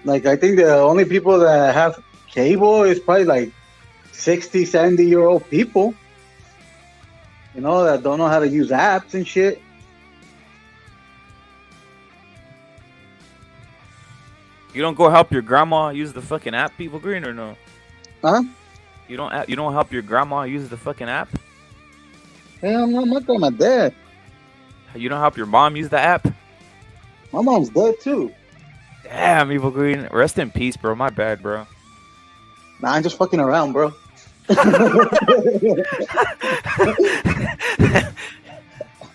Like, I think the only people that have cable is probably like 60, 70-year-old people. You know, that don't know how to use apps and shit. You don't go help your grandma use the fucking app, People Green, or no? Huh? You don't help your grandma use the fucking app? Hell no, my grandma dead. You don't help your mom use the app? My mom's dead too. Damn, Evil Green. Rest in peace, bro. My bad, bro. Nah, I'm just fucking around, bro.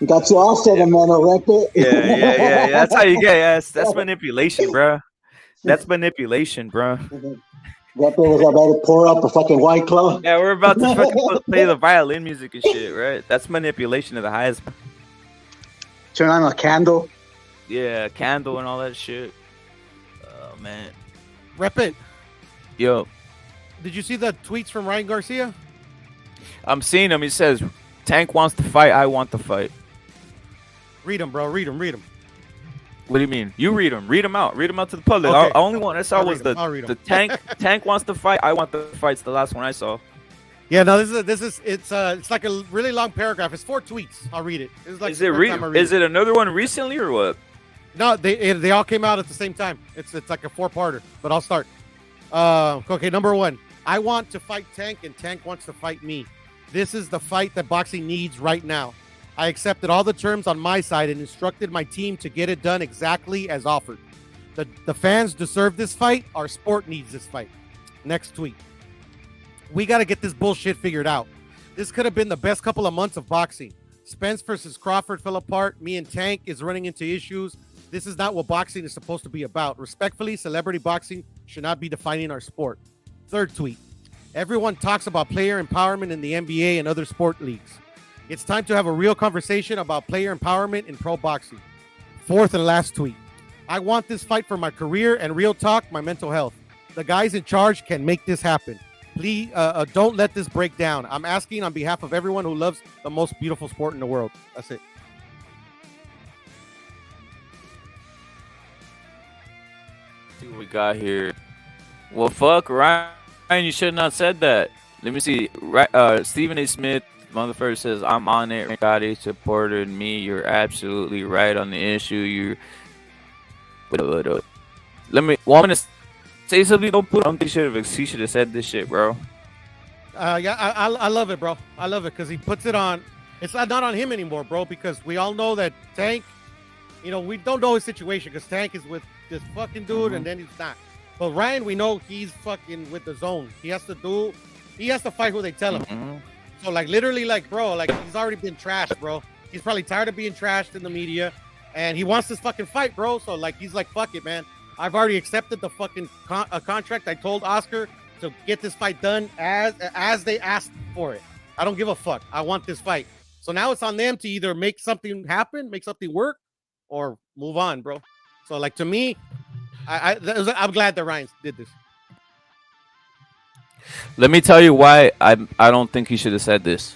Got you all sentimental, right? Yeah. That's how you get. Yeah, that's manipulation, bro. That's manipulation, bro. That was about to pour up a fucking White Claw. Yeah, we're about to fucking play the violin music and shit, right? That's manipulation of the highest. Turn on a candle. Yeah, candle and all that shit. Oh, man. Rep it. Yo. Did you see the tweets from Ryan Garcia? I'm seeing him. He says, Tank wants to fight, I want to fight. Read them, bro. Read them. What do you mean? You read them. Read them out. Read them out to the public. Okay. The only one I saw was the Tank wants to fight. I want to fight. It's the last one I saw. Yeah, no, it's like a really long paragraph. It's 4 tweets. I'll read it. It's like is it another one recently or what? No, they all came out at the same time. It's like a 4-parter, but I'll start. Okay, number 1. I want to fight Tank, and Tank wants to fight me. This is the fight that boxing needs right now. I accepted all the terms on my side and instructed my team to get it done exactly as offered. The fans deserve this fight. Our sport needs this fight. Next tweet. We got to get this bullshit figured out. This could have been the best couple of months of boxing. Spence versus Crawford fell apart. Me and Tank is running into issues. This is not what boxing is supposed to be about. Respectfully, celebrity boxing should not be defining our sport. Third tweet. Everyone talks about player empowerment in the NBA and other sport leagues. It's time to have a real conversation about player empowerment in pro boxing. Fourth and last tweet. I want this fight for my career and real talk, my mental health. The guys in charge can make this happen. Please don't let this break down. I'm asking on behalf of everyone who loves the most beautiful sport in the world. That's it. See what we got here. Well, fuck, Ryan, you should not have said that. Let me see. Stephen A. Smith, motherfucker, says, I'm on it. Everybody supported me. You're absolutely right on the issue. Let me say something. Don't think he should have said this shit, bro. Yeah, I love it, bro. I love it because he puts it on. It's not on him anymore, bro, because we all know that Tank, we don't know his situation because Tank is with this fucking dude and then he's not. But Ryan, we know he's fucking with the zone. He has to fight who they tell him. So, like, literally, like, bro, like, he's already been trashed, bro. He's probably tired of being trashed in the media and he wants this fucking fight, bro. So, like, he's like, fuck it, man. I've already accepted the fucking contract. I told Oscar to get this fight done as they asked for it. I don't give a fuck. I want this fight. So now it's on them to either make something happen, make something work, or move on, bro. So, like, to me, I'm glad that Ryan did this. Let me tell you why I don't think he should have said this.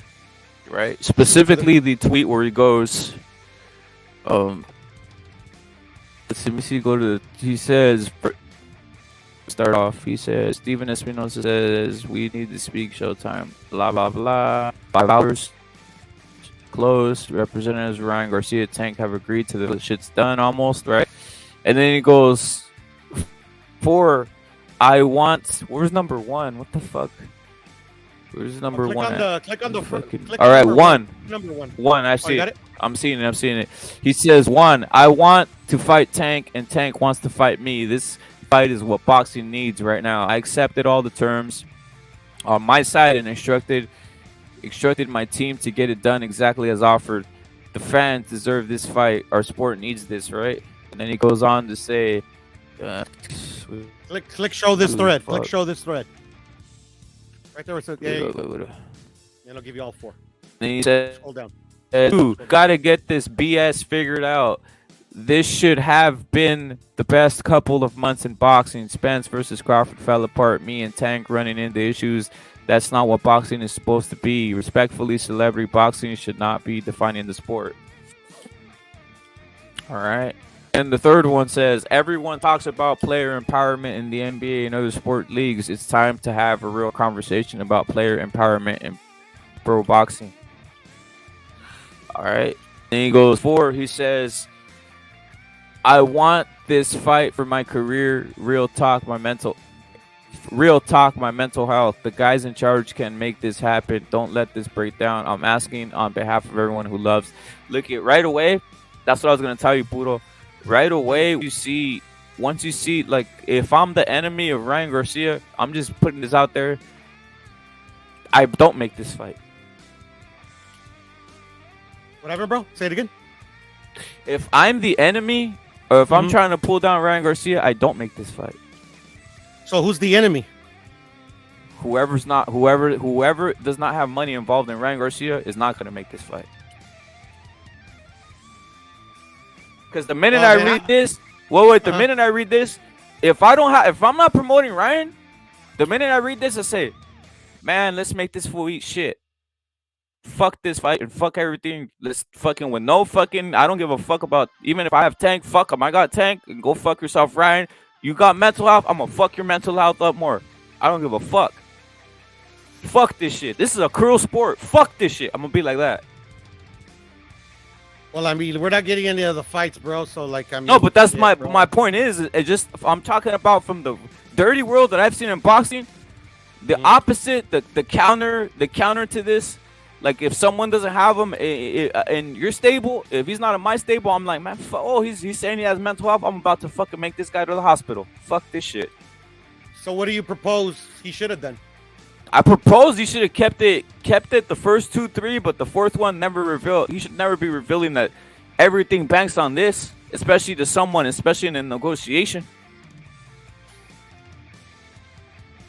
Right? Specifically, the tweet where he goes, let me see. He says, start off. He says, Steven Espinosa says, we need to speak Showtime. Blah, blah, blah. 5 hours. Closed. Representatives Ryan Garcia, Tank have agreed to the shit's done almost, right? And then he goes, where's number 1? What the fuck? Where's number 1? Click on the all right, 1. Number 1. 1, I see it. I'm seeing it. He says, 1, I want to fight Tank, and Tank wants to fight me. This fight is what boxing needs right now. I accepted all the terms on my side and instructed my team to get it done exactly as offered. The fans deserve this fight. Our sport needs this, right? And then he goes on to say, click show this thread. Click show this thread. Right there. So, yeah, and I'll give you all 4. Then he said, scroll down. Dude, gotta get this BS figured out. This should have been the best couple of months in boxing. Spence versus Crawford fell apart. Me and Tank running into issues. That's not what boxing is supposed to be. Respectfully, celebrity boxing should not be defining the sport. All right. And the third one says, everyone talks about player empowerment in the NBA and other sport leagues. It's time to have a real conversation about player empowerment in pro boxing. All right. Then he goes 4. He says, I want this fight for my career. Real talk, my mental health. The guys in charge can make this happen. Don't let this break down. I'm asking on behalf of everyone who loves. Look it right away. That's what I was going to tell you, Puro. Right away, once you see, like, if I'm the enemy of Ryan Garcia, I'm just putting this out there. I don't make this fight. Whatever, bro. Say it again. If I'm the enemy, or if I'm trying to pull down Ryan Garcia, I don't make this fight. So who's the enemy? Whoever does not have money involved in Ryan Garcia is not going to make this fight. Because the minute I read this, minute I read this, if I'm not promoting Ryan, the minute I read this, I say, man, let's make this fool eat shit. Fuck this fight and fuck everything. Let's fucking with no fucking. I don't give a fuck about, even if I have Tank. Fuck him. I got Tank. Go fuck yourself, Ryan. You got mental health. I'm gonna fuck your mental health up more. I don't give a fuck. Fuck this shit. This is a cruel sport. Fuck this shit. I'm gonna be like that. Well, I mean, we're not getting any of the fights, bro. So, like, I mean, No, but that's yeah, my point is it just I'm talking about from the dirty world that I've seen in boxing. The opposite, the counter to this. Like if someone doesn't have him in your stable, if he's not in my stable, I'm like, man, he's saying he has mental health. I'm about to fucking make this guy to the hospital. Fuck this shit. So what do you propose he should have done? I propose he should have kept it the first 2, 3, but the fourth one never revealed. He should never be revealing that everything banks on this, especially to someone, especially in a negotiation.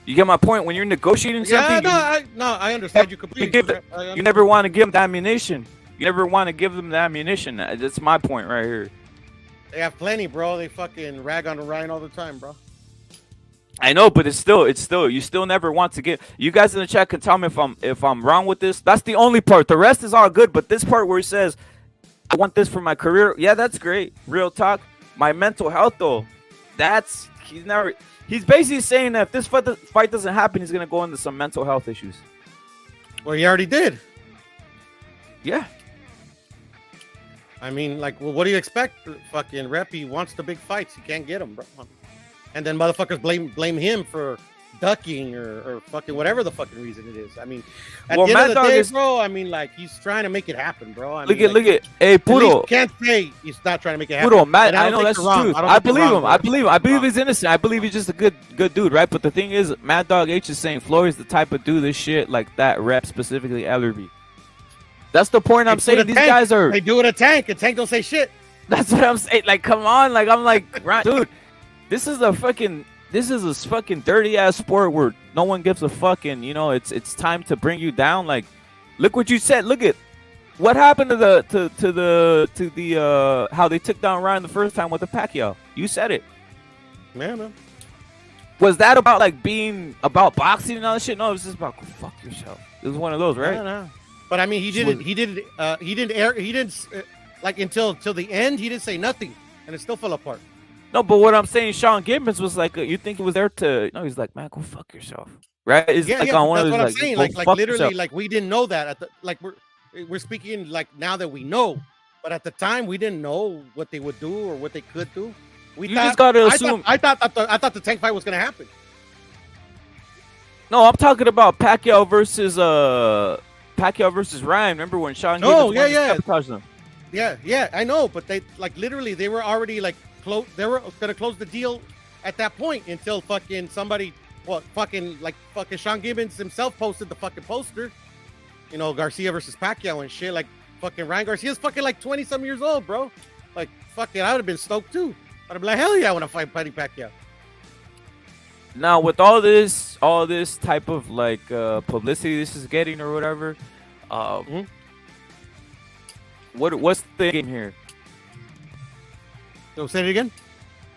You get my point? When you're negotiating something, I understand you completely. You never want to give them the ammunition. You never want to give them the ammunition. That's my point right here. They have plenty, bro. They fucking rag on the Ryan all the time, bro. I know, but it's still you still never want to get. You guys in the chat can tell me if I'm wrong with this. That's the only part. The rest is all good, but this part where he says, "I want this for my career." Yeah, that's great. Real talk. My mental health though, He's basically saying that if this fight doesn't happen, he's gonna go into some mental health issues. Well, he already did. Yeah. I mean, like, well, what do you expect? Fucking Rep, he wants the big fights. He can't get them, bro. And then motherfuckers blame him for ducking or fucking whatever the fucking reason it is. I mean, at the end of the day, bro, I mean, like, he's trying to make it happen, bro. Look at. Hey, Puro. Can't say he's not trying to make it happen. Puro, Matt, I know that's the truth. I believe him. I believe he's innocent. I believe he's just a good dude, right? But the thing is, Mad Dog H is saying Floyd's the type of dude this shit like that rep, specifically Ellerby. That's the point I'm saying. These guys are. They do it a tank. A tank don't say shit. That's what I'm saying. Like, come on. Like, I'm like, right, dude. This is a fucking dirty ass sport where no one gives a fuck, and it's time to bring you down. Like, look what you said. Look at what happened to the how they took down Ryan the first time with the Pacquiao. You said it. Yeah, man. Was that about like being about boxing and all that shit? No, it was just about go fuck yourself. It was one of those, right? No. But I mean, he didn't like until the end. He didn't say nothing, and it still fell apart. No, but what I'm saying, Sean Gibbons was like, you think he was there to? No, he's like, man, go fuck yourself, right? It's yeah, like yeah, on one that's of what those, I'm saying. Like literally, yourself. like we didn't know that we're speaking like now that we know, but at the time we didn't know what they would do or what they could do. Just gotta assume. I thought the tank fight was gonna happen. No, I'm talking about Pacquiao versus Ryan. Remember when Sean Gibbons sabotaged them? Yeah, I know, but they like literally they were already like close. They were gonna close the deal at that point until fucking somebody, fucking Sean Gibbons himself posted the fucking poster. Garcia versus Pacquiao and shit. Like fucking Ryan Garcia's fucking like 20-some years old, bro. Like fucking, I would have been stoked too. I'd have been like, hell yeah, I want to fight Buddy Pacquiao. Now with all this type of like publicity this is getting or whatever, what's the game here? So say it again.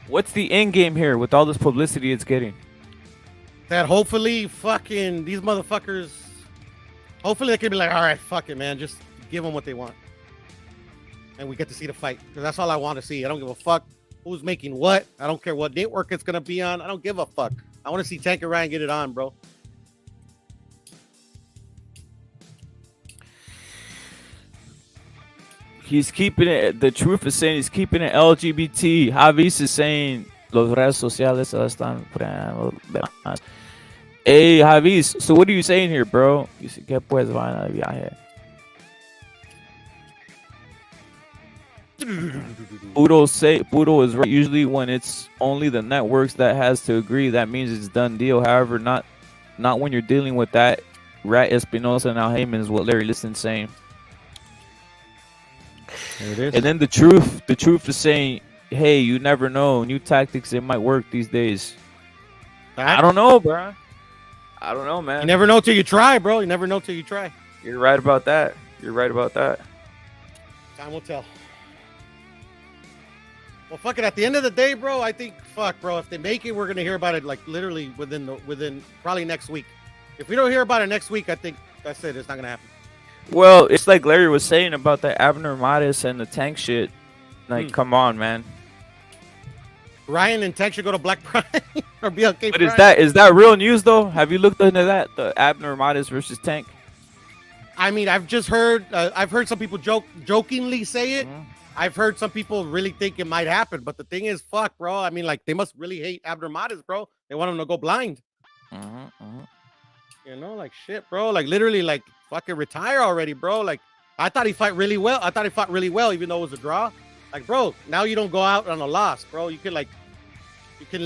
What's the end game here with all this publicity it's getting? That hopefully fucking these motherfuckers, hopefully they can be like, all right, fuck it, man, just give them what they want, and we get to see the fight because that's all I want to see. I don't give a fuck who's making what. I don't care what network it's gonna be on. I don't give a fuck. I want to see Tank and Ryan get it on, bro. He's keeping it. The truth is saying he's keeping it LGBT. Javis is saying los redes sociales están. Hey Javis, so what are you saying here, bro? You say que pues van a viaje. Puro is right. Usually when it's only the networks that has to agree, that means it's done deal. However, not when you're dealing with that Rat Espinosa and Al Heyman is what Larry Liston's saying. There it is. And then the truth is saying, hey, you never know. New tactics, it might work these days. I don't know, bro. I don't know, man. You never know till you try, bro. You never know till you try. You're right about that. Time will tell. Well, fuck it. At the end of the day, bro, I think, bro, if they make it, we're going to hear about it, like, literally within probably next week. If we don't hear about it next week, I think that's it. It's not going to happen. Well, it's like Larry was saying about the Abnormatis and the Tank shit. Like, come on, man. Ryan and Tank should go to Black Pride or BLK But Pride. Is that real news, though? Have you looked into that? The Abnormatis versus Tank? I mean, I've heard some people jokingly say it. Mhm. I've heard some people really think it might happen, but the thing is, fuck, bro. I mean, like, they must really hate Abner Mares, bro. They want him to go blind. You know, like, shit, bro. Like, literally, like, fucking retire already, bro. Like, I thought he fought really well. Even though it was a draw. Like, bro, now you don't go out on a loss, bro. You can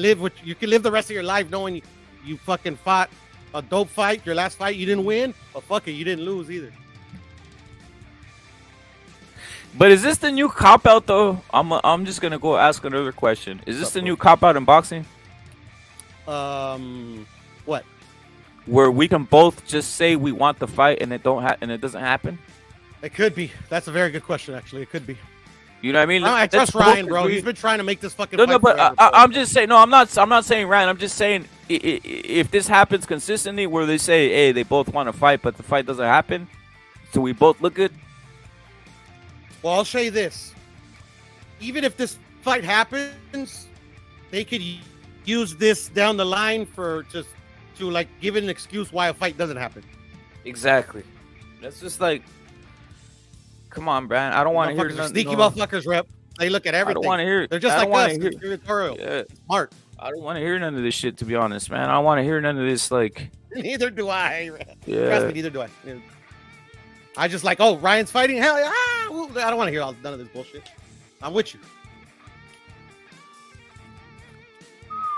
live the rest of your life knowing you fucking fought a dope fight. Your last fight, you didn't win, but fuck it, you didn't lose either. But is this the new cop out though? I'm just gonna go ask another question. Is this the new cop out in boxing? What? Where we can both just say we want the fight and it doesn't happen? It could be. That's a very good question, actually. It could be. You know what I mean? I trust Ryan, bro. He's been trying to make this fucking. No, but forever, I'm just saying. No, I'm not saying Ryan. I'm just saying if this happens consistently, where they say, hey, they both want to fight, but the fight doesn't happen, so we both look good. Well, I'll say this. Even if this fight happens, they could use this down the line to like give it an excuse why a fight doesn't happen. Exactly. That's just like, come on, Brian. I don't want to hear nothing. Sneaky motherfuckers, rep. They look at everything. I don't want to hear. They're just like us. They're territorial. Yeah. Smart. I don't want to hear none of this shit, to be honest, man. I don't want to hear none of this, like. Neither do I. Yeah. Trust me, neither do I. I just like, oh, Ryan's fighting. Hell yeah! Well, I don't want to hear none of this bullshit. I'm with you.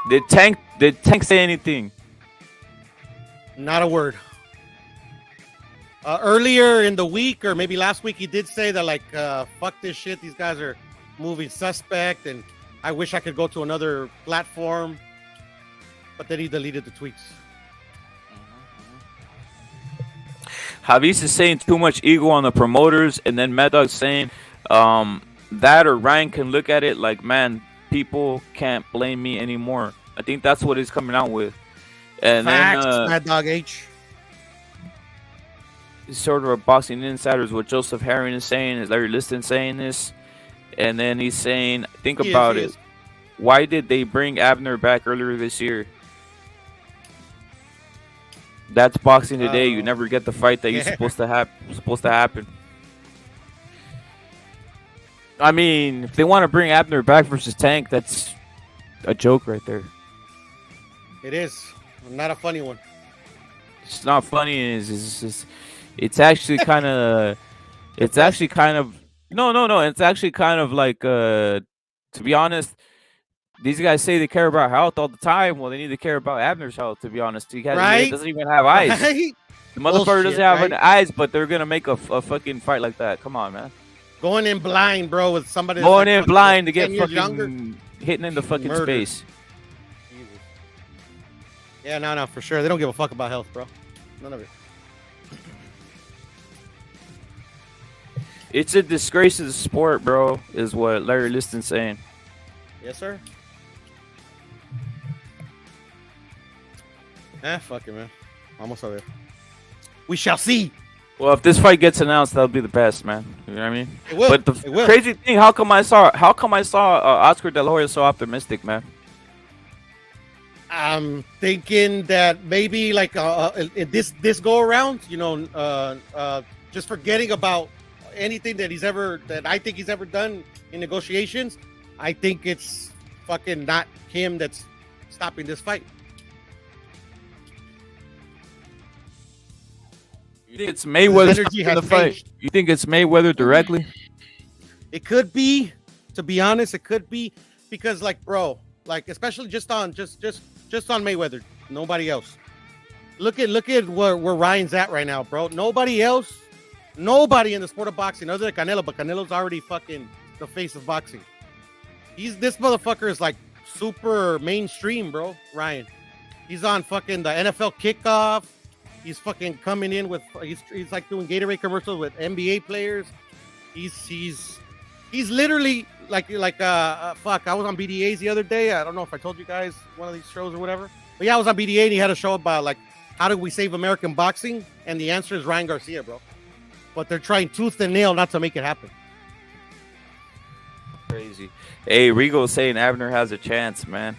Did Tank say anything? Not a word. Earlier in the week, or maybe last week, he did say that, like, fuck this shit. These guys are moving suspect, and I wish I could go to another platform. But then he deleted the tweets. Javis is saying too much ego on the promoters, and then Mad Dog's saying that, or Ryan can look at it like, man, people can't blame me anymore. I think that's what he's coming out with. And Facts, then Mad Dog H. Sort of a boxing insiders, what Joseph Herring is saying, is Larry Liston saying this, and then he's saying, think about it. Why did they bring Abner back earlier this year? That's boxing today. You never get the fight that you're supposed to happen. I mean, if they want to bring Abner back versus Tank, that's a joke right there. It is not a funny one. It's not funny. It's actually kind of. It's actually kind of. No. It's actually kind of like. To be honest, these guys say they care about health all the time. Well, they need to care about Abner's health, to be honest. He doesn't even have eyes. Right? The motherfucker doesn't have any eyes, but they're going to make a fucking fight like that. Come on, man. Going in blind, bro, with somebody. Going in blind to get fucking younger. Hitting in the fucking space. Jesus. Yeah, no, for sure. They don't give a fuck about health, bro. None of it. It's a disgrace to the sport, bro, is what Larry Liston's saying. Yes, sir. Fuck it, man. Almost over there. We shall see. Well, if this fight gets announced, that'll be the best, man. You know what I mean? It will. But the crazy thing, how come I saw Oscar De La Hoya so optimistic, man? I'm thinking that maybe like this go around, just forgetting about anything that I think he's ever done in negotiations. I think it's fucking not him that's stopping this fight. You think it's Mayweather stopping the fight? You think it's Mayweather directly? It could be, to be honest. It could be because, like, bro, like especially just on Mayweather, nobody else. Look at where Ryan's at right now, bro. Nobody else, nobody in the sport of boxing other than Canelo, but Canelo's already fucking the face of boxing. This motherfucker is like super mainstream, bro. Ryan, he's on fucking the NFL kickoff. He's fucking coming in with he's like doing Gatorade commercials with NBA players. He's literally like fuck. I was on BDA's the other day. I don't know if I told you guys one of these shows or whatever. But yeah, I was on BDA and he had a show about like how do we save American boxing, and the answer is Ryan Garcia, bro. But they're trying tooth and nail not to make it happen. Crazy. Hey, Rigo's saying Abner has a chance, man.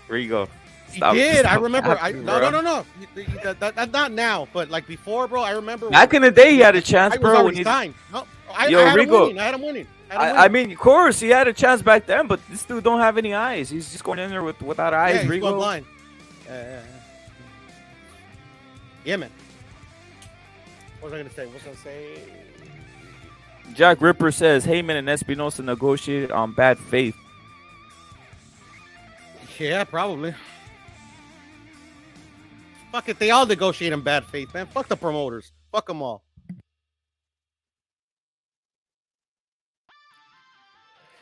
Rigo He did. I remember. No. That's not now, but like before, bro. I remember. Back in the day, he had a chance, bro. When he signed. No, I Yo, had Rico. him winning. I mean, of course, he had a chance back then, but this dude don't have any eyes. He's just going in there without eyes. Yeah, he's Rico. going blind. Yeah, man. What was I gonna say? Jack Ripper says Heyman and Espinosa negotiated on bad faith. Yeah, probably. Fuck it, they all negotiate in bad faith, man. Fuck the promoters. Fuck them all.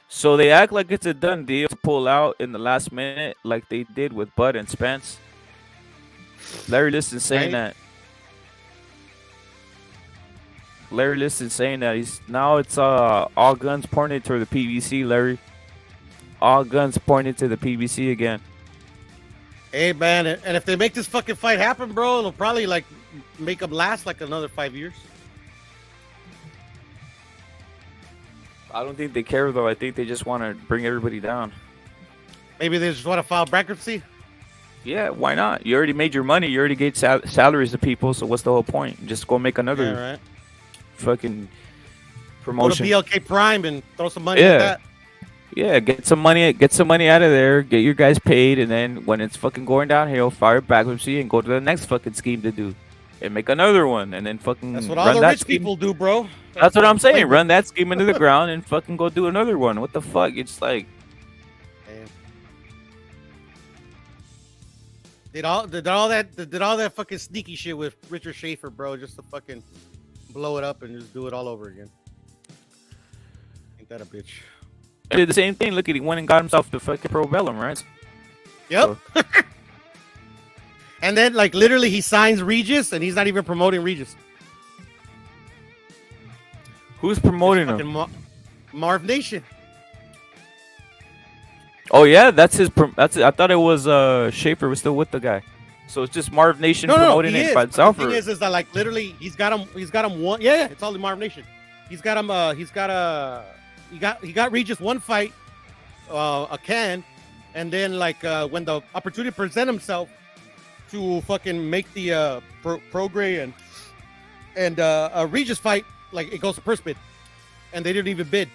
So they act like it's a done deal to pull out in the last minute, like they did with Bud and Spence. Larry Liston saying that. Larry Liston saying that it's all guns pointed to the PBC, Larry. All guns pointed to the PBC again. Hey, man, and if they make this fucking fight happen, bro, it'll probably like make them last like another 5 years. I don't think they care though. I think they just want to bring everybody down. Maybe they just want to file bankruptcy. Yeah, why not? You already made your money. You already gave salaries to people. So what's the whole point? Just go make another fucking promotion. Go to BLK Prime and throw some money at that. Yeah, get some money out of there. Get your guys paid, and then when it's fucking going downhill, fire bankruptcy and go to the next fucking scheme to do, and make another one, and then fucking. That's what all the rich people do, bro. That's what I'm saying. Run that scheme into the ground and fucking go do another one. What the fuck? It's like. Did all that fucking sneaky shit with Richard Schaefer, bro, just to fucking blow it up and just do it all over again. Ain't that a bitch? He did the same thing. Look at he went and got himself the fucking Pro Bellum, right? Yep. So. And then like literally he signs Regis and he's not even promoting Regis. Who's promoting him? Marv Nation. Oh yeah, that's his. I thought it was Schaefer was still with the guy, so it's just Marv Nation promoting it by itself. The thing is that like literally he's got him one. Yeah, it's all the Marv Nation. He got Regis one fight, a can, and then like when the opportunity present himself to fucking make the Prograis and a Regis fight, like it goes to first bid, and they didn't even bid.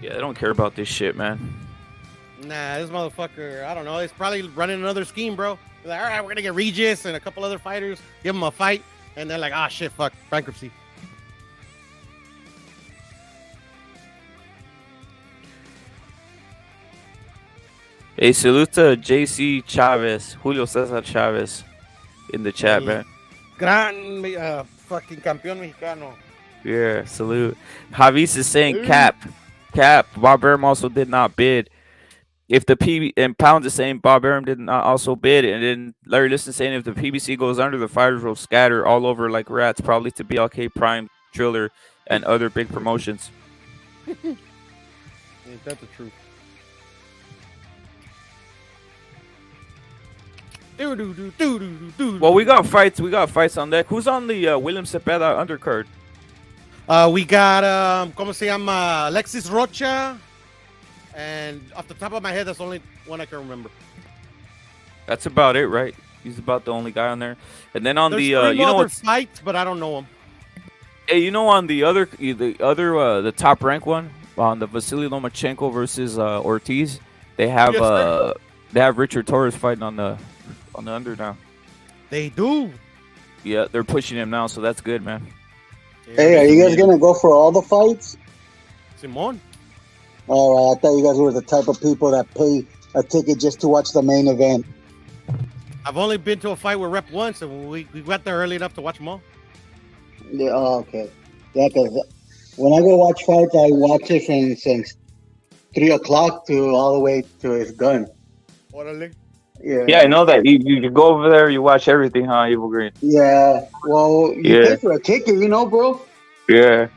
Yeah, they don't care about this shit, man. Nah, this motherfucker, I don't know. He's probably running another scheme, bro. He's like, all right, we're going to get Regis and a couple other fighters, give them a fight, and they're like, ah, shit, fuck, bankruptcy. Hey, salute to JC Chavez, Julio Cesar Chavez, in the chat, man. Gran fucking campeón mexicano. Yeah, salute. Javis is saying cap. Bob Arum also did not bid. If the PB and Pounds is saying Bob Arum did not also bid, and then Larry Liston saying if the PBC goes under, the fighters will scatter all over like rats, probably to BLK Prime, Driller, and other big promotions. Ain't that the truth? Well, we got fights. On deck. Who's on the William Zepeda undercard? We got ¿cómo se llama? Alexis Rocha, and off the top of my head, that's the only one I can remember. That's about it, right? He's about the only guy on there. And then on There's the three you know other fights, but I don't know them. Hey, you know on the top rank one on the Vasily Lomachenko versus Ortiz, they have Richard Torres fighting on the under now. They do. Yeah, they're pushing him now, so that's good, man. Hey, are you guys gonna go for all the fights? Simon. All right, I thought you guys were the type of people that pay a ticket just to watch the main event. I've only been to a fight with Rep once, and we got there early enough to watch them all. Yeah, okay. Yeah, because when I go watch fights, I watch it since 3 o'clock to all the way to it's done. Orale. Yeah, I know that. You go over there, you watch everything, huh, Evil Green? Yeah. Well, you pay for a ticket, bro. Yeah.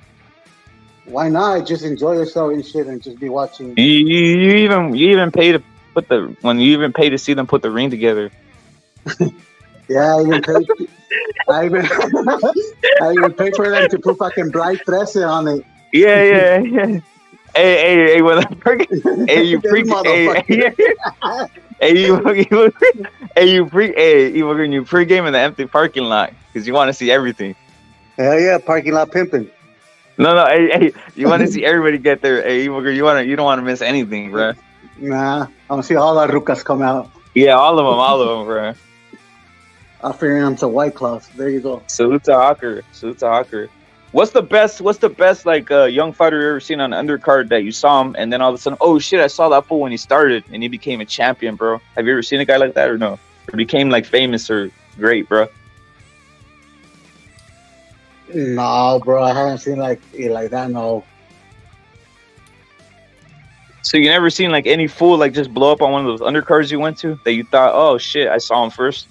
Why not? Just enjoy yourself and shit, and just be watching. You even pay to pay to see them put the ring together. Yeah, I even pay. I even pay for them to put fucking bright dress on it. Yeah. Hey, when hey, you This freak, hey, motherfucker. Evil Green, you pregame in the empty parking lot because you want to see everything. Hell yeah, parking lot pimping. No, hey, you want to see everybody get there. Hey, Evil Green, you don't want to miss anything, bro. Nah, I want to see all the rucas come out. Yeah, all of them, bro. I'll figure them to White Claws. There you go. Salute to Hawker. What's the best like young fighter you ever seen on the undercard that you saw him and then all of a sudden, oh shit, I saw that fool when he started and he became a champion, bro. Have you ever seen a guy like that or no? Or became like famous or great, bro? No, bro, I haven't seen like that. No. So you never seen like any fool like just blow up on one of those undercards you went to that you thought, oh shit, I saw him first?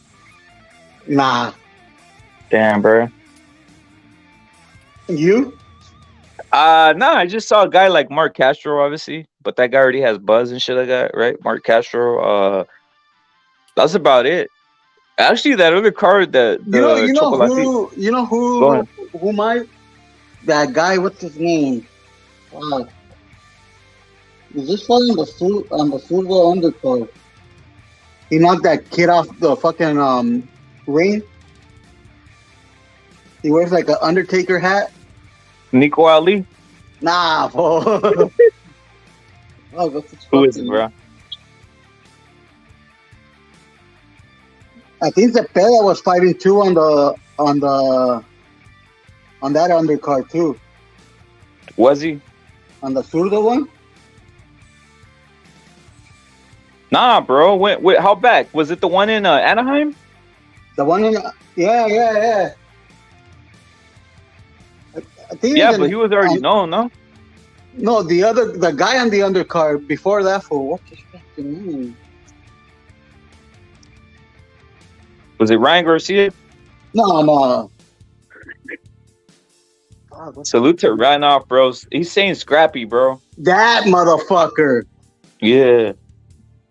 Nah. Damn, bro. You? No, I just saw a guy like Mark Castro, obviously, but that guy already has buzz and shit like that, right? Mark Castro. That's about it. Actually, that other card that You know who might that guy? What's his name? Is this one on the Surdo undercard? He knocked that kid off the fucking ring. He wears like an Undertaker hat. Nico Ali? Nah, bro. Who is it, bro? I think Zepeda was fighting too on that undercard too. Was he? On the Surdo one? Nah, bro. Wait, how back? Was it the one in Anaheim? The one in yeah. I think but he was already known, no? No, the guy on the undercard before that fool. What's his fucking name? Was it Ryan Garcia? No. Salute to Ranoff, bro. He's saying scrappy, bro. That motherfucker. Yeah.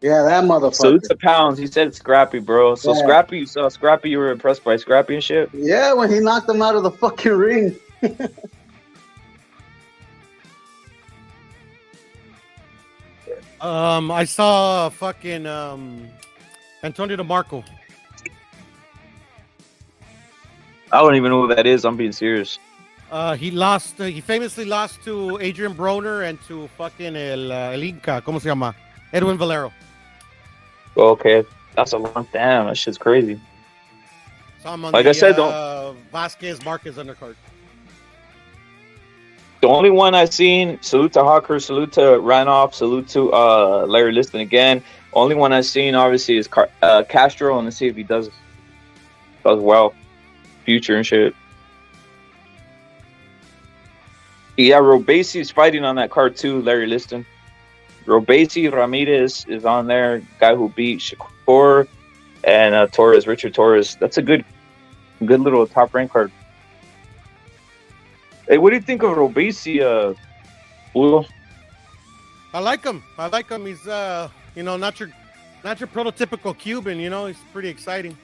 Yeah, that motherfucker. Salute to Pounds. He said scrappy, bro. So yeah. Scrappy, you saw Scrappy, you were impressed by Scrappy and shit? Yeah, when he knocked him out of the fucking ring. I saw fucking Antonio DeMarco. I don't even know who that is. I'm being serious. He lost. He famously lost to Adrian Broner and to fucking el Inca. ¿Cómo se llama? Edwin Valero. Okay, that's a long damn. That shit's crazy. So I'm on like the, I said, don't. Vasquez Marquez undercard. The only one I've seen, salute to Hawker, salute to Ranoff, salute to Larry Liston again. Only one I've seen, obviously, is Castro, and let's see if he does well. Future and shit. Yeah, Robesi is fighting on that card too, Larry Liston. Robesi Ramirez is on there, guy who beat Shakur and Torres, Richard Torres. That's a good little top rank card. Hey, what do you think of Robesi, Ulo? I like him. He's not your prototypical Cuban. He's pretty exciting.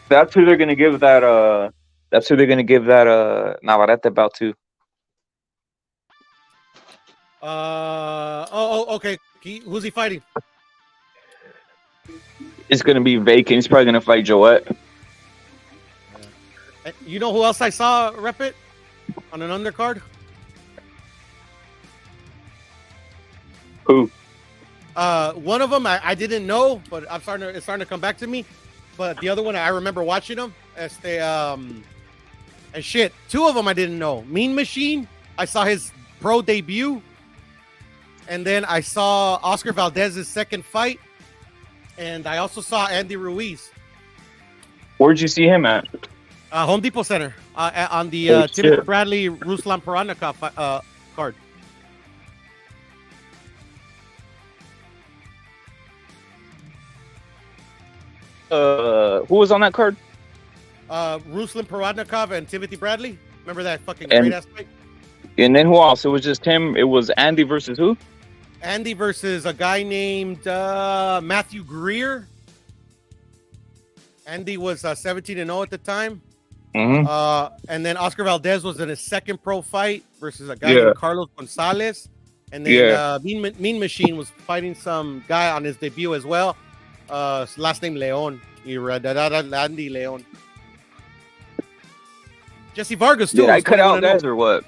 That's who they're gonna give that. That's who they're gonna give that Navarrete bout to. Okay. Who's he fighting? It's gonna be vacant. He's probably gonna fight Joet. You know who else I saw rep it on an undercard? Who? One of them I didn't know, but it's starting to come back to me. But the other one I remember watching them. And shit, two of them I didn't know. Mean Machine, I saw his pro debut, and then I saw Oscar Valdez's second fight, and I also saw Andy Ruiz. Where'd you see him at? Home Depot Center on the Timothy Bradley Ruslan Paranikov card. Who was on that card? Ruslan Paranikov and Timothy Bradley. Remember that fucking great ass fight? And then who else? It was just him. It was Andy versus who? Andy versus a guy named Matthew Greer. Andy was 17-0 at the time. And then Oscar Valdez was in his second pro fight versus a guy named Carlos Gonzalez. And then Mean Machine was fighting some guy on his debut as well. His last name Leon. Andy Leon. Jesse Vargas too. Did I cut out guys or what?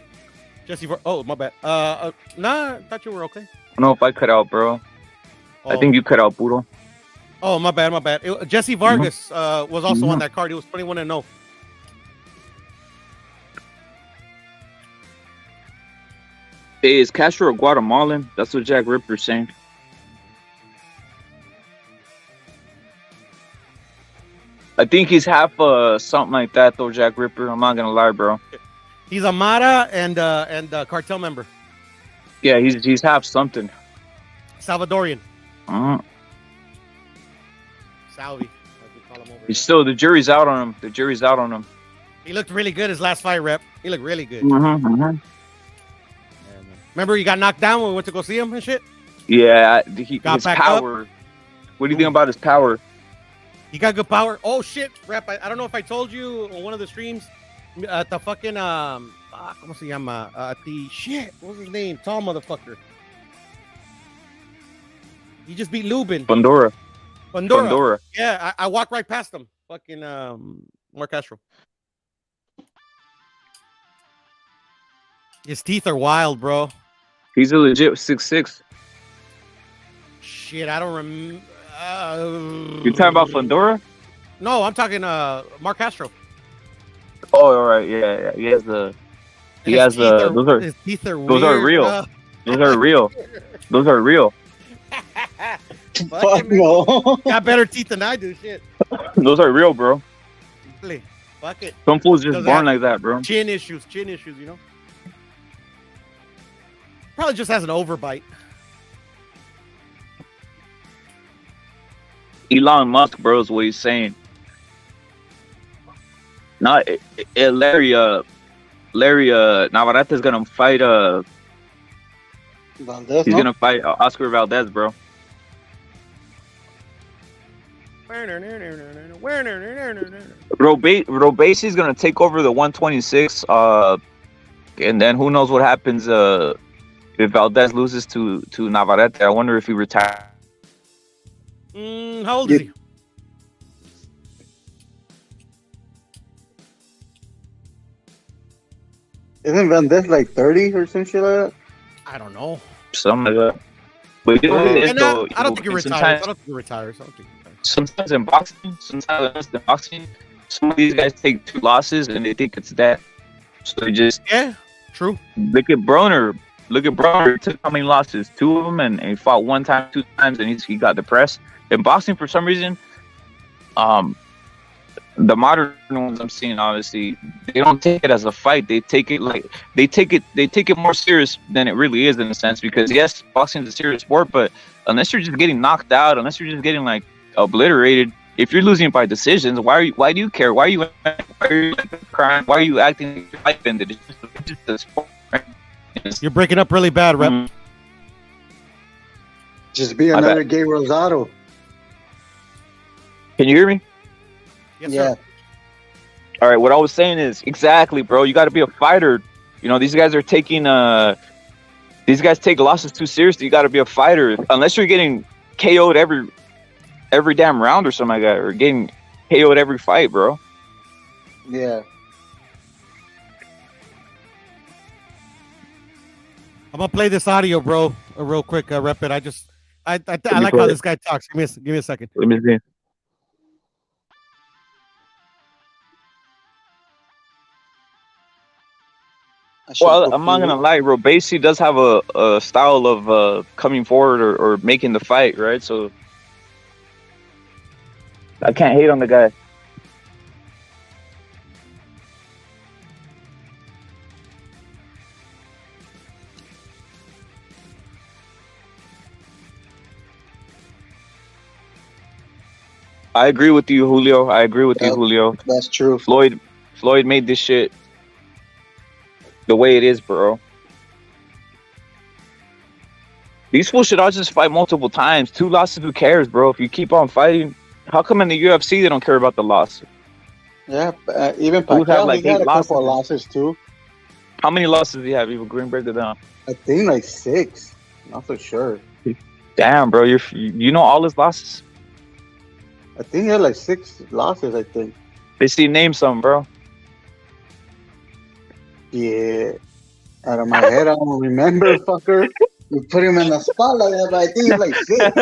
Oh, my bad. Nah, I thought you were okay. I don't know if I cut out, bro. I think you cut out, Puro. Oh, my bad. Jesse Vargas was also on that card. He was 21-0. Hey, is Castro a Guatemalan? That's what Jack Ripper's saying. I think he's half something like that, though, Jack Ripper. I'm not gonna lie, bro. He's a Mara and cartel member. Yeah, he's half something. Salvadorian. Uh-huh. Salvi. He's still, the jury's out on him. He looked really good his last fight, Rep. He looked really good. Remember he got knocked down when we went to go see him and shit? Yeah, his power. Up. What do you think about his power? He got good power. Oh shit, Rep. I don't know if I told you on one of the streams. The fucking ¿cómo se llama? The shit. What's his name? Tall motherfucker. He just beat Lubin. Pandora. Yeah, I walked right past him. Fucking Mark Castro. His teeth are wild, bro. He's a legit 6'6". Shit, I don't remember. You talking about Pandora? No, I'm talking Mark Castro. Oh, all right, yeah. He has the. His teeth are weird. Those are real. Those are real. Those are real. Fuck no. Got better teeth than I do. Shit. Those are real, bro. Fuck it. Some fools just born like that, bro. Chin issues, you know. Probably just has an overbite. Elon Musk, bro, is what he's saying. Not Larry Navarrete is gonna fight Valdez, he's gonna fight Oscar Valdez, bro. Robesi is gonna take over the 126, and then who knows what happens if Valdez loses to Navarrete. I wonder if he retires. How old is he? Isn't Valdez like 30 or some shit like that? I don't know. Something like that. But you know, I don't think he retires. Sometimes in boxing, some of these guys take 2 losses and they think it's that. So they just true. Look at Broner. He took how many losses? 2 of them, and he fought 1 time, 2 times, and he got depressed. In boxing, for some reason, the modern ones I'm seeing, obviously, they don't take it as a fight. They take it more serious than it really is, in a sense, because yes, boxing is a serious sport, but unless you're just getting knocked out, unless you're just getting like obliterated, if you're losing by decisions, why do you care? Why are you crying? Why are you acting like offended? It's just a sport. You're breaking up really bad, Rep. Mm-hmm. Just be another gay Rosado. Can you hear me? Yes, sir. All right, what I was saying is exactly, bro. You got to be a fighter. You know, these guys are taking these guys take losses too seriously. You got to be a fighter. Unless you're getting KO'd every damn round or something like that, or getting KO'd every fight, bro. Yeah. I'm gonna play this audio, bro, real quick. Rep it. I like how this guy talks. Give me a second. Let me see. Well, I'm not gonna lie, Robesi does have a style of coming forward or making the fight, right? So I can't hate on the guy. I agree with you, Julio. That's true. Floyd made this shit the way it is, bro. These fools should all just fight multiple times. 2 losses, who cares, bro? If you keep on fighting, how come in the UFC they don't care about the loss? Yeah, even Who's had Pacquiao, like he had 8 a couple of losses? losses too. How many losses do you have? Evil Green, break it down. I think like 6. Not for sure. Damn, bro, you know all his losses. I think he had like 6 losses. I think. They see name some, bro. Yeah. Out of my head, I don't remember, fucker. You put him in the spotlight, but I think it's like 6.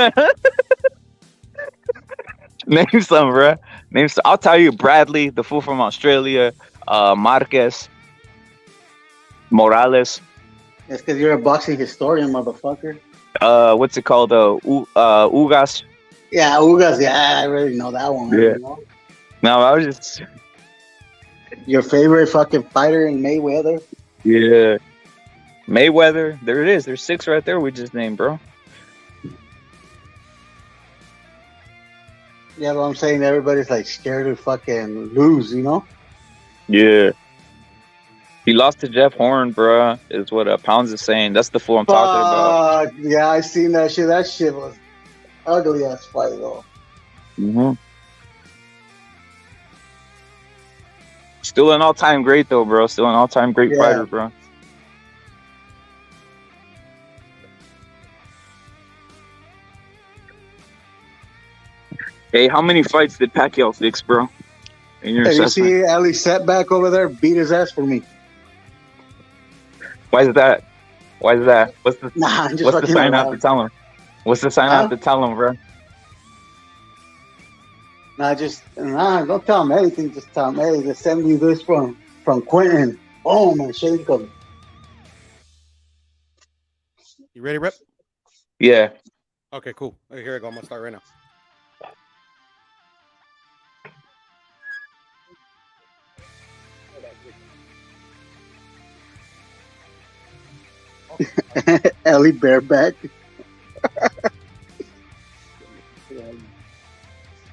Name some, bro. Name some. I'll tell you, Bradley, the fool from Australia, Marquez, Morales. It's because you're a boxing historian, motherfucker. What's it called? Ugas. Yeah, Ugas. Yeah, I already know that one. Yeah. No, I was just. Your favorite fucking fighter in Mayweather? Yeah. Mayweather. There it is. There's 6 right there we just named, bro. Yeah, but I'm saying everybody's like scared to fucking lose, you know? Yeah. He lost to Jeff Horn, bro, is what Pounds is saying. That's the fool I'm talking about. Yeah, I seen that shit. That shit was ugly ass fight, though. Mm-hmm. Still an all-time great, though, bro. Still an all-time great fighter, bro. Hey, how many fights did Pacquiao fix, bro? In your assessment? You see Ali Setback over there beat his ass for me. Why is that? Why is that? What's the sign I have to tell him? What's the sign I have to tell him, bro? Don't tell him anything. Just tell him, hey, just send me this from Quentin. Oh, man, shake him. You ready, Rip? Yeah. Okay, cool. Okay, here I go. I'm gonna start right now. Ellie bareback.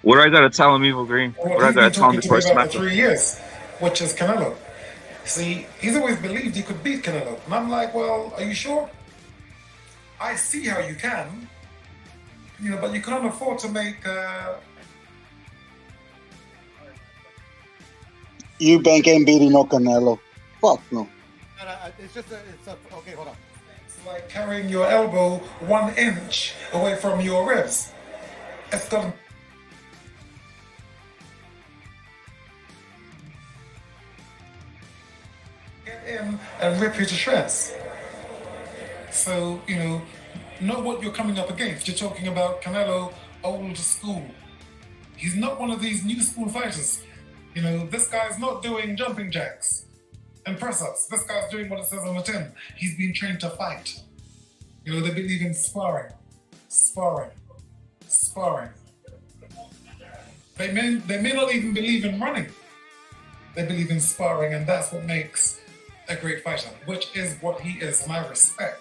What do I gotta tell him, Evil Green? What do I gotta tell him before I smack him? 3 years, which is Canelo. See, he's always believed he could beat Canelo, and I'm like, well, are you sure? I see how you can, but you can't afford to make. Eubank ain't beating no Canelo. Fuck no. Okay, hold on. It's like carrying your elbow 1 inch away from your ribs. It's got. Get in and rip you to shreds. So, know what you're coming up against. You're talking about Canelo, old school. He's not one of these new school fighters. This guy's not doing jumping jacks and press-ups. This guy's doing what it says on the tin. He's been trained to fight. They believe in sparring. They may not even believe in running. They believe in sparring, and that's what makes a great fighter, which is what he is, and I respect.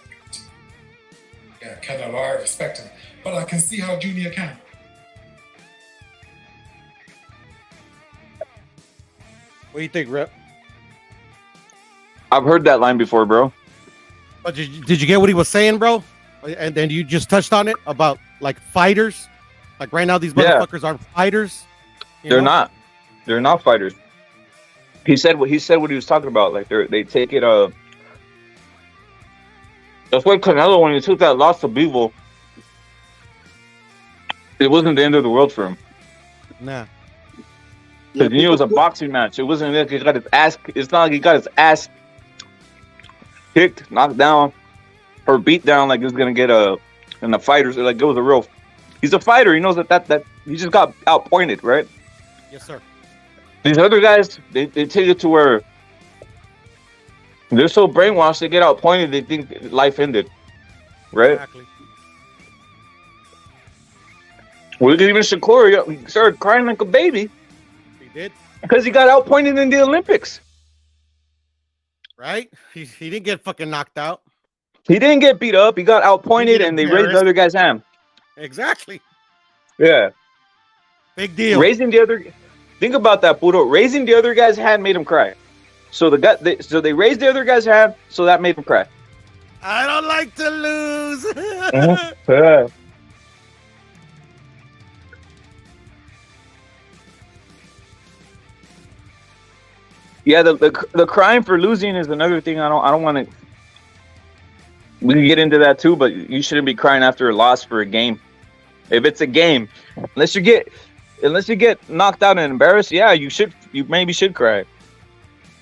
Yeah, Canelo, I respect him. But I can see how Junior can. What do you think, Rip? I've heard that line before, bro. But did you get what he was saying, bro? And then you just touched on it about like fighters. Like right now, these motherfuckers aren't fighters. They're not. They're not fighters. He said what he was talking about. Like they take it. That's why Canelo, when he took that loss to Bivol, it wasn't the end of the world for him. Nah. Because it was a boxing match. It wasn't like he got his ass. It's not like he got his ass kicked, knocked down, or beat down like he was gonna get in the fighters. Like it was a real. He's a fighter. He knows that he just got outpointed, right? Yes, sir. These other guys, they take it to where they're so brainwashed. They get outpointed. They think life ended, right? Exactly. Well, even Shakur, he started crying like a baby. He did. Because he got outpointed in the Olympics. Right? He didn't get fucking knocked out. He didn't get beat up. He got outpointed, and they raised the other guy's hand. Exactly. Yeah. Big deal. Think about that, Puto. Raising the other guy's hand made him cry. So they raised the other guy's hand, so that made him cry. I don't like to lose. Yeah. Yeah, the crime for losing is another thing. I don't want to. We can get into that too, but you shouldn't be crying after a loss for a game. If it's a game, unless you get knocked out and embarrassed, yeah, you maybe should cry,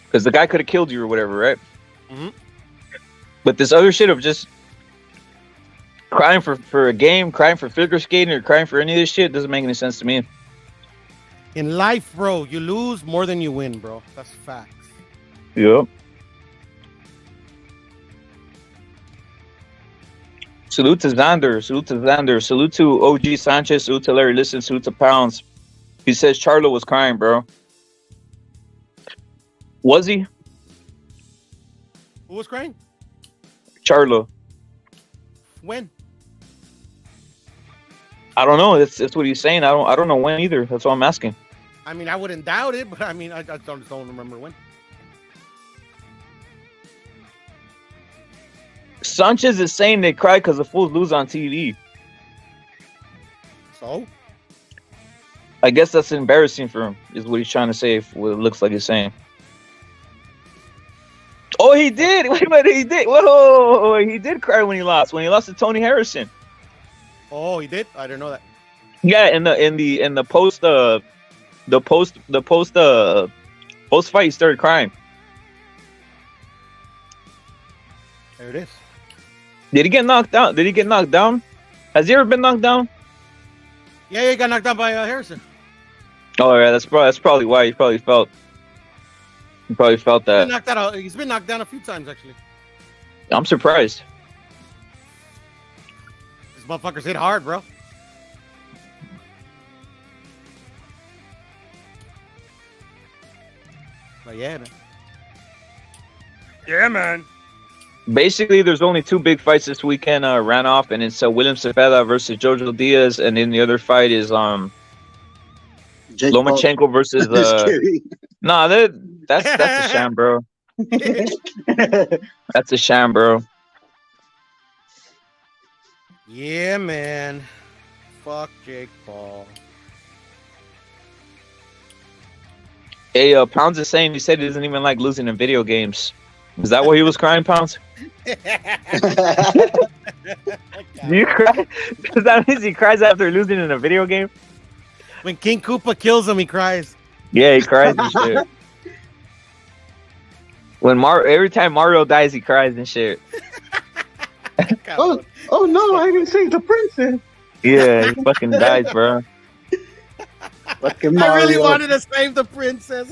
because the guy could have killed you or whatever, right? Mm-hmm. But this other shit of just crying for a game, crying for figure skating, or crying for any of this shit doesn't make any sense to me. In life, bro, you lose more than you win, bro. That's facts. Yep. Salute to Xander. Salute to Xander. Salute to OG Sanchez. Salute to Larry Listen. Salute to Pounds. He says Charlo was crying, bro. Was he? Who was crying? Charlo. When? I don't know. That's what he's saying. I don't know when either. That's what I'm asking. I mean, I wouldn't doubt it, but I mean, I just don't remember when. Sanchez is saying they cry because the fools lose on TV. So? I guess that's embarrassing for him, is what he's trying to say, what it looks like he's saying. Oh, he did! Wait a minute, he did! Whoa! He did cry when he lost to Tony Harrison. Oh, he did? I didn't know that. Yeah, in the post fight, he started crying. There it is. Did he get knocked down? Has he ever been knocked down? Yeah, he got knocked down by Harrison. Oh yeah, that's probably why he probably felt that. He's been knocked down a few times actually. I'm surprised. These motherfuckers hit hard, bro. But yeah, man. Yeah, man. Basically, there's only two big fights this weekend ran off, and it's William Zepeda versus Jojo Diaz, and then the other fight is Lomachenko versus Nah, that's a sham, bro. That's a sham, bro. Yeah, man. Fuck Jake Paul. Hey, Pounds is saying he said he doesn't even like losing in video games. Is that why he was crying, Pounds? Do you cry? Does that mean he cries after losing in a video game? When King Koopa kills him, he cries. Yeah, he cries and shit. When every time Mario dies, he cries and shit. Oh no, I didn't save the princess. Yeah, he fucking dies, bro. Fucking I Mario. really wanted to save the princess.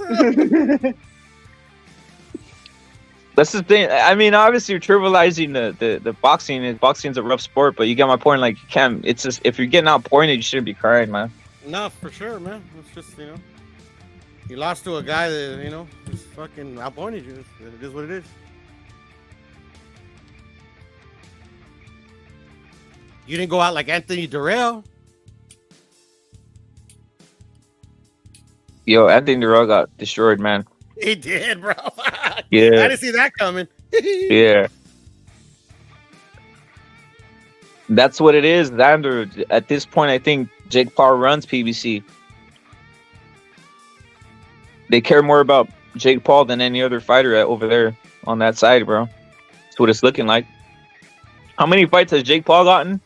That's the thing. I mean, obviously, you're trivializing the boxing. Boxing's a rough sport, but you get my point. Like, you can't. It's just, if you're getting outpointed, you shouldn't be crying, man. No, for sure, man. It's just, you lost to a guy that, just fucking outpointed you. It is what it is. You didn't go out like Anthony Durrell. Yo, Anthony Durrell got destroyed, man. He did, bro. Yeah. I didn't see that coming. Yeah. That's what it is, Xander. At this point, I think Jake Paul runs PBC. They care more about Jake Paul than any other fighter over there on that side, bro. That's what it's looking like. How many fights has Jake Paul gotten?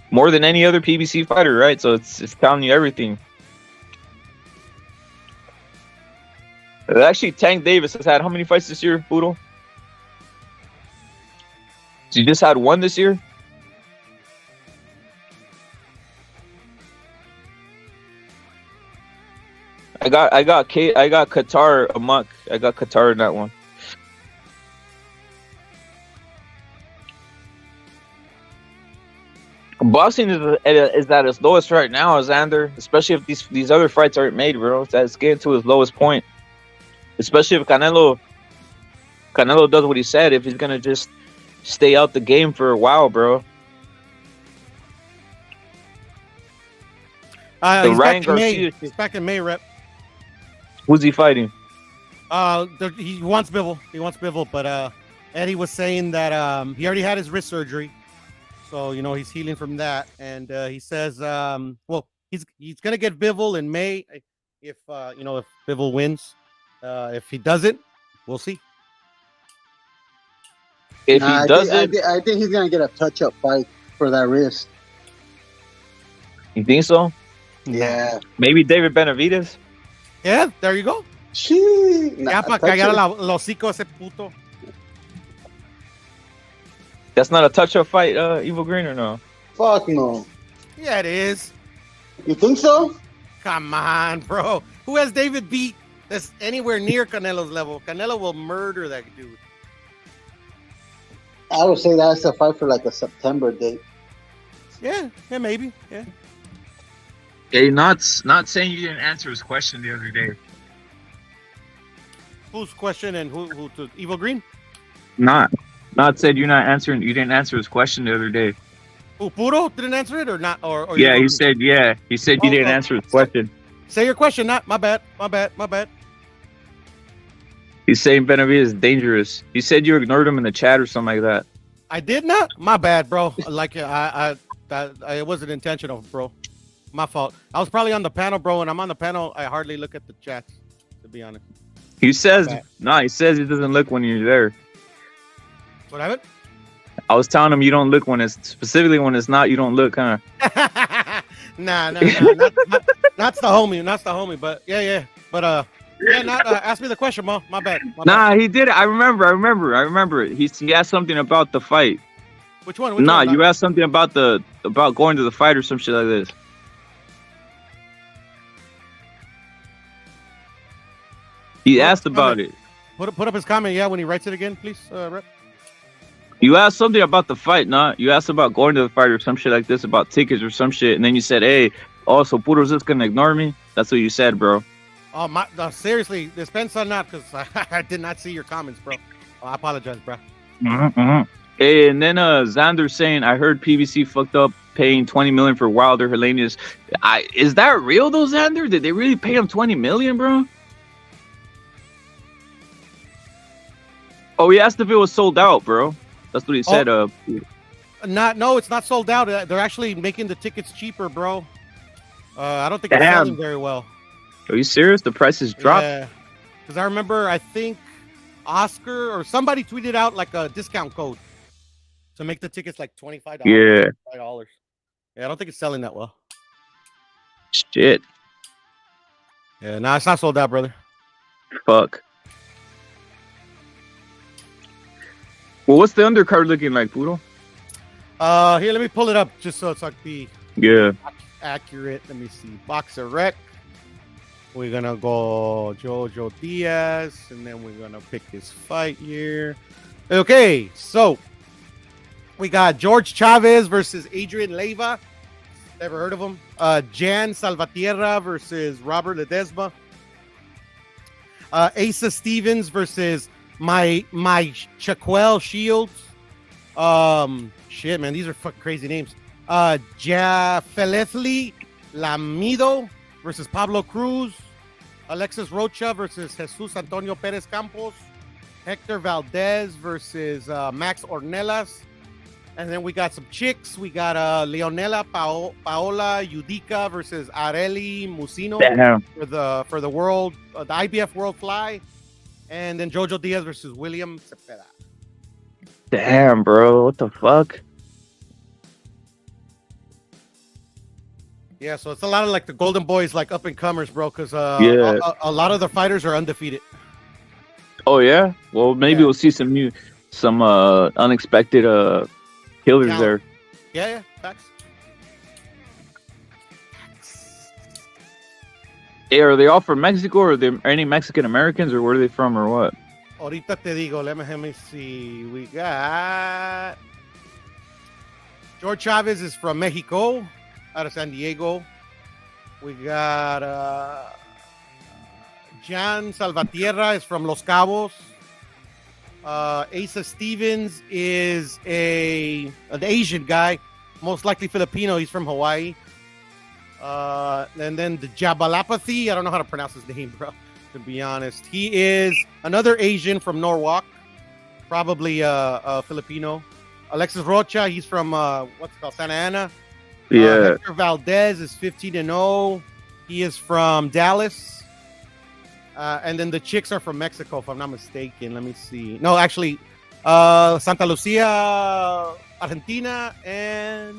More than any other PBC fighter, right? So it's telling you everything. Actually, Tank Davis has had how many fights this year, Boodle? So you just had one this year? I got Qatar Amok. I got Qatar in that one. Boxing is at its lowest right now, Xander. Especially if these other fights aren't made, bro. It's getting to its lowest point. Especially if Canelo does what he said. If he's gonna just stay out the game for a while, bro. He's Ryan Garcia. He's back in May, rep. Who's he fighting? He wants Bivol. But Eddie was saying that he already had his wrist surgery, so he's healing from that. And he says, he's gonna get Bivol in May if Bivol wins. If he doesn't, we'll see. If he doesn't, I think he's gonna get a touch-up fight for that wrist. You think so? Yeah. Maybe David Benavidez. Yeah, there you go. Sí. Ya para cagar el hocico ese puto. That's not a touch-up fight, Evil Green, or no? Fuck no. Yeah, it is. You think so? Come on, bro. Who has David beat that's anywhere near Canelo's level? Canelo will murder that dude. I would say that's a fight for like a September date. Yeah, maybe. Yeah. Hey, not saying you didn't answer his question the other day. Whose question and who to Evil Green? Not said you didn't answer his question the other day. Who, Puro didn't answer it or not? Or Yeah, he said you didn't answer his question. Say your question. Not my bad. He's saying Benavidez is dangerous. He said you ignored him in the chat or something like that. I did not. My bad, bro. Like it wasn't intentional, bro. My fault. I was probably on the panel, bro. And I'm on the panel. I hardly look at the chats, to be honest. He says he doesn't look when you're there. What happened? I was telling him you don't look when it's specifically when it's not. You don't look, huh? Nah. That's the homie. But yeah. But ask me the question, Mo. My bad. He did it. I remember it. He asked something about the fight. Which one? You asked something about going to the fight or some shit like this. He asked about it. Put up his comment, yeah, when he writes it again, please, Rep. You asked something about the fight, nah? You asked about going to the fight or some shit like this, about tickets or some shit, and then you said, hey, so Puro's just gonna ignore me? That's what you said, bro. Oh, seriously, this depends on that, because I did not see your comments, bro. I apologize, bro. Hey, and then Xander saying, I heard PBC fucked up paying $20 million for Wilder Helenius. Is that real, though, Xander? Did they really pay him $20 million, bro? Oh, he asked if it was sold out, bro. That's what he said. No, it's not sold out. They're actually making the tickets cheaper, bro. I don't think it's selling very well. Are you serious? The prices dropped? Yeah. Because I remember, I think Oscar or somebody tweeted out like a discount code to make the tickets like $25. Yeah. $25. Yeah, I don't think it's selling that well. Shit. Yeah, no, it's not sold out, brother. Fuck. Well, what's the undercard looking like, Poodle? Here, let me pull it up just so it's like accurate. Let me see. Boxer Rec. We're gonna go Jojo Diaz, and then we're gonna pick his fight here. Okay, so we got George Chavez versus Adrian Leyva. Never heard of him. Jan Salvatierra versus Robert Ledesma. Asa Stevens versus my Shaquille Shields. Shit, man, these are fucking crazy names. Jafelethli Lamido versus Pablo Cruz. Alexis Rocha versus Jesus Antonio Perez Campos. Hector Valdez versus Max Ornelas. And then we got some chicks. We got Leonela Paola Yudica versus Areli Musino for the world, the IBF World Fly. And then Jojo Diaz versus William Zepeda. Damn, bro. What the fuck? Yeah, so it's a lot of like the Golden Boys, like up and comers, bro. Because a lot of the fighters are undefeated. Oh yeah. Well, maybe we'll see some unexpected killers there. Yeah, facts. Hey, are they all from Mexico, or are there any Mexican Americans, or where are they from, or what? Ahorita te digo. Let me see. We got George Chavez is from Mexico, out of San Diego. We got Jan Salvatierra is from Los Cabos. Asa Stevens is an Asian guy, most likely Filipino. He's from Hawaii. And then the Jabalapathy, I don't know how to pronounce his name, bro, to be honest. He is another Asian from Norwalk, probably Filipino. Alexis Rocha, he's from Santa Ana. Yeah. Hector Valdez is 15-0. He is from Dallas. And then the chicks are from Mexico, if I'm not mistaken. Let me see. No, actually, Santa Lucia, Argentina, and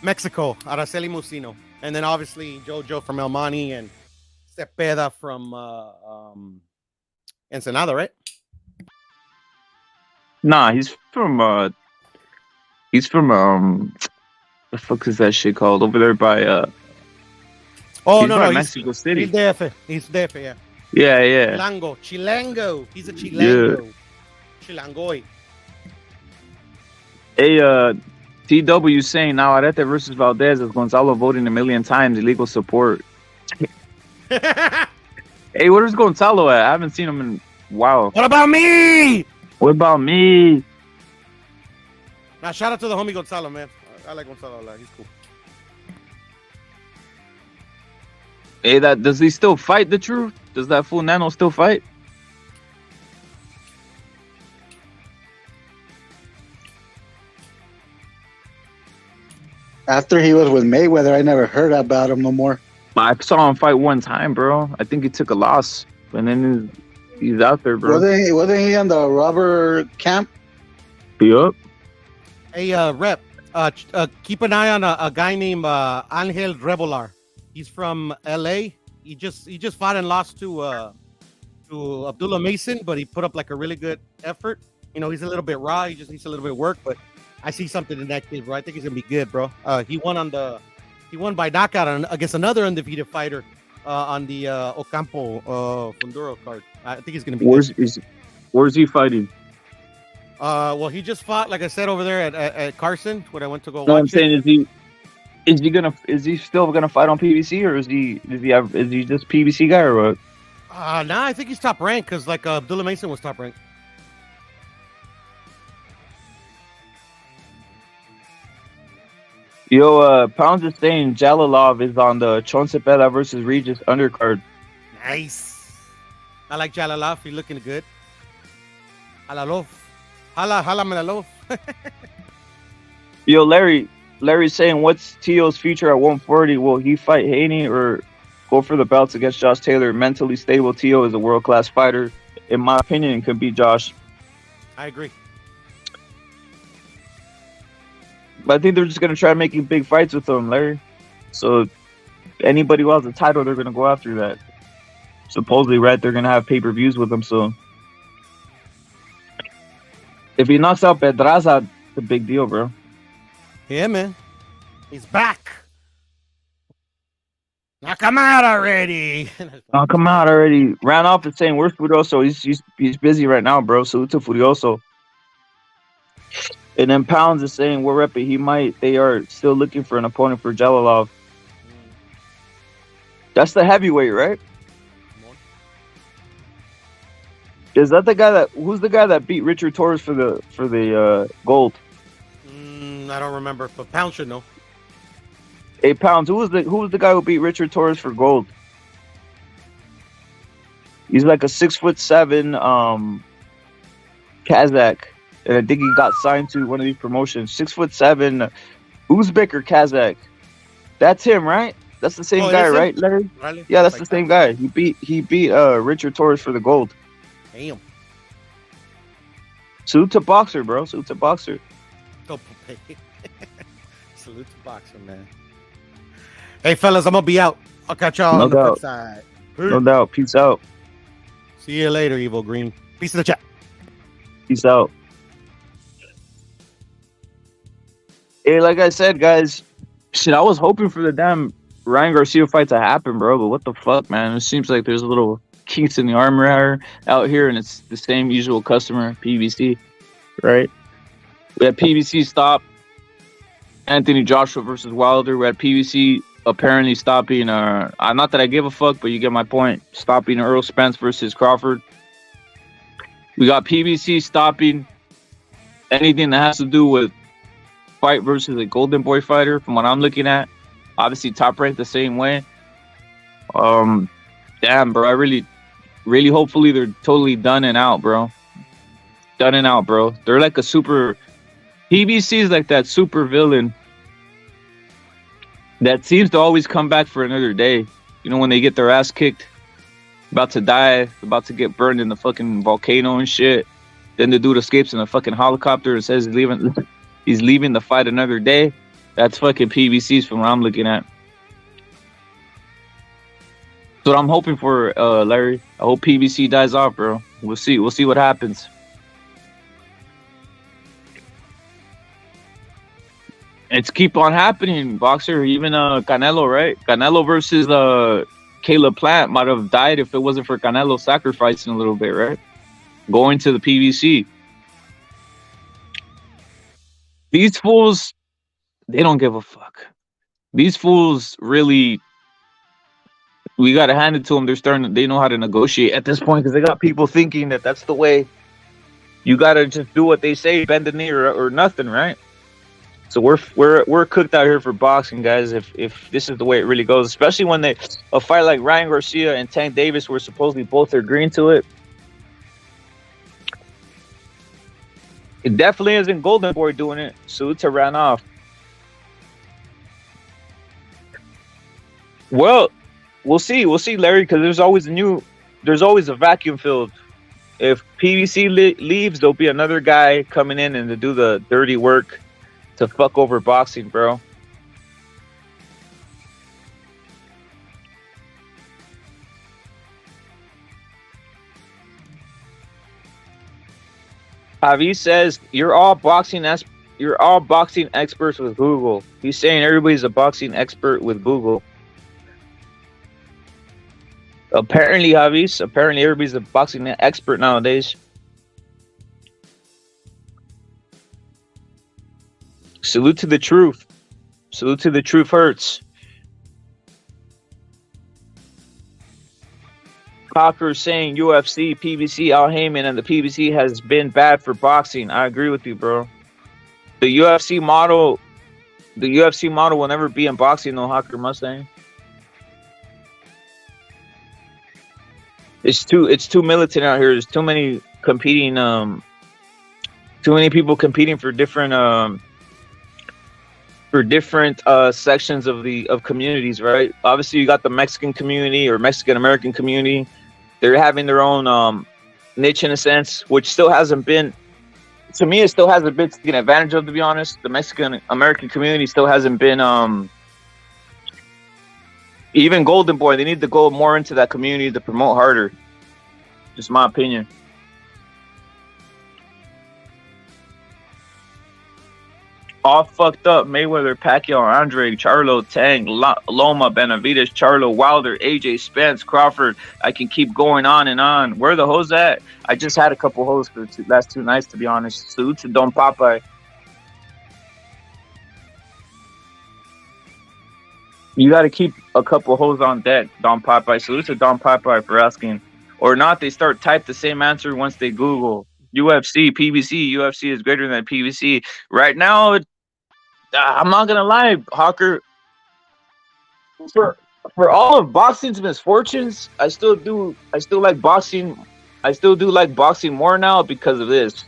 Mexico, Araceli Musino. And then obviously Jojo from El Mani and Zepeda from Ensenada, right? Nah, he's from the fuck is that shit called over there by Mexico City. He's DF. He's DF, yeah. Yeah. Chilango. He's a Chilango. Yeah. Chilangoy. Hey, TW saying Navarrete versus Valdez is Gonzalo voting 1,000,000 times illegal support. Hey, where's Gonzalo at? I haven't seen him in a while. What about me? Now, shout out to the homie Gonzalo, man. I like Gonzalo a lot. He's cool. Hey, does he still fight the truth? Does that fool Nano still fight? After he was with Mayweather, I never heard about him no more. I saw him fight one time, bro. I think he took a loss, and then he's out there, bro. Wasn't he on the rubber camp? Yup. Hey, Rep, keep an eye on a guy named Angel Revolar. He's from L.A. He just fought and lost to Abdullah Mason, but he put up like a really good effort. You know, he's a little bit raw. He just needs a little bit of work, but I see something in that kid, bro. I think he's gonna be good, bro. He won by knockout against another undefeated fighter on the Ocampo Funduro card. I think he's gonna be. Where's he fighting? Well, he just fought, like I said, over there at Carson when I went to go. No, watch I'm saying is he still gonna fight on PBC, or is he just PBC guy or what? Nah, I think he's top ranked because like Abdullah Mason was top ranked. Yo, Pounds is saying Jalalov is on the Zepeda versus Regis undercard. Nice. I like Jalalov. He's looking good. Halalov. Hala Melalov. Yo, Larry's saying, what's Tio's future at 140? Will he fight Haney or go for the belts against Josh Taylor? Mentally stable Tio is a world-class fighter. In my opinion, can beat Josh. I agree. But I think they're just going to try making big fights with him, Larry. So anybody who has a title, they're going to go after that. Supposedly, right, they're going to have pay-per-views with him. So if he knocks out Pedraza, it's a big deal, bro. Yeah, man. He's back. Knock him out already. Ranoff is saying, where's Furioso? He's busy right now, bro. Salute to Furioso. And then Pounds is saying, we're repping. They are still looking for an opponent for Jalalov. That's the heavyweight, right? Is that the guy who's the guy that beat Richard Torres for the gold? I don't remember, but Pounds should know. Hey, Pounds, who was the guy who beat Richard Torres for gold? He's like a 6'7" Kazakh. And I think he got signed to one of these promotions. 6'7", Uzbek or Kazakh. That's him, right? That's the same guy, right, Larry? Yeah, that's the same guy. He beat Richard Torres for the gold. Damn. Salute to Boxer, bro. Salute to Boxer. Salute to Boxer, man. Hey, fellas, I'm gonna be out. I'll catch y'all on the flip side. No doubt. Peace out. See you later, Evil Green. Peace in the chat. Peace out. Hey, like I said, guys, I was hoping for the damn Ryan Garcia fight to happen, bro, but what the fuck, man? It seems like there's a little kinks in the armor out here, and it's the same usual customer, PBC, right? We had PBC stop Anthony Joshua versus Wilder. We had PBC apparently stopping, not that I give a fuck, but you get my point, stopping Earl Spence versus Crawford. We got PBC stopping anything that has to do with fight versus a Golden Boy fighter, from what I'm looking at. Obviously, Top Rank the same way. Damn, bro. I really hopefully they're totally done and out, bro. Done and out, bro. They're like a super... PBC is like that super villain that seems to always come back for another day. You know, when they get their ass kicked, about to die, about to get burned in the fucking volcano and shit. Then the dude escapes in a fucking helicopter and says he's leaving the fight another day. That's fucking PBCs from what I'm looking at. That's what I'm hoping for, Larry. I hope PBC dies off, bro. We'll see. We'll see what happens. It's keep on happening, boxer. Even Canelo, right? Canelo versus Caleb Plant might have died if it wasn't for Canelo sacrificing a little bit, right? Going to the PBC. These fools, they don't give a fuck. These fools really, we got to hand it to them. They know how to negotiate at this point because they got people thinking that that's the way. You got to just do what they say, bend the knee or nothing, right? So we're cooked out here for boxing, guys. If this is the way it really goes, especially when a fight like Ryan Garcia and Tank Davis were supposedly both agreeing to it. It definitely isn't Golden Boy doing it. Suta ran off. Well, we'll see, Larry, because there's always a vacuum filled. If PBC leaves, there'll be another guy coming in and to do the dirty work to fuck over boxing, bro. Javi says you're all boxing experts with Google. He's saying everybody's a boxing expert with Google. Apparently, Javi, everybody's a boxing expert nowadays. Salute to the truth. Salute to the truth hurts. Cocker saying UFC, PBC, Al Heyman, and the PBC has been bad for boxing. I agree with you, bro. The UFC model will never be in boxing, no, Hawker Mustang. It's too militant out here. There's too many people competing for different sections of communities, right? Obviously, you got the Mexican community or Mexican American community. They're having their own niche in a sense, which still hasn't been, to me, it still hasn't been taken advantage of, to be honest. The Mexican American community still hasn't been, even Golden Boy, they need to go more into that community to promote harder. Just my opinion. All fucked up. Mayweather, Pacquiao, Andre, Charlo, Tang, Loma, Benavides, Charlo, Wilder, AJ, Spence, Crawford. I can keep going on and on. Where the hoes at? I just had a couple hoes for the last 2 nights, to be honest. Salute to Don Popeye. You got to keep a couple hoes on deck, Don Popeye. Salute to Don Popeye for asking. Or not, they start type the same answer once they Google. UFC, PBC. UFC is greater than PBC. Right now, I'm not gonna lie, Hawker. For all of boxing's misfortunes, I still like boxing. I still do like boxing more now because of this.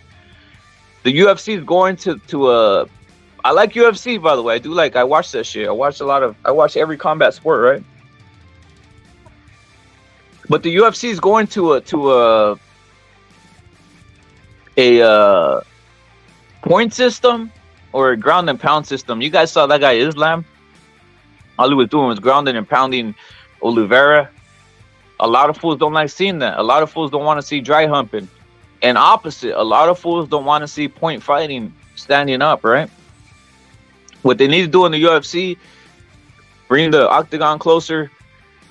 The UFC is going to a. I like UFC, by the way. I watch that shit. I watch every combat sport, right? But the UFC is going to a point system or a ground and pound system. You guys saw that guy Islam? All he was doing was grounding and pounding Oliveira. A lot of fools don't like seeing that. A lot of fools don't want to see dry humping. And opposite, a lot of fools don't want to see point fighting standing up, right? What they need to do in the UFC, bring the octagon closer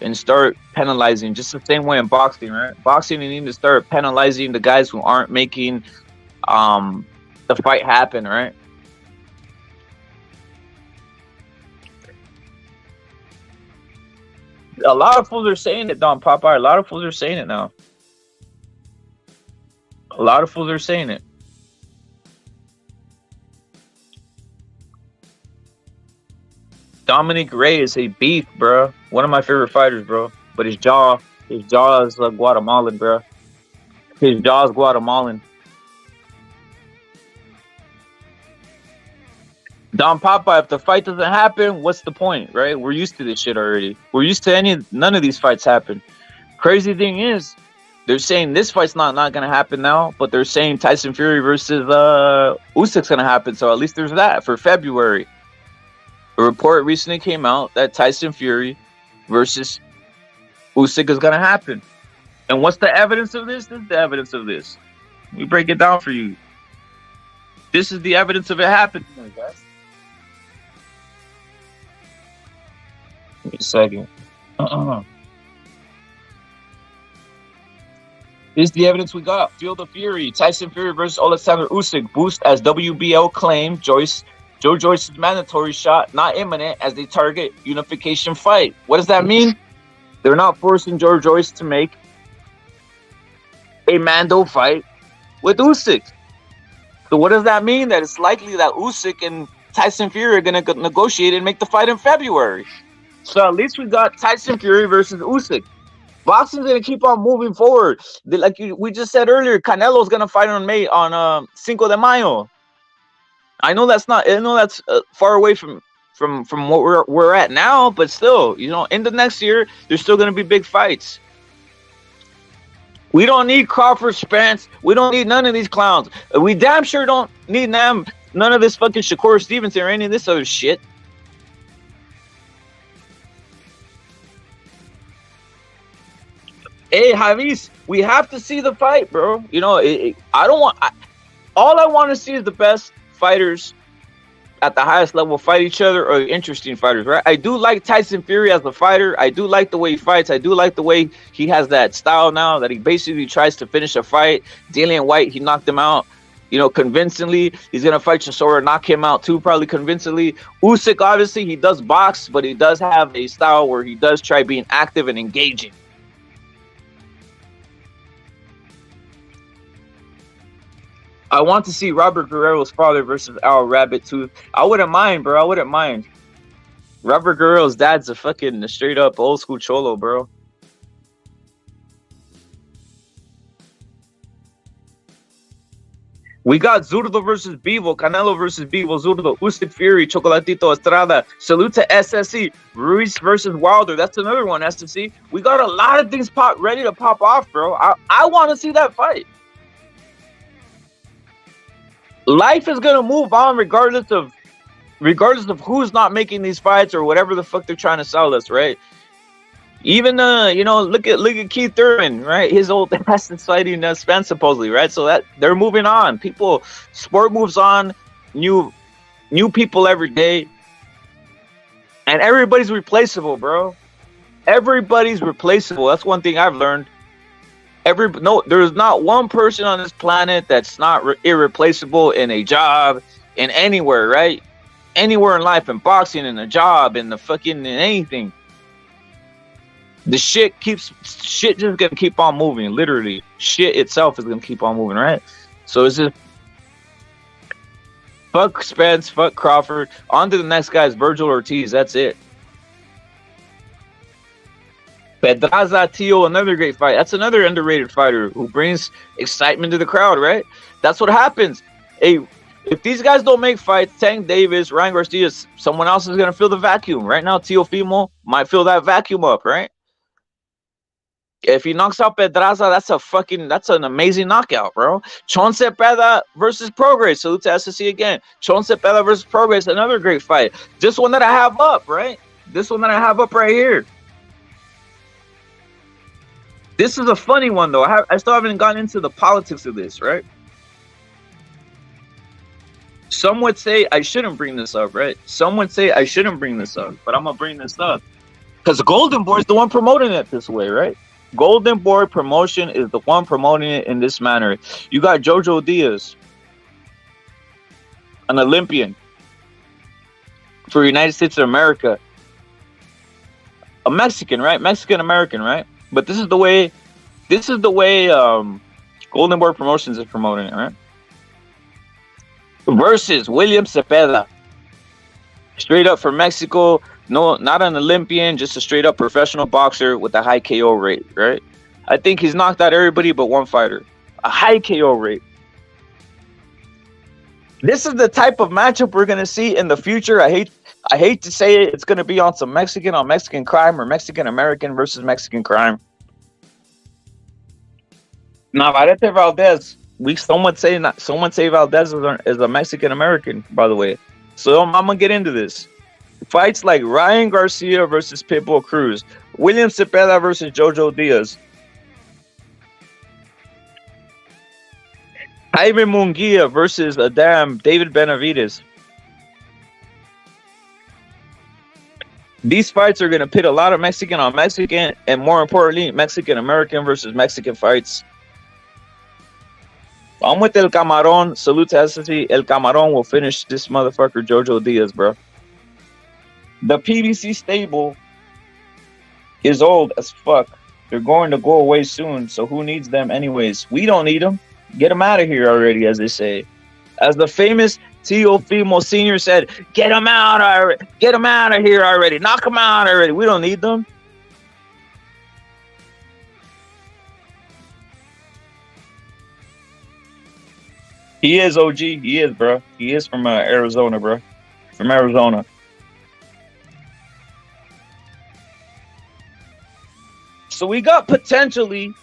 and start penalizing, just the same way in boxing, right? Boxing, you need to start penalizing the guys who aren't making the fight happen, right? A lot of fools are saying it, Don Popeye. A lot of fools are saying it now. A lot of fools are saying it. Dominic Ray is a beef, bro. One of my favorite fighters, bro. But his jaw is Guatemalan, bro. His jaw is Guatemalan. Don Papa, if the fight doesn't happen, what's the point, right? We're used to this shit already. We're used to none of these fights happen. Crazy thing is, they're saying this fight's not gonna happen now, but they're saying Tyson Fury versus Usyk's gonna happen. So at least there's that for February. A report recently came out that Tyson Fury versus Usyk is gonna happen. And what's the evidence of this? This is the evidence of this. Let me break it down for you. This is the evidence of it happening, guys. Wait a second. This is the evidence we got. Field of Fury. Tyson Fury versus Alexander Usyk. Boost as WBL claim. Joe Joyce's mandatory shot not imminent as they target unification fight. What does that mean? They're not forcing Joe Joyce to make a Mando fight with Usyk. So what does that mean? That it's likely that Usyk and Tyson Fury are going to negotiate and make the fight in February. So at least we got Tyson Fury versus Usyk. Boxing's going to keep on moving forward. We just said earlier, Canelo's going to fight on Cinco de Mayo. I know that's far away from what we're at now, but still, in the next year, there's still going to be big fights. We don't need Crawford, Spence. We don't need none of these clowns. We damn sure don't need none of this fucking Shakur Stevenson or any of this other shit. Hey, Javis, we have to see the fight, bro. All I want to see is the best fighters at the highest level fight each other, or interesting fighters, right? I do like Tyson Fury as a fighter. I do like the way he fights. I do like the way he has that style now that he basically tries to finish a fight. Dillian White, he knocked him out, convincingly. He's going to fight Chisora, knock him out too, probably convincingly. Usyk, obviously, he does box, but he does have a style where he does try being active and engaging. I want to see Robert Guerrero's father versus Al Rabbit-Tooth. I wouldn't mind, bro. I wouldn't mind. Robert Guerrero's dad's a fucking straight up old school cholo, bro. We got Zurdo versus Bivol, Canelo versus Bivol, Zurdo, Usyk Fury, Chocolatito Estrada, Salute to SSC, Ruiz versus Wilder. That's another one, SSC. We got a lot of things ready to pop off, bro. I want to see that fight. Life is gonna move on regardless of who's not making these fights or whatever the fuck they're trying to sell us, right? Even look at Keith Thurman, right? His old ass is fighting Spence supposedly, right? So that they're moving on. Sport moves on, new people every day, and everybody's replaceable, bro. Everybody's replaceable. That's one thing I've learned. There's not one person on this planet that's not irreplaceable in a job, in anywhere, right? Anywhere in life, in boxing, in a job, in anything. The shit just gonna keep on moving. Literally, shit itself is gonna keep on moving, right? So it's just fuck Spence, fuck Crawford. On to the next guy is Virgil Ortiz. That's it. Pedraza Tio, another great fight. That's another underrated fighter who brings excitement to the crowd, right? That's what happens. Hey, if these guys don't make fights, Tank Davis, Ryan Garcia, someone else is going to fill the vacuum. Right now, Teofimo might fill that vacuum up, right? If he knocks out Pedraza, that's an amazing knockout, bro. Chon Zepeda versus Progress. Salute to SSC again. Chon Zepeda versus Progress, another great fight. This one that I have up, right? This one that I have up right here. This is a funny one, though. I still haven't gotten into the politics of this, right? Some would say I shouldn't bring this up, right? Some would say I shouldn't bring this up, but I'm going to bring this up. Because Golden Boy is the one promoting it this way, right? Golden Boy Promotion is the one promoting it in this manner. You got Jojo Diaz, an Olympian for the United States of America. A Mexican, right? Mexican-American, right? But this is the way Golden Boy Promotions is promoting it, right? Versus William Zepeda. Straight up from Mexico. No, not an Olympian, just a straight up professional boxer with a high KO rate, right? I think he's knocked out everybody but one fighter. A high KO rate. This is the type of matchup we're gonna see in the future. I hate to say it. It's gonna be on some Mexican on Mexican crime or Mexican American versus Mexican crime. Navarrete Valdez. Someone say Valdez is a Mexican American, by the way. So I'm gonna get into this. Fights like Ryan Garcia versus Pitbull Cruz, William Zepeda versus Jojo Diaz, Jaime Munguia versus David Benavides. These fights are going to pit a lot of Mexican on Mexican, and more importantly, Mexican American versus Mexican fights. I'm with El Camarón. Salute to SSC. El Camarón will finish this motherfucker, Jojo Diaz, bro. The PBC stable is old as fuck. They're going to go away soon, so who needs them anyways? We don't need them. Get them out of here already, as they say. As the famous Teofimo Sr. said, get them out already. Get them out of here already. Knock them out already. We don't need them. He is OG. He is, bro. He is from Arizona, bro. From Arizona. So we got potentially,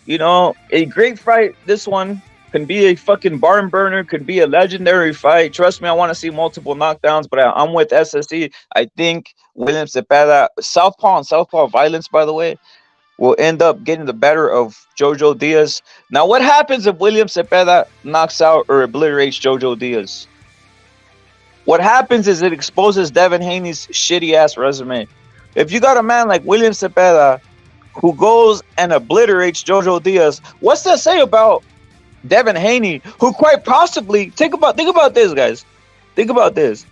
a great fight. This one can be a fucking barn burner, could be a legendary fight. Trust me, I want to see multiple knockdowns, but I'm with SSC. I think William Zepeda, southpaw and southpaw violence, by the way, will end up getting the better of Jojo Diaz. Now, what happens if William Zepeda knocks out or obliterates Jojo Diaz? What happens is it exposes Devin Haney's shitty-ass resume. If you got a man like William Zepeda who goes and obliterates Jojo Diaz, what's that say about Devin Haney, who quite possibly, think about this, guys. Think about this.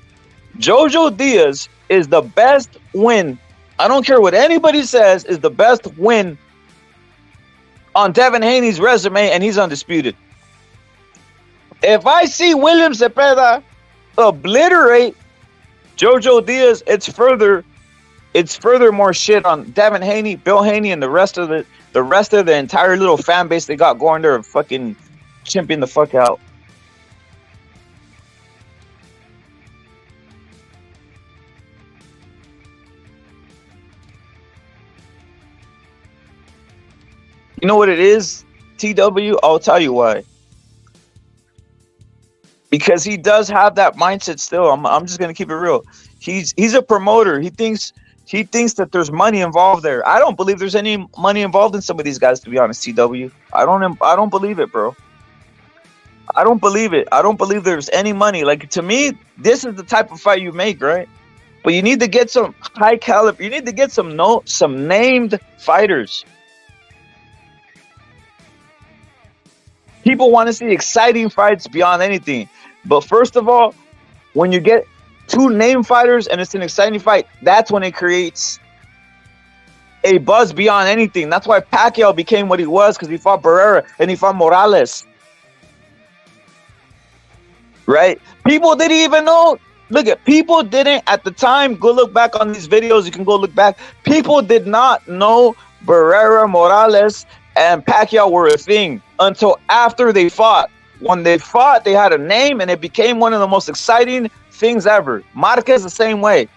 Jojo Diaz is the best win. I don't care what anybody says, is the best win on Devin Haney's resume, and he's undisputed. If I see William Zepeda obliterate Jojo Diaz, it's further more shit on Devin Haney, Bill Haney, and the rest of the entire little fan base they got going there, fucking chimping the fuck out. You know what it is, TW? I'll tell you why. Because he does have that mindset still. I'm just gonna keep it real. He's a promoter. He thinks that there's money involved there. I don't believe there's any money involved in some of these guys, to be honest, TW. I don't believe it, bro. I don't believe it. I don't believe there's any money. Like, to me, this is the type of fight you make, right? But you need to get some high caliber. You need to get some named fighters. People want to see exciting fights beyond anything. But first of all, when you get two named fighters and it's an exciting fight, that's when it creates a buzz beyond anything. That's why Pacquiao became what he was, because he fought Barrera and he fought Morales. Right? People didn't even know. People didn't at the time. Go look back on these videos. You can go look back. People did not know Barrera, Morales, and Pacquiao were a thing until after they fought. When they fought, they had a name, and it became one of the most exciting things ever. Marquez the same way.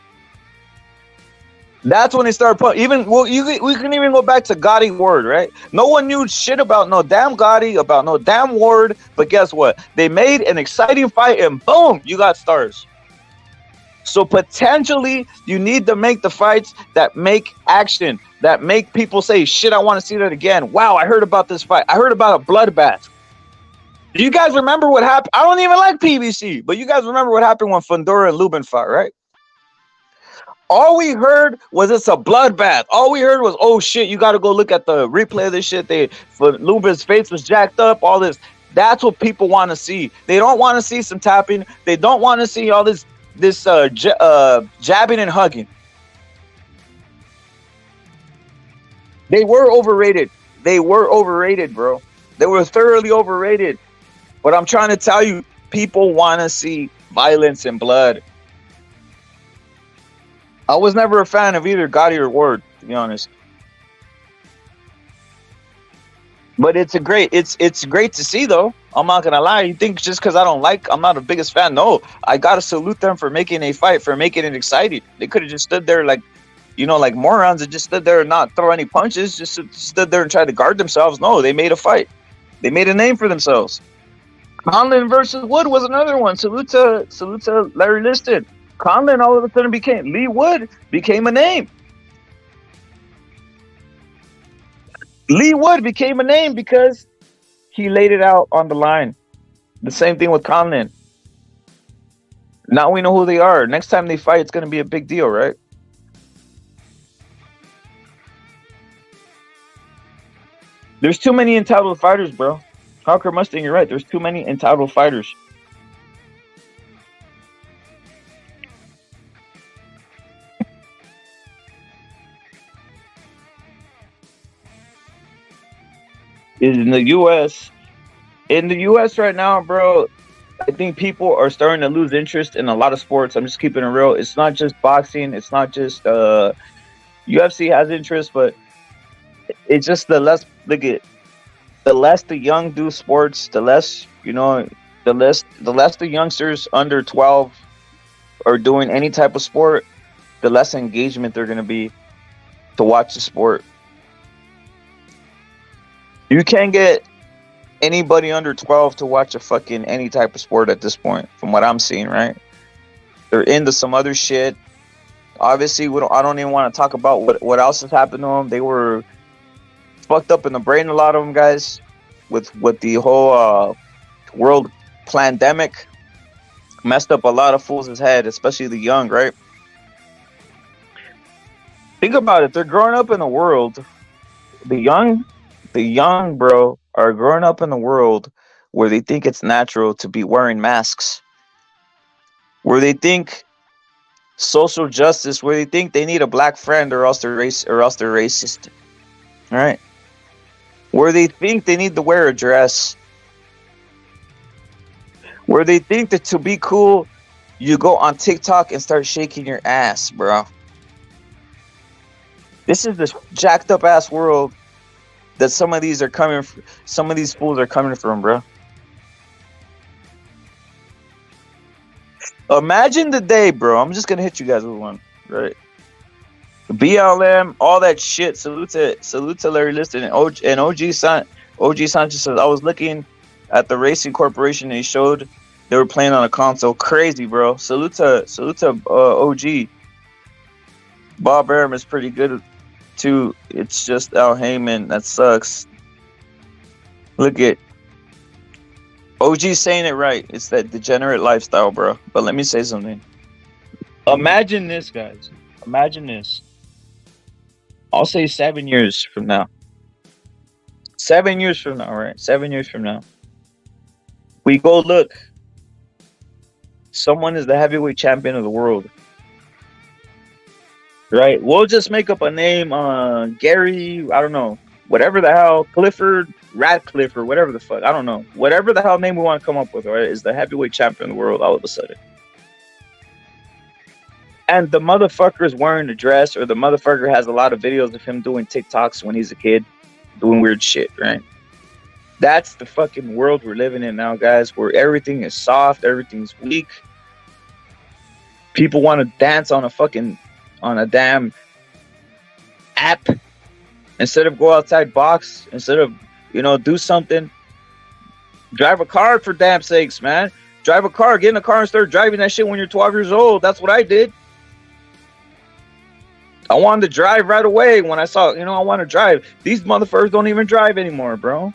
That's when they started putting. We can even go back to Gotti Ward, right? No one knew shit about no damn Gotti, about no damn Ward. But guess what? They made an exciting fight, and boom, you got stars. So potentially, you need to make the fights that make action, that make people say, shit, I want to see that again. Wow, I heard about this fight. I heard about a bloodbath. Do you guys remember what happened? I don't even like PBC, but you guys remember what happened when Fundora and Lubin fought, right? All we heard was it's a bloodbath. All we heard was, oh shit, you got to go look at the replay of this shit. Lubin's face was jacked up, all this. That's what people want to see. They don't want to see some tapping. They don't want to see all this jabbing and hugging. They were overrated. They were overrated, bro. They were thoroughly overrated. But I'm trying to tell you, people want to see violence and blood. I was never a fan of either Gotti or Ward, to be honest. But it's great to see though. I'm not gonna lie. You think just because I'm not the biggest fan? No, I gotta salute them for making a fight, for making it exciting. They could have just stood there like morons and just stood there and not throw any punches. Just stood there and tried to guard themselves. No, they made a fight. They made a name for themselves. Conlon versus Wood was another one. Salute to Larry Liston. Conlon all of a sudden Lee Wood became a name. Lee Wood became a name because he laid it out on the line. The same thing with Conlon. Now we know who they are. Next time they fight, it's going to be a big deal, right? There's too many entitled fighters, bro. Hawker Mustang, you're right. There's too many entitled fighters. In the U.S. right now, bro, I think people are starting to lose interest in a lot of sports. I'm just keeping it real. It's not just boxing. It's not just UFC has interest, but it's just the less the young do sports, the less the youngsters under 12 are doing any type of sport, the less engagement they're going to be to watch the sport. You can't get anybody under 12 to watch a fucking any type of sport at this point, from what I'm seeing, right? They're into some other shit. Obviously, I don't even want to talk about what else has happened to them. They were fucked up in the brain, a lot of them, guys, with the whole world pandemic. Messed up a lot of fools' head, especially the young, right? Think about it. They're growing up in the world. The young, bro, are growing up in a world where they think it's natural to be wearing masks, where they think social justice, where they think they need a black friend or else they're racist. All right, where they think they need to wear a dress, where they think that to be cool, you go on TikTok and start shaking your ass, bro. This is this jacked up ass world that some of these fools are coming from, bro. Imagine the day, bro. I'm just gonna hit you guys with one, right? BLM, all that shit. Salute to Larry Liston and OG Sanchez says, I was looking at the Racing Corporation and he showed they were playing on a console. Crazy, bro. Salute to OG. Bob Arum is pretty good too. It's just Al Heyman that sucks. Look at OG saying it right. It's that degenerate lifestyle, bro. But let me say something. Imagine this, guys. Imagine this. I'll say 7 years from now. 7 years from now, right? 7 years from now. We go look. Someone is the heavyweight champion of the world. Right? We'll just make up a name, Gary, I don't know, whatever the hell, Clifford, Radcliffe, or whatever the fuck, I don't know. Whatever the hell name we want to come up with, right, is the heavyweight champion of the world all of a sudden. And the motherfucker is wearing a dress, or the motherfucker has a lot of videos of him doing TikToks when he's a kid, doing weird shit, right? That's the fucking world we're living in now, guys, where everything is soft, everything's weak. People want to dance on a damn app instead of go outside box, instead of, do something. Drive a car, for damn sakes, man. Drive a car, get in a car and start driving that shit when you're 12 years old. That's what I did. I wanted to drive right away when I saw, I want to drive. These motherfuckers don't even drive anymore, bro.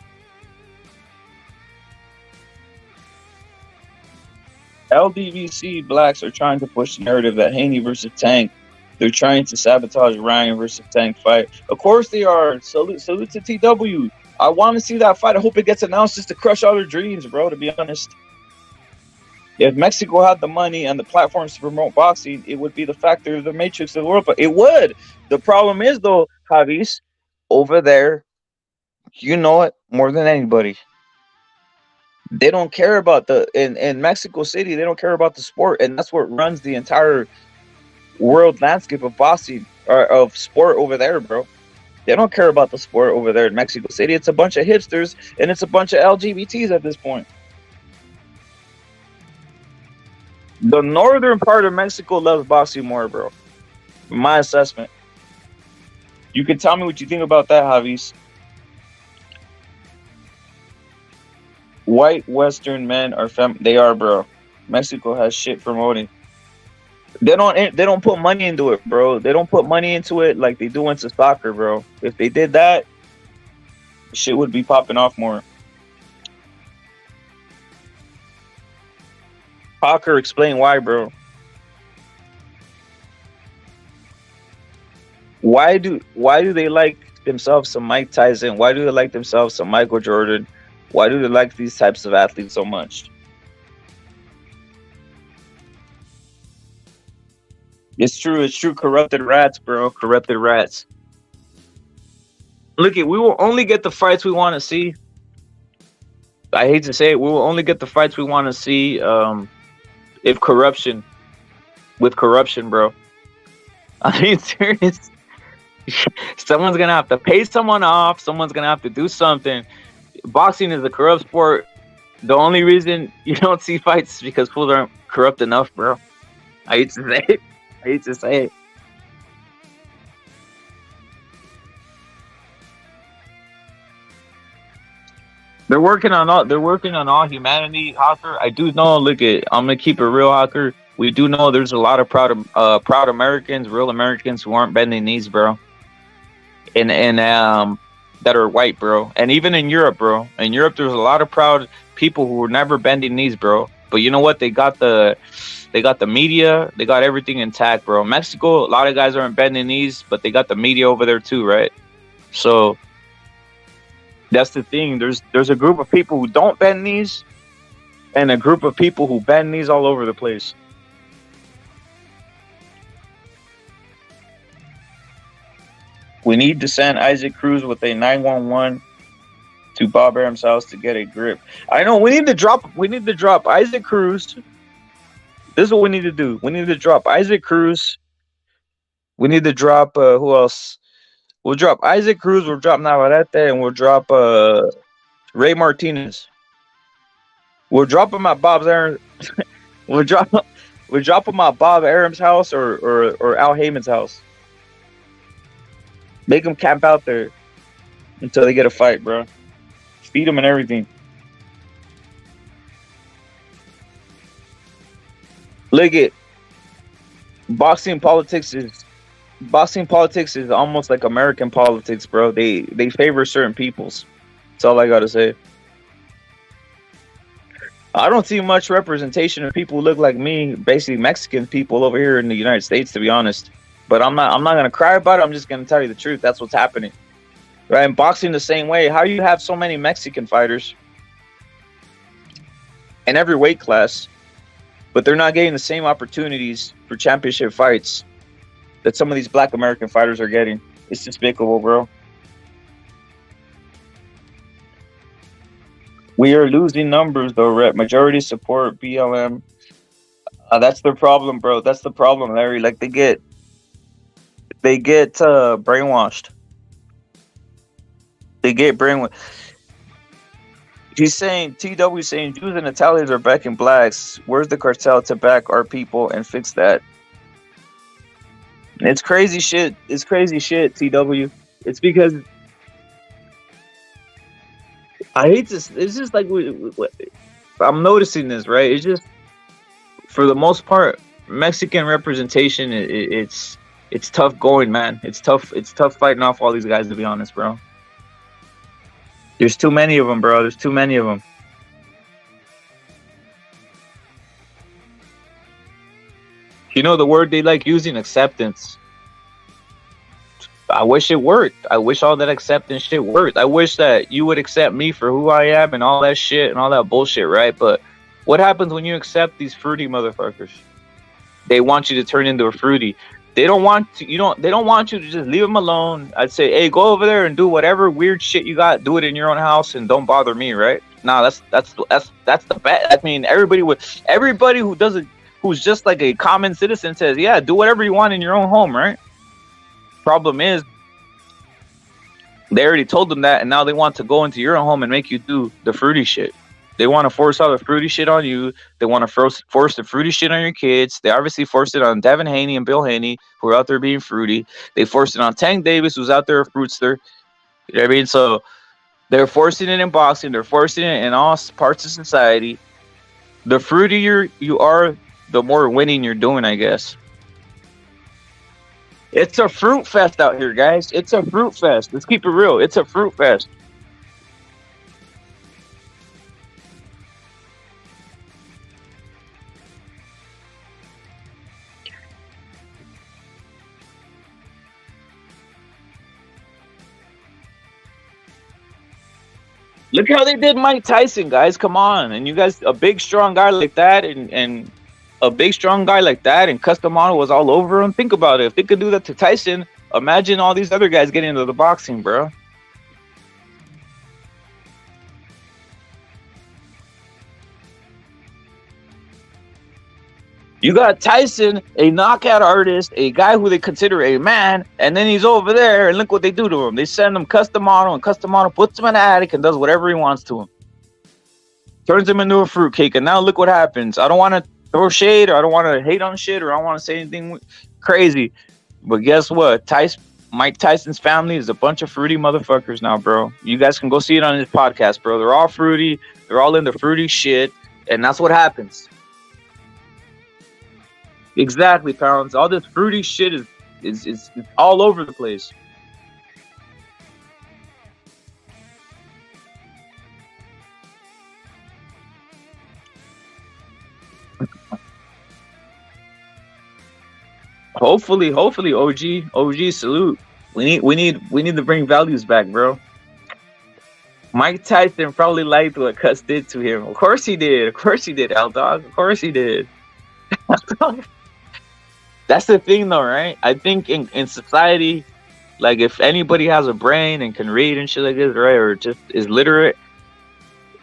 LDVC blacks are trying to push the narrative that Haney versus Tank. They're trying to sabotage Ryan versus Tank fight. Of course they are. Salute to TW. I want to see that fight. I hope it gets announced just to crush all their dreams, bro, to be honest. If Mexico had the money and the platforms to promote boxing, it would be the factor of the matrix of the world. But it would. The problem is, though, Javis, over there, you know it more than anybody. They don't care about in Mexico City, they don't care about the sport. And that's what runs the entire world landscape of boxing, or of sport over there, bro. They don't care about the sport over there in Mexico City. It's a bunch of hipsters and it's a bunch of LGBTs at this point. The northern part of Mexico loves boxing more, bro. My assessment. You can tell me what you think about that, Javis. White Western men are they are, bro. Mexico has shit promoting. They don't put money into it, bro. They don't put money into it like they do into soccer, bro. If they did that, shit would be popping off more. Hawker, explain why, bro. Why do they like themselves some Mike Tyson? Why do they like themselves some Michael Jordan? Why do they like these types of athletes so much? It's true. Corrupted rats, bro. Corrupted rats. Look, we will only get the fights we want to see. I hate to say it, we will only get the fights we want to see with corruption, bro. I mean, serious. Someone's gonna have to pay someone off. Someone's gonna have to do something. Boxing is a corrupt sport. The only reason you don't see fights is because fools aren't corrupt enough, bro. I hate to say it. They're working on all humanity, Hawker. I do know. Look, I'm gonna keep it real, Hawker. We do know there's a lot of proud Americans, real Americans who aren't bending knees, bro. And that are white, bro. And even in Europe, bro. In Europe, there's a lot of proud people who were never bending knees, bro. But you know what? They got the media. They got everything intact, bro. Mexico, a lot of guys aren't bending knees, but they got the media over there too, right? So that's the thing. There's a group of people who don't bend knees, and a group of people who bend knees all over the place. We need to send Isaac Cruz with a 911 to Bob Arum's house to get a grip. I know we need to drop Isaac Cruz. This is what we need to do. We need to drop Isaac Cruz. We need to drop who else? We'll drop Isaac Cruz, we'll drop Navarrete, and we'll drop Ray Martinez. We'll drop him at Bob's Arum. we'll drop him at Bob Arum's house or Al Heyman's house. Make them camp out there until they get a fight, bro. Feed them and everything. Look at boxing politics is almost like American politics, bro. They favor certain peoples. That's all I gotta say. I don't see much representation of people who look like me, basically Mexican people over here in the United States, to be honest. But I'm not gonna cry about it. I'm just gonna tell you the truth. That's what's happening, right? And boxing the same way. How do you have so many Mexican fighters in every weight class, but they're not getting the same opportunities for championship fights that some of these Black American fighters are getting? It's despicable, bro. We are losing numbers, though, Rep. Majority support BLM. That's their problem, bro. That's the problem, Larry. Like they get brainwashed. They get brainwashed. He's saying, TW saying, Jews and Italians are backing blacks. Where's the cartel to back our people and fix that? It's crazy shit. It's crazy shit, TW. It's because I hate this. It's just like I'm noticing this, right? It's just, for the most part, Mexican representation. It's tough going, man. It's tough. It's tough fighting off all these guys, to be honest, bro. There's too many of them, bro. There's too many of them. You know the word they like using? Acceptance. I wish it worked. I wish all that acceptance shit worked. I wish that you would accept me for who I am and all that shit and all that bullshit, right? But what happens when you accept these fruity motherfuckers? They want you to turn into a fruity. They don't want to, they don't want you to just leave them alone. I'd say, hey, go over there and do whatever weird shit you got. Do it in your own house and don't bother me, right? Nah, that's the bad. I mean, everybody who's just like a common citizen says, yeah, do whatever you want in your own home, right? Problem is, They already told them that, and now they want to go into your home and make you do the fruity shit. They want to force all the fruity shit on you. They want to force the fruity shit on your kids. They obviously forced it on Devin Haney and Bill Haney, who are out there being fruity. They forced it on Tank Davis, who's out there a fruitster. You know what I mean? So they're forcing it in boxing. They're forcing it in all parts of society. The fruitier you are, the more winning you're doing, I guess. It's a fruit fest out here, guys. It's a fruit fest. Let's keep it real. It's a fruit fest. Look how they did Mike Tyson, guys. Come on. And you guys, a big, strong guy like that, and a big, strong guy like that, and Custom Model was all over him. Think about it. If they could do that to Tyson, imagine all these other guys getting into the boxing, bro. You got Tyson, a knockout artist, a guy who they consider a man, and then he's over there, and look what they do to him. They send him Custom Model, and Custom Model puts him in the attic and does whatever he wants to him. Turns him into a fruitcake, and now look what happens. I don't want to throw shade, or I don't want to hate on shit, or I don't want to say anything crazy. But guess what? Mike Tyson's family is a bunch of fruity motherfuckers now, bro. You guys can go see it on his podcast, bro. They're all fruity. They're all into fruity shit, and that's what happens. Exactly, Pounds. All this fruity shit is all over the place. Hopefully, OG, salute. We need to bring values back, bro. Mike Tyson probably liked what Cuss did to him. Of course he did. Of course he did, L Dog. Of course he did. That's the thing, though, right? I think in society, like, if anybody has a brain and can read and shit like this, right, or just is literate,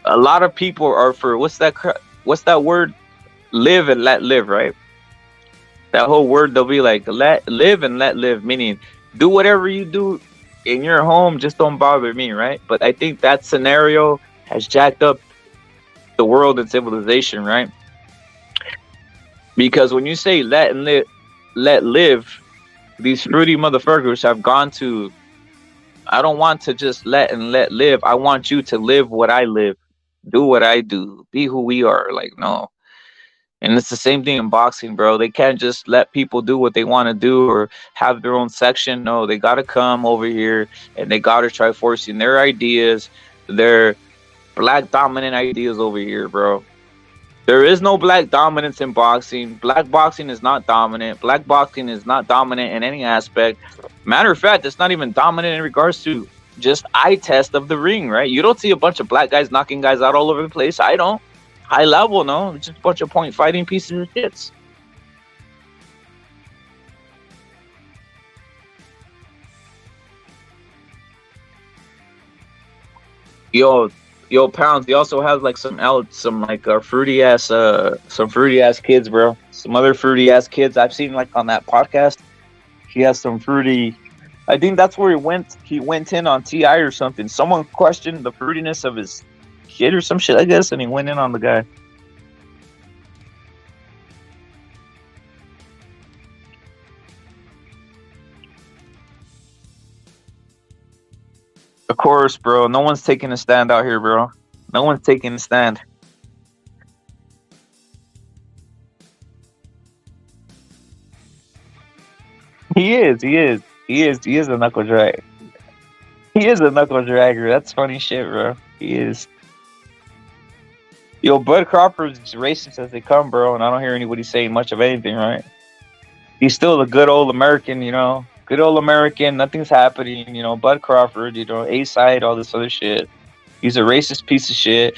a lot of people are for what's that word? Live and let live, right? That whole word, they'll be like, let live and let live, meaning do whatever you do in your home, just don't bother me, right? But I think that scenario has jacked up the world and civilization, right? Because when you say let live, these fruity motherfuckers have gone to, I don't want to just let live. I want you to live what I live, do what I do, be who we are. Like, no. And it's the same thing in boxing, bro. They can't just let people do what they want to do or have their own section. No, they got to come over here and they got to try forcing their ideas, their black dominant ideas over here, bro. There is no black dominance in boxing. Black boxing is not dominant. Black boxing is not dominant in any aspect. Matter of fact, it's not even dominant in regards to just eye test of the ring, right? You don't see a bunch of black guys knocking guys out all over the place. I don't. High level, no. Just a bunch of point fighting pieces of shits. Yo, Pounds. He also has like some fruity ass kids, bro. Some other fruity ass kids I've seen like on that podcast. He has some fruity. I think that's where he went. He went in on TI or something. Someone questioned the fruitiness of his kid or some shit, I guess, and he went in on the guy. Of course, bro. No one's taking a stand out here, bro. No one's taking a stand. He is a knuckle drag. He is a knuckle dragger. That's funny shit, bro. He is. Yo, Bud Crawford's as racist as they come, bro, and I don't hear anybody saying much of anything, right? He's still a good old American, you know. Good old American, nothing's happening, you know. Bud Crawford, you know, A-side, all this other shit. He's a racist piece of shit.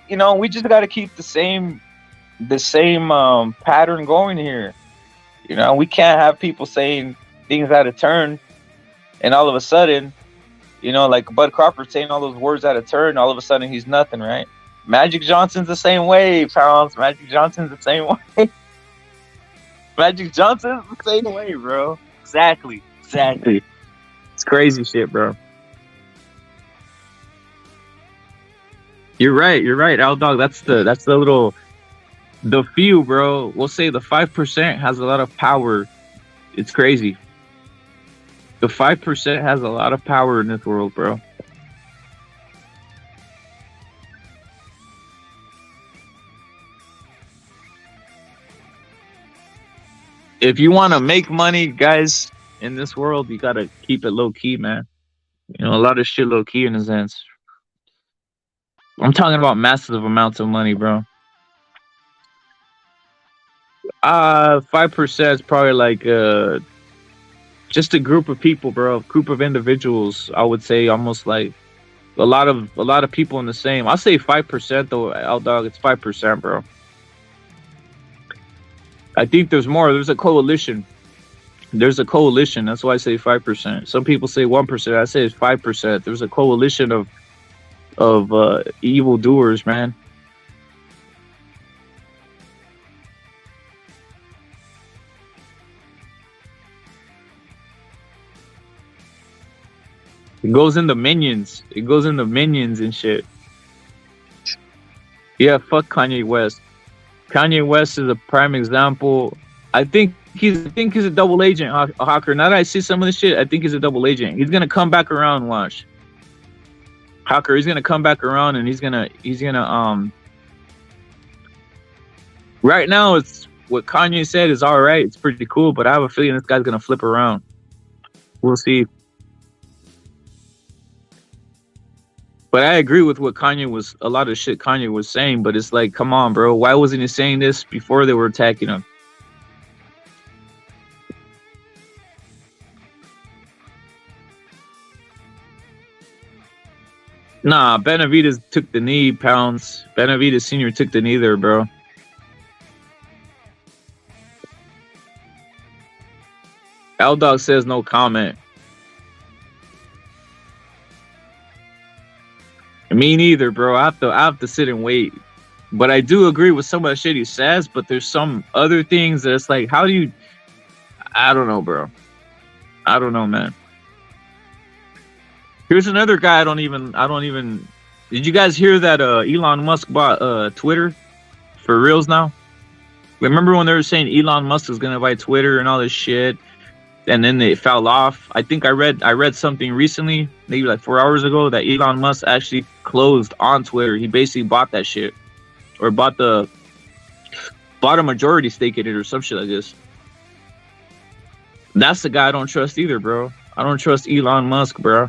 You know, we just got to keep the same pattern going here. You know, we can't have people saying things out of turn, and all of a sudden, you know, like Bud Crawford saying all those words out of turn, all of a sudden he's nothing, right? Magic Johnson's the same way, Pounds. Magic Johnson's the same way. Magic Johnson's the same way, bro. Exactly. It's crazy shit, bro. You're right, Al Dog. That's the few, bro. We'll say the 5% has a lot of power. It's crazy. The 5% has a lot of power in this world, bro. If you want to make money, guys, in this world, you gotta keep it low key, man. You know, a lot of shit low key in a sense. I'm talking about massive amounts of money, bro. 5% is probably like just a group of people, bro. A group of individuals. I would say almost like a lot of people in the same. I'll say 5% though, L Dog. It's 5%, bro. I think there's more. There's a coalition. There's a coalition. That's why I say 5%. Some people say 1%. I say it's 5%. There's a coalition of evil doers, man. It goes into minions. It goes into minions and shit. Yeah, fuck Kanye West. Kanye West is a prime example. I think he's a double agent, Hawker. Now that I see some of this shit, I think he's a double agent. He's gonna come back around, watch. Hawker, he's gonna come back around and he's gonna right now it's what Kanye said is alright, it's pretty cool, but I have a feeling this guy's gonna flip around. We'll see. But I agree with what a lot of shit Kanye was saying, but it's like, come on, bro. Why wasn't he saying this before they were attacking him? Nah, Benavidez took the knee, Pounds. Benavidez Sr. took the knee there, bro. L-Dog says no comment. Me neither, bro. I have to sit and wait. But I do agree with some of the shit he says, but there's some other things that it's like, how do you... I don't know, bro. I don't know, man. Here's another guy I don't even... Did you guys hear that Elon Musk bought Twitter for reals now? Remember when they were saying Elon Musk was going to buy Twitter and all this shit? And then they fell off. I think I read something recently, maybe like 4 hours ago, that Elon Musk actually closed on Twitter. He basically bought that shit, or bought a majority stake in it, or some shit like this. That's the guy I don't trust either, bro. I don't trust Elon Musk, bro.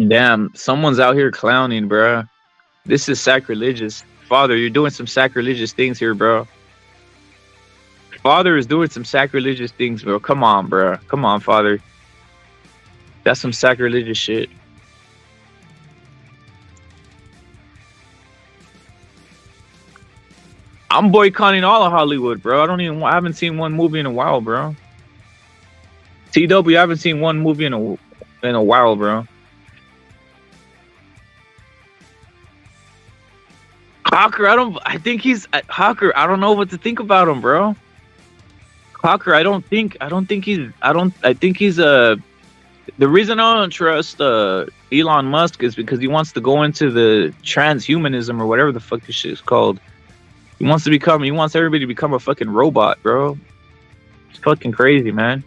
Damn, someone's out here clowning, bro. This is sacrilegious. Father, you're doing some sacrilegious things here, bro. Father is doing some sacrilegious things, bro. Come on, bro. Come on, Father. That's some sacrilegious shit. I'm boycotting all of Hollywood, bro. I haven't seen one movie in a while, bro. TW, I haven't seen one movie in a while, bro. Hawker, I don't know what to think about him, bro. Hawker, I think he's the reason I don't trust Elon Musk is because he wants to go into the transhumanism or whatever the fuck this shit is called. He wants everybody to become a fucking robot, bro. It's fucking crazy, man.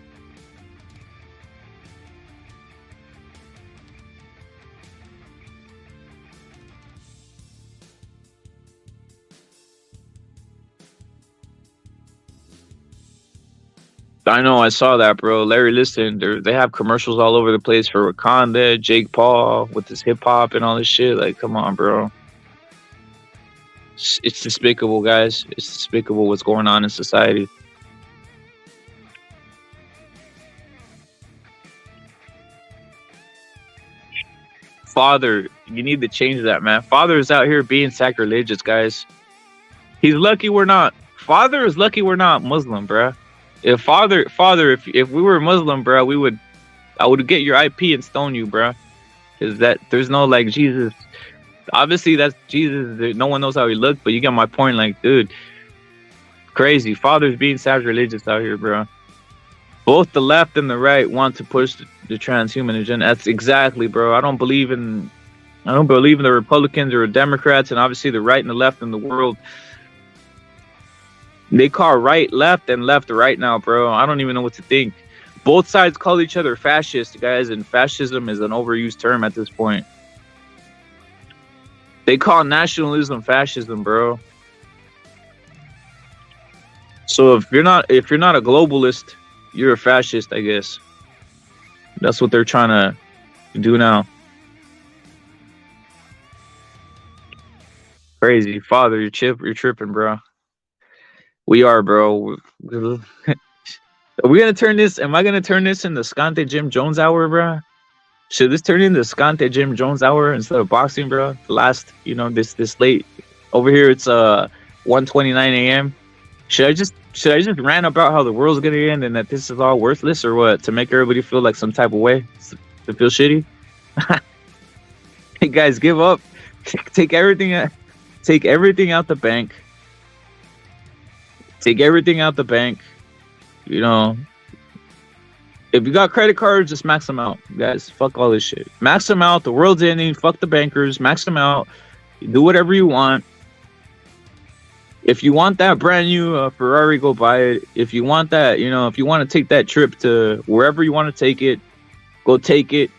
I know, I saw that, bro. Larry, listen, they have commercials all over the place for Wakanda, Jake Paul with his hip hop and all this shit. Like, come on, bro. It's despicable, guys. It's despicable what's going on in society. Father, you need to change that, man. Father is out here being sacrilegious, guys. He's lucky we're not. Father is lucky we're not Muslim, bruh. If father, if we were Muslim, bro, I would get your IP and stone you, bro. Is that there's no like Jesus? Obviously, that's Jesus. No one knows how he looked, but you get my point. Like, dude, crazy. Fathers being sacrilegious out here, bro. Both the left and the right want to push the transhuman agenda. That's exactly, bro. I don't believe in the Republicans or the Democrats, and obviously the right and the left in the world. They call right left and left right now, bro. I don't even know what to think. Both sides call each other fascist, guys, and fascism is an overused term at this point. They call nationalism fascism, bro. So if you're not a globalist, you're a fascist, I guess. That's what they're trying to do now. Crazy. Father, you're tripping, bro. We are, bro. Are we gonna turn this? Am I gonna turn this into Skante Jim Jones hour, bro? Should this turn into Skante Jim Jones hour instead of boxing, bro? The last, this late over here, it's 1:29 a.m. Should I just rant about how the world's gonna end and that this is all worthless, or what? To make everybody feel like some type of way, to feel shitty. Hey guys, give up. Take everything out the bank. Take everything out the bank. If you got credit cards, just max them out, guys. Fuck all this shit. Max them out. The world's ending. Fuck the bankers. Max them out. Do whatever you want. If you want that brand new Ferrari, go buy it. If you want that, if you want to take that trip to wherever you want to take it, go take it.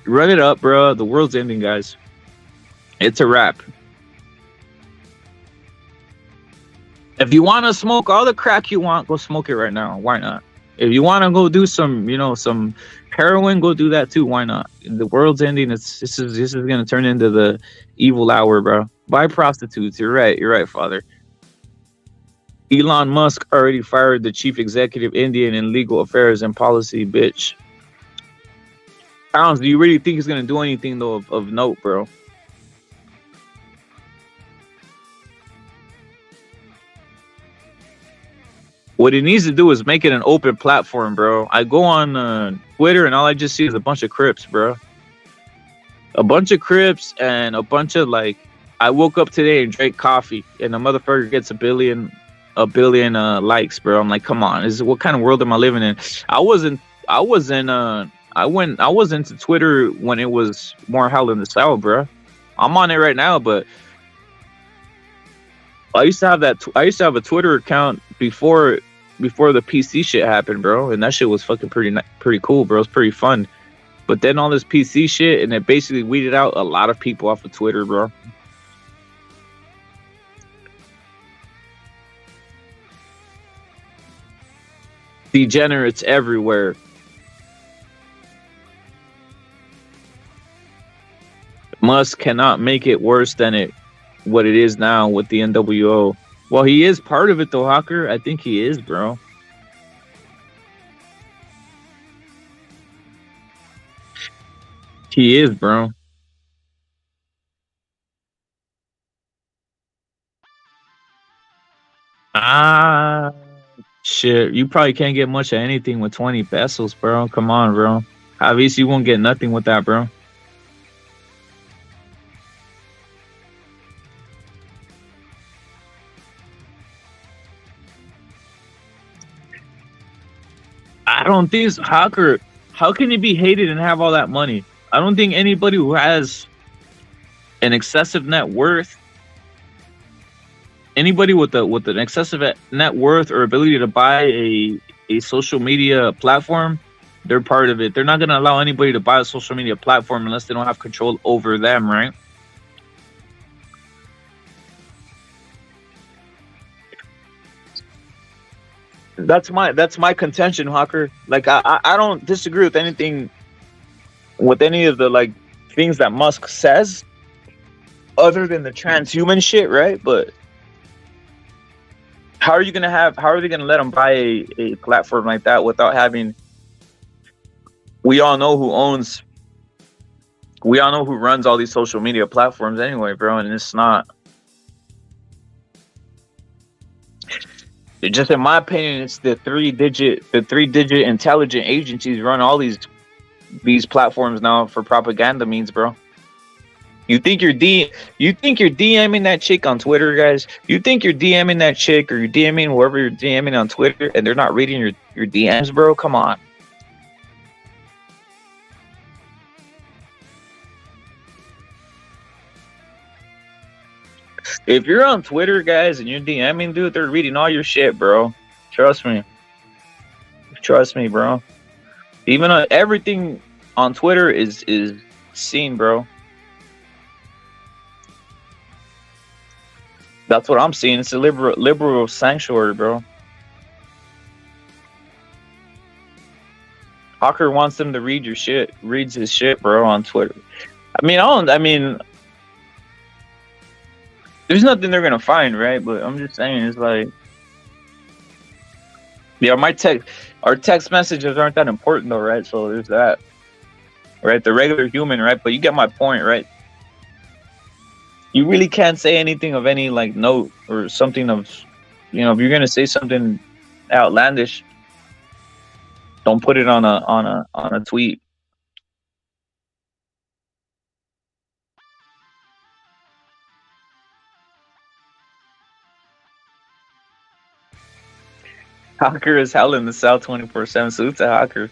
Run it up, bro. The world's ending, guys. It's a wrap. If you want to smoke all the crack you want, go smoke it right now. Why not? If you want to go do some heroin, go do that too. Why not? The world's ending. This is gonna turn into the evil hour, bro. Buy prostitutes. You're right, Father. Elon Musk already fired the chief executive Indian in legal affairs and policy, bitch. Pounds, do you really think he's gonna do anything though of note, bro? What he needs to do is make it an open platform, bro. I go on Twitter and all I just see is a bunch of Crips, bro. A bunch of Crips and a bunch of I woke up today and drank coffee and the motherfucker gets a billion likes, bro. I'm like, come on, what kind of world am I living in? I was into Twitter when it was more hell in the South, bro. I'm on it right now, but I used to have a Twitter account before the PC shit happened, bro, and that shit was fucking pretty cool, bro. It's pretty fun. But then all this PC shit, and it basically weeded out a lot of people off of Twitter, bro. Degenerates everywhere. Musk cannot make it worse than what it is now with the NWO. Well, he is part of it, though, Hawker. I think he is, bro. He is, bro. Shit. You probably can't get much of anything with 20 pesos, bro. Come on, bro. Obviously, you won't get nothing with that, bro. I don't think Hawker. How can he be hated and have all that money? I don't think anybody who has an excessive net worth, anybody with an excessive net worth or ability to buy a social media platform, they're part of it. They're not going to allow anybody to buy a social media platform unless they don't have control over them, right? That's my contention, Hawker. I don't disagree with anything, with any of the things that Musk says, other than the transhuman shit, right? But how are they gonna let him buy a platform like that without having? We all know who runs all these social media platforms anyway, bro, and it's not. Just in my opinion, it's the three-digit intelligent agencies run all these platforms now for propaganda means, bro. You think you're DMing that chick on Twitter, guys? You think you're DMing that chick or you're DMing whoever you're DMing on Twitter and they're not reading your DMs, bro? Come on. If you're on Twitter, guys, and you're DMing, dude, they're reading all your shit, bro. Trust me. Trust me, bro. Even everything on Twitter is seen, bro. That's what I'm seeing. It's a liberal sanctuary, bro. Hawker wants them to read your shit. Reads his shit, bro, on Twitter. I mean, there's nothing they're gonna find, right? But I'm just saying, it's like, yeah, our text messages aren't that important, though, right? So there's that, right? The regular human, right? But you get my point, right? You really can't say anything of any like note or something of, you know, if you're gonna say something outlandish, don't put it on a tweet. Hawker is hell in the South 24/7. Salute to Hawker.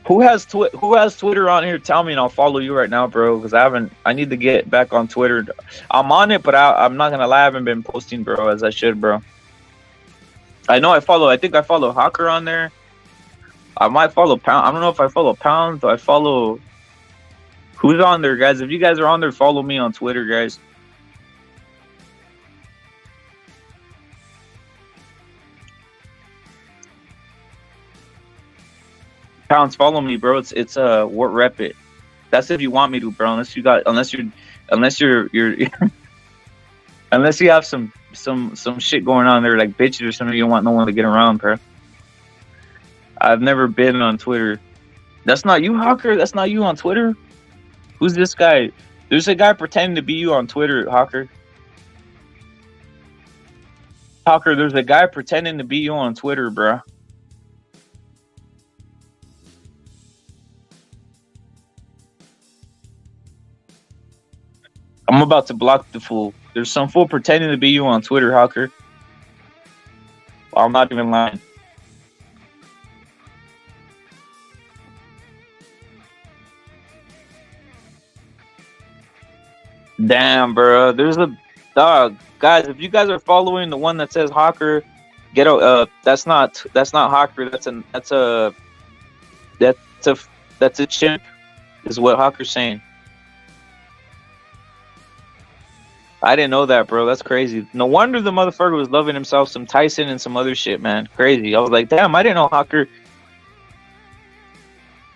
Who has Twitter on here? Tell me and I'll follow you right now, bro. Because I need to get back on Twitter. I'm on it, but I'm not gonna lie, I haven't been posting, bro, as I should, bro. I think I follow Hawker on there. I might follow Pound. I don't know if I follow Pound. Do I follow? Who's on there, guys? If you guys are on there, follow me on Twitter, guys. Pounds, follow me, bro. It's what rep it. That's if you want me to, bro. Unless you have some shit going on there like bitches or something, you don't want no one to get around, bro. I've never been on Twitter. That's not you, Hawker. That's not you on Twitter. Who's this guy? There's a guy pretending to be you on Twitter, Hawker. Hawker, there's a guy pretending to be you on Twitter, bro. I'm about to block the fool. There's some fool pretending to be you on Twitter, Hawker. I'm not even lying. Damn, bro. There's a dog, guys. If you guys are following the one that says Hawker, get a. That's not Hawker. That's a chimp. Is what Hawker's saying. I didn't know that, bro. That's crazy. No wonder the motherfucker was loving himself some Tyson and some other shit, man. Crazy. I was like, damn, I didn't know Hawker.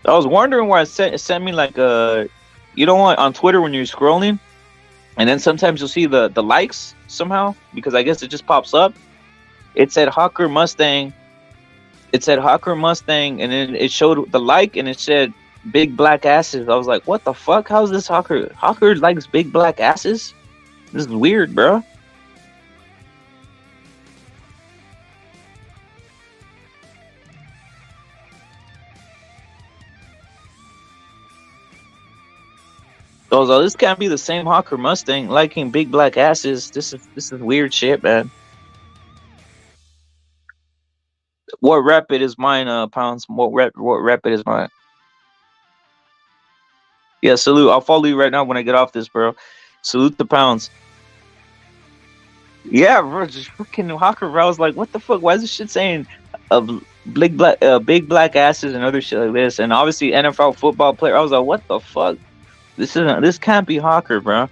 I was wondering why it sent me like you know what, on Twitter when you're scrolling, and then sometimes you'll see the likes somehow, because I guess it just pops up. It said Hawker Mustang. It said Hawker Mustang, and then it showed the like, and it said big black asses. I was like, what the fuck? How's this Hawker? Hawker likes big black asses? This is weird, bro. So this can't be the same Hawker Mustang liking big black asses. This is weird shit, man. What rep it is mine, Pounds? What rep it is mine? Yeah, salute. I'll follow you right now when I get off this, bro. Salute the Pounds. Yeah, bro, just freaking Hawker, bro. I was like, what the fuck? Why is this shit saying big black asses and other shit like this? And obviously NFL football player. I was like, what the fuck? This can't be Hawker, bro.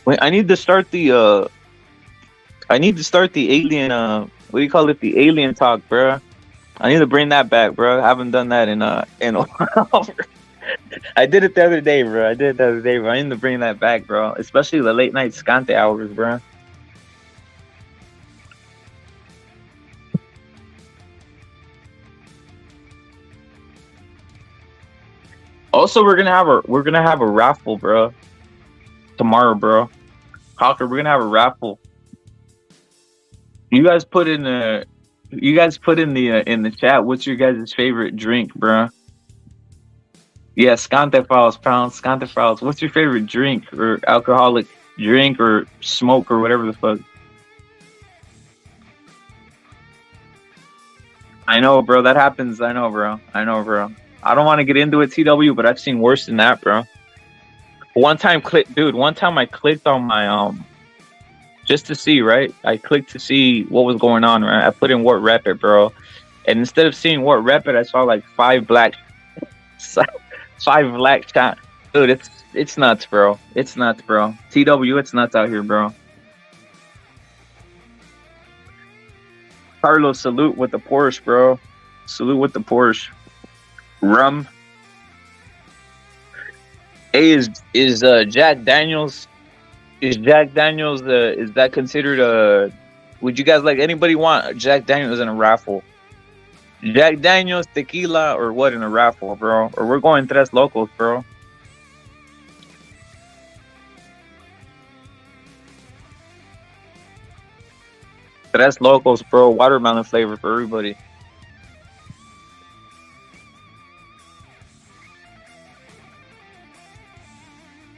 Wait, I need to start the alien what do you call it? The alien talk, bro. I need to bring that back, bro. I haven't done that in I did it the other day, bro. I need to bring that back, bro. Especially the late night Skante hours, bro. Also, we're gonna have a raffle, bro. Tomorrow, bro. Hawker, we're gonna have a raffle. You guys put in the in the chat. What's your guys' favorite drink, bro? Yeah, Skante Files, pound Skante Files. What's your favorite drink or alcoholic drink or smoke or whatever the fuck? I know, bro. That happens. I know, bro. I don't want to get into it, TW, but I've seen worse than that, bro. One time I clicked on my just to see, right? I clicked to see what was going on, right? I put in what rep it, bro. And instead of seeing what rep it, I saw like 5 black chat. Dude, it's nuts, bro. It's nuts, bro. TW, it's nuts out here, bro. Carlos, salute with the Porsche, bro. Salute with the Porsche. Rum. Hey, is Jack Daniels? Is Jack Daniels is that considered a? Would you guys like anybody want Jack Daniels in a raffle? Jack Daniels, tequila, or what in a raffle, bro? Or we're going Tres Locos, bro. Tres Locos, bro. Watermelon flavor for everybody.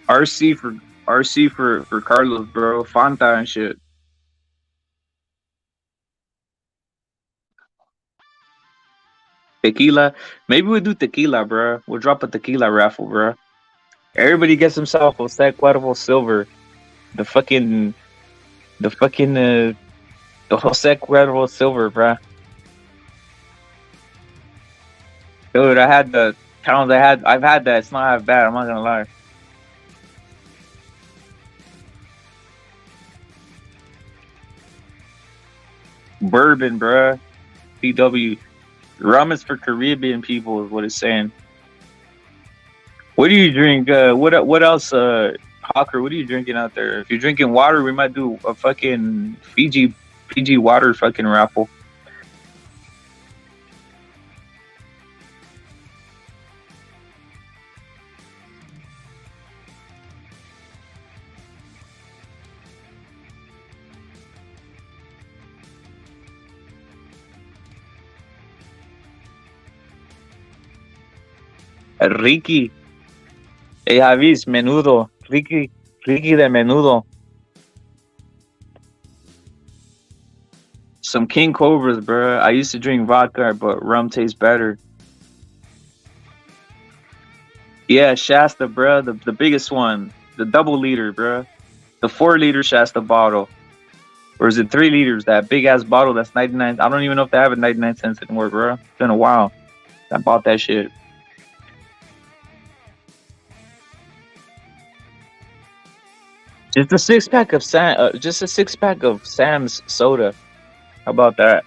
RC for Carlos, bro. Fanta and shit. Tequila. Maybe we'll do tequila, bro. We'll drop a tequila raffle, bro. Everybody gets himself Jose Cuervo Silver. The Jose Cuervo Silver, bro. Dude, I had the pounds. I've had that. It's not half bad. I'm not gonna lie. Bourbon, bruh. PW. Rum is for Caribbean people, is what it's saying. What do you drink? What else, Hawker? What are you drinking out there? If you're drinking water, we might do a fucking Fiji water fucking raffle. Ricky. Hey, Javis, menudo. Ricky de menudo. Some King Cobras, bro. I used to drink vodka, but rum tastes better. Yeah, Shasta, bro. The biggest one. The double liter, bro. The 4-liter Shasta bottle. Or is it 3 liters? That big ass bottle that's 99. I don't even know if they have it 99 cents anymore, bro. It's been a while. I bought that shit. Just a 6-pack of Sam's soda. How about that?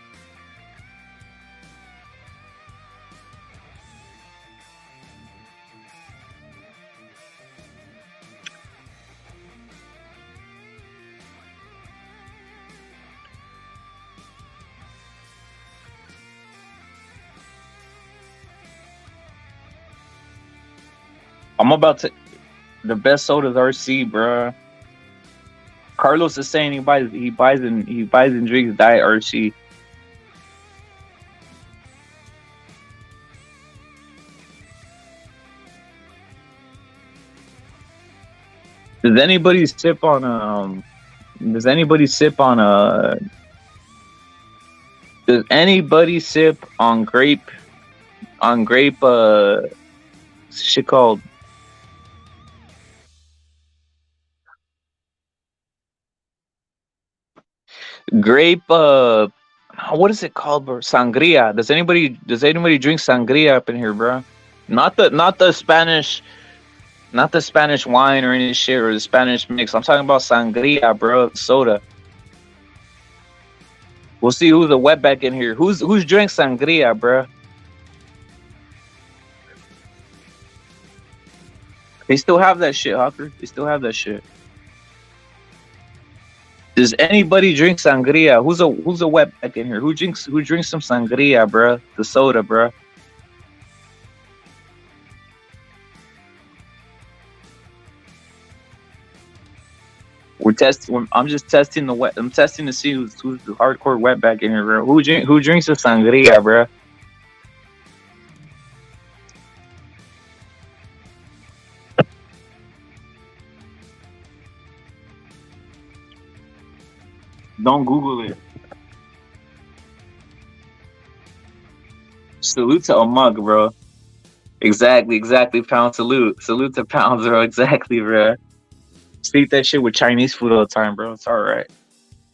I'm about to. The best soda is RC, bruh. Carlos is saying he buys and drinks Diet RC. Does anybody sip on grape shit called grape what is it called, bro? Sangria. Does anybody drink sangria up in here, bro? Not the Spanish wine or any shit or the Spanish mix. I'm talking about sangria, bro. Soda. We'll see who's a wetback in here. Who's drank sangria, bro? They still have that shit, Hawker. They still have that shit. Does anybody drink sangria? Who's a wetback in here? Who drinks some sangria, bro? The soda, bro. I'm just testing the wet. I'm testing to see who's the hardcore wetback in here, bro. Who drinks the sangria, bro? Don't Google it. Salute to a mug, bro. Exactly. Pound salute to Pounds, bro. Exactly, bro. Just eat that shit with Chinese food all the time, bro. It's all right.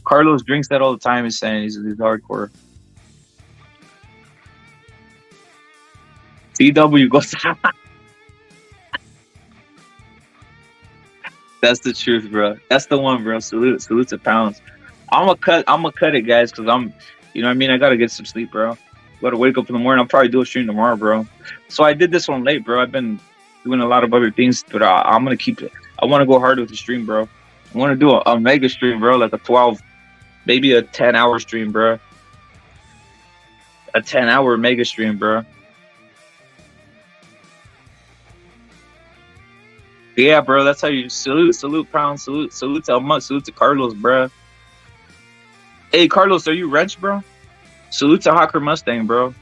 Carlos drinks that all the time. He's saying he's hardcore. TW goes. That's the truth, bro. That's the one, bro. Salute to Pounds. I'm gonna cut it, guys, because I'm, you know what I mean? I gotta get some sleep, bro. Gotta wake up in the morning. I'll probably do a stream tomorrow, bro. So I did this one late, bro. I've been doing a lot of other things, but I'm gonna keep it. I want to go hard with the stream, bro. I want to do a mega stream, bro, like a 12, maybe a 10-hour stream, bro. A 10-hour mega stream, bro. Yeah, bro, that's how you salute Pound, salute to Elmut, salute to Carlos, bro. Hey, Carlos, are you wrench, bro? Salute to Hawker Mustang, bro.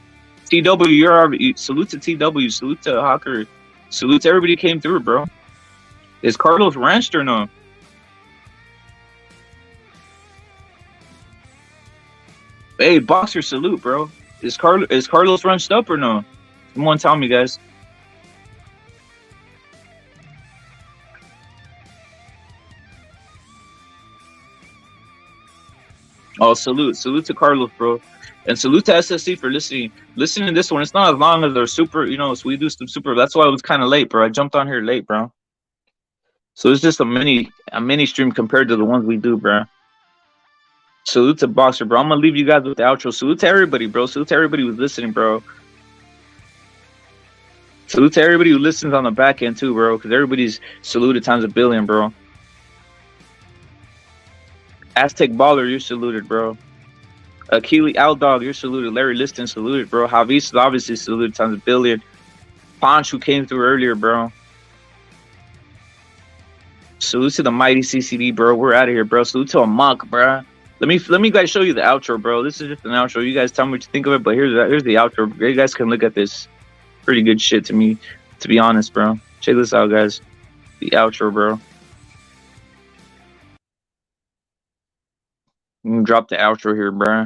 TW, you're already, salute to TW, salute to Hawker, salute to everybody who came through, bro. Is Carlos wrenched or no? Hey, Boxer, salute, bro. Is Carlos wrenched up or no? Someone tell me, guys. Oh, salute to Carlos, bro, and salute to SSC for listening to this one. It's not as long as our super, you know, so we do some super. That's why it was kind of late, bro. I jumped on here late, bro. So it's just a mini stream compared to the ones we do, bro. Salute to Boxer, bro. I'm gonna leave you guys with the outro. Salute to everybody, bro. Salute to everybody who's listening, bro. Salute to everybody who listens on the back end too, bro, because everybody's saluted times a billion, bro. Aztec Baller, you're saluted, bro. Akili Aldog, you're saluted. Larry Liston, saluted, bro. Javis is obviously saluted times a billion. Ponch, who came through earlier, bro. Salute to the mighty CCD, bro. We're out of here, bro. Salute to a monk, bro. Let me guys show you the outro, bro. This is just an outro. You guys tell me what you think of it, but here's the outro. You guys can look at this. Pretty good shit to me, to be honest, bro. Check this out, guys. The outro, bro. I'm gonna drop the outro here, bro.